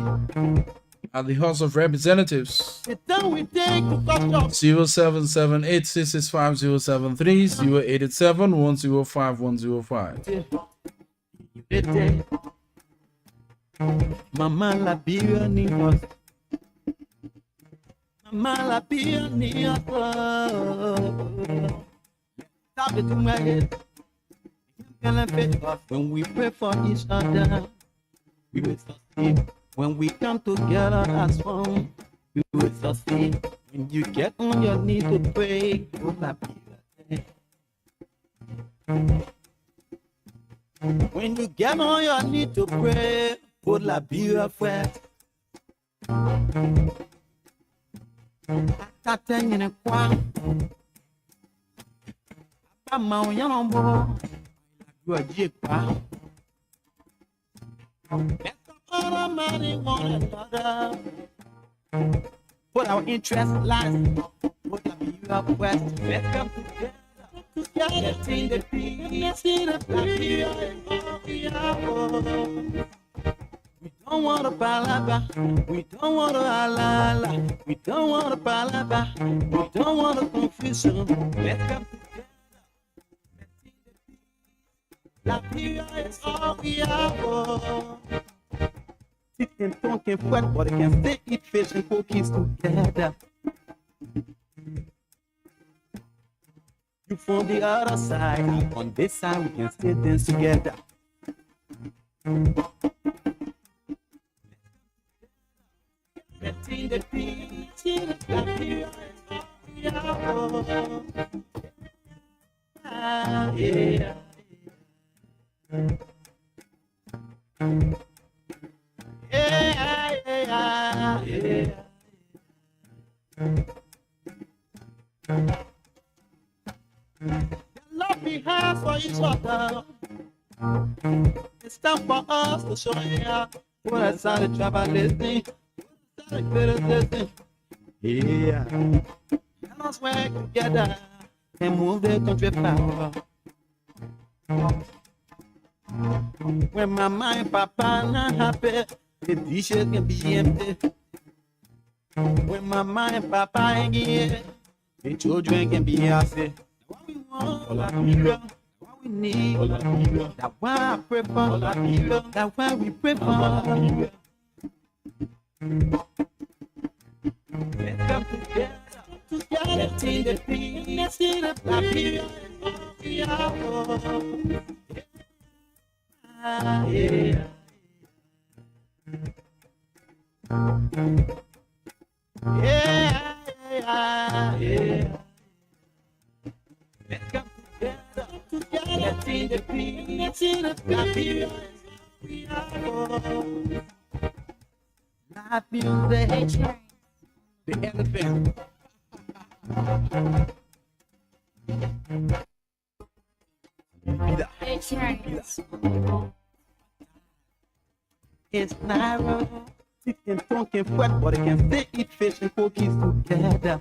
at the House of Representatives. 0778665073 087 105 105. Mama la bienvenue. Mama la bienvenue. Stop it to my head. When we pray for each other, we will succeed. When we come together as one, we will succeed. When you get on your knees to pray, when you get on your knees to pray, put la bière fouette. Attends, in a coin. Pas ma y'en bon. You are Jipa. All our money, one another. Put our interest lies. Put la bière fouette. Let's come together. Let's see the peace, see the peace. We don't want to palaba, we don't want to halala, we don't want to palaba, we don't want to confusion. Let's come together. Let's see the peace. La peace is all we have. Sit and talk and fret, but they can stay eat fish and cookies together. You from the other side, on this side we can stay dance together. Let's see the peace, see the peace. Yeah. Yeah. The love we have for each other. It's time for us to show it. Put aside the trouble listening. Yeah. Let us work together and move the country forward. When mama and papa not happy, the dishes can be empty. When mama and papa ain't here, the children can be happy. What we want, what we need, that's why I pray for, that's why we pray for. Let's come together, let's see the peace, let's see the peace. Yeah. Let's come together, let's see the peace, let's see the peace. Life music, the elephant. It's narrow, it can talk and fret, but it can stay eat fish and cookies together.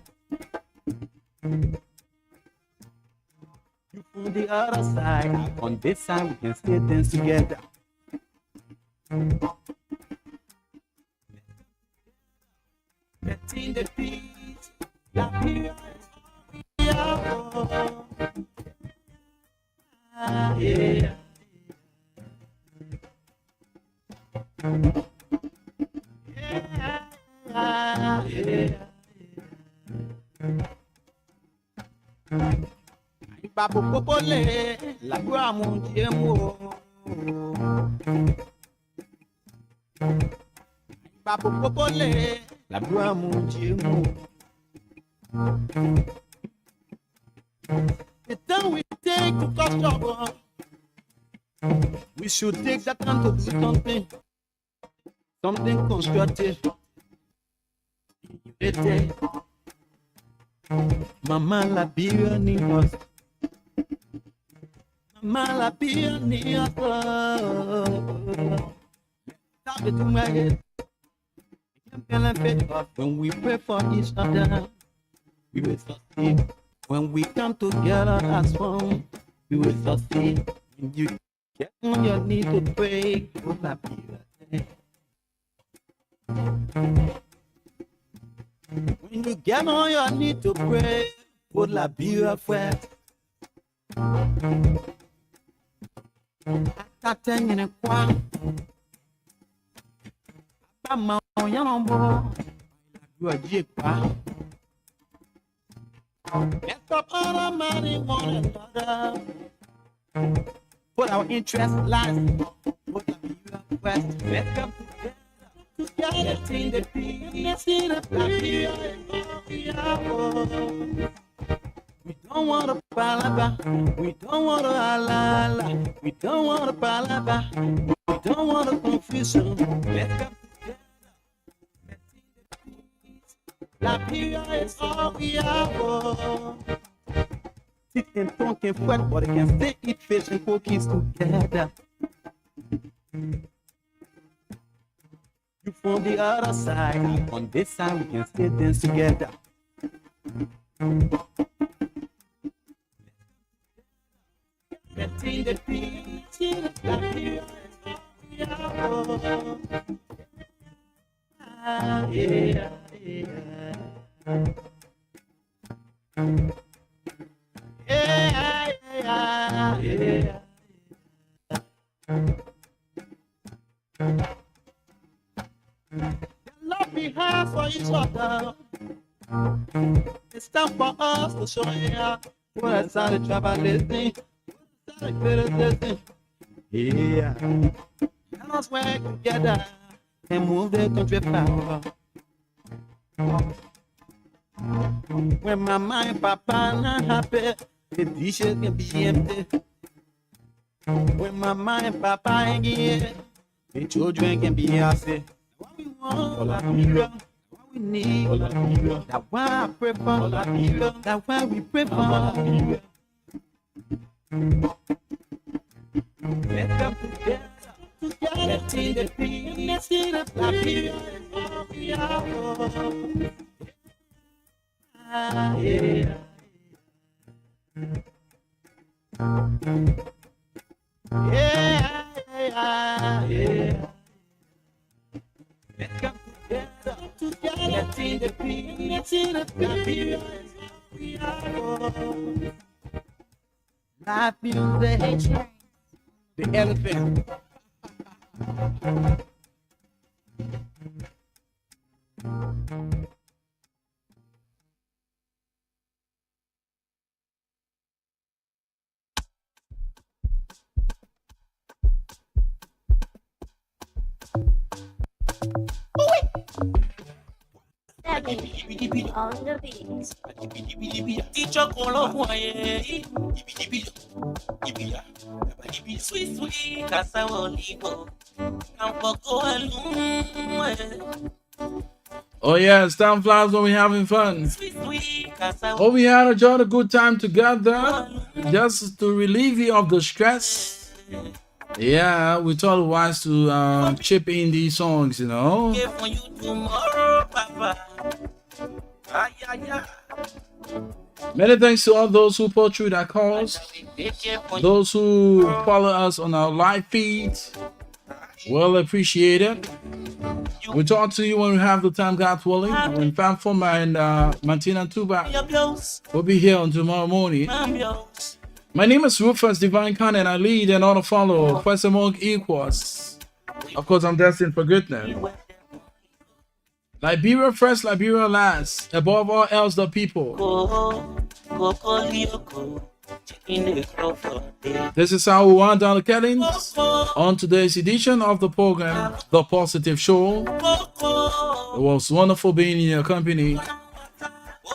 You from the other side, on this side we can stay dance together. Let's see the peace, la peace. Yeah. Babu popole, la guamu jemo. Babu popole, la guamu jemo. The time we take to cause trouble, we should take that time to do something constructive. Mama la bienvenue. Mama la bienvenue. Stop it to my head. When we pray for each other, we will succeed. When we come together as one, we will succeed. When you get on your knees to pray, put la bienvenue. When you get on your knees to pray, put la bière fouette. Attends in a coin. Come on, young boy. You are jigba. Let's up all our money, one another. Put our interest last. Put our request. Let's come together. Let's see the peace. Let's see the peace. We don't want to palaba. We don't want to halala. We don't want to palaba. We don't want to confusion. Let's come together. Let's see the peace. Liberia is all we have. Sit and talk and fret, but they can stay eat fish and cookies together. You from the other side, on this side we can stay dance together. Let's see the peace, Liberia is all we have. Yeah, yeah. Yeah, yeah, yeah. The love we have for each other. It's time for us to show you what I started traveling. Yeah. Let us work together and move the country forward. When mama and papa not happy, the dishes can be empty. When mama and papa ain't here, the children can be happy. What we want, Liberia. What we need, Liberia. That's why I pray for Liberia. That's why we pray for Liberia. Let's come together. Let's see the peace. Let's see the Liberia. Yeah. Yeah, yeah. Let's come together. Let's see the peace. Let's see the Liberia. Life music. The elephant. On the beat. Teacher sweet, sweet, Oh yes, time flies when we're having fun. Oh, we had a good time together, just to relieve you of the stress. Yeah, we thought it wise to chip in these songs, you know. Many thanks to all those who put through their calls, those who follow us on our live feed. Well appreciated. We talk to you when we have the time, God willing. When Fanfoma and Martina Tuba will be here on tomorrow morning. My name is Rufus Divine Khan, and I lead and honor follow First Among Equals. Of course, I'm destined for greatness. Liberia first, Liberia last. Above all else, the people. This is how we want down the Kellings on today's edition of the program, The Positive Show. It was wonderful being in your company.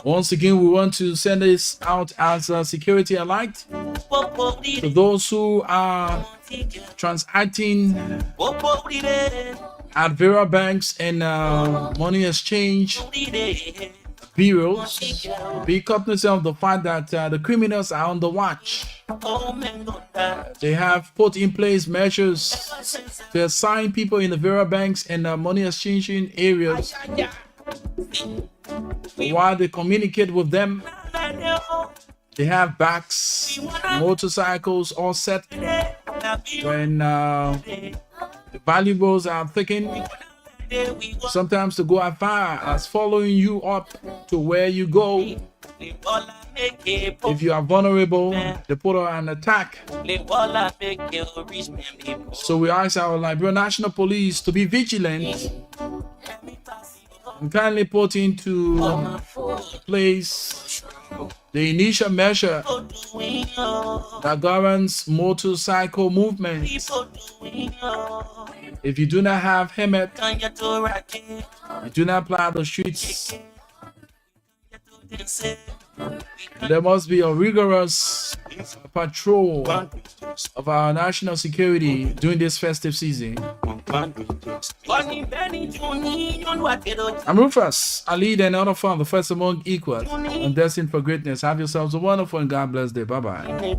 Once again, we want to send this out as a security alert to those who are transacting at Vera banks and money exchange bureaus. Be cognizant of the fact that the criminals are on the watch. They have put in place measures to assign people in the Vera banks and money exchanging areas while they communicate with them. They have backs, motorcycles all set. When the valuables are thickened, sometimes to go as far as following you up to where you go. If you are vulnerable, they put on an attack. So we ask our Liberia National Police to be vigilant and kindly put into place the initial measure that governs motorcycle movement. If you do not have helmet, you do not plow the streets. There must be a rigorous patrol of our national security during this festive season. I'm Rufus, a lead and other fun, the first among equals, and destined for greatness. Have yourselves a wonderful and God bless day. Bye-bye.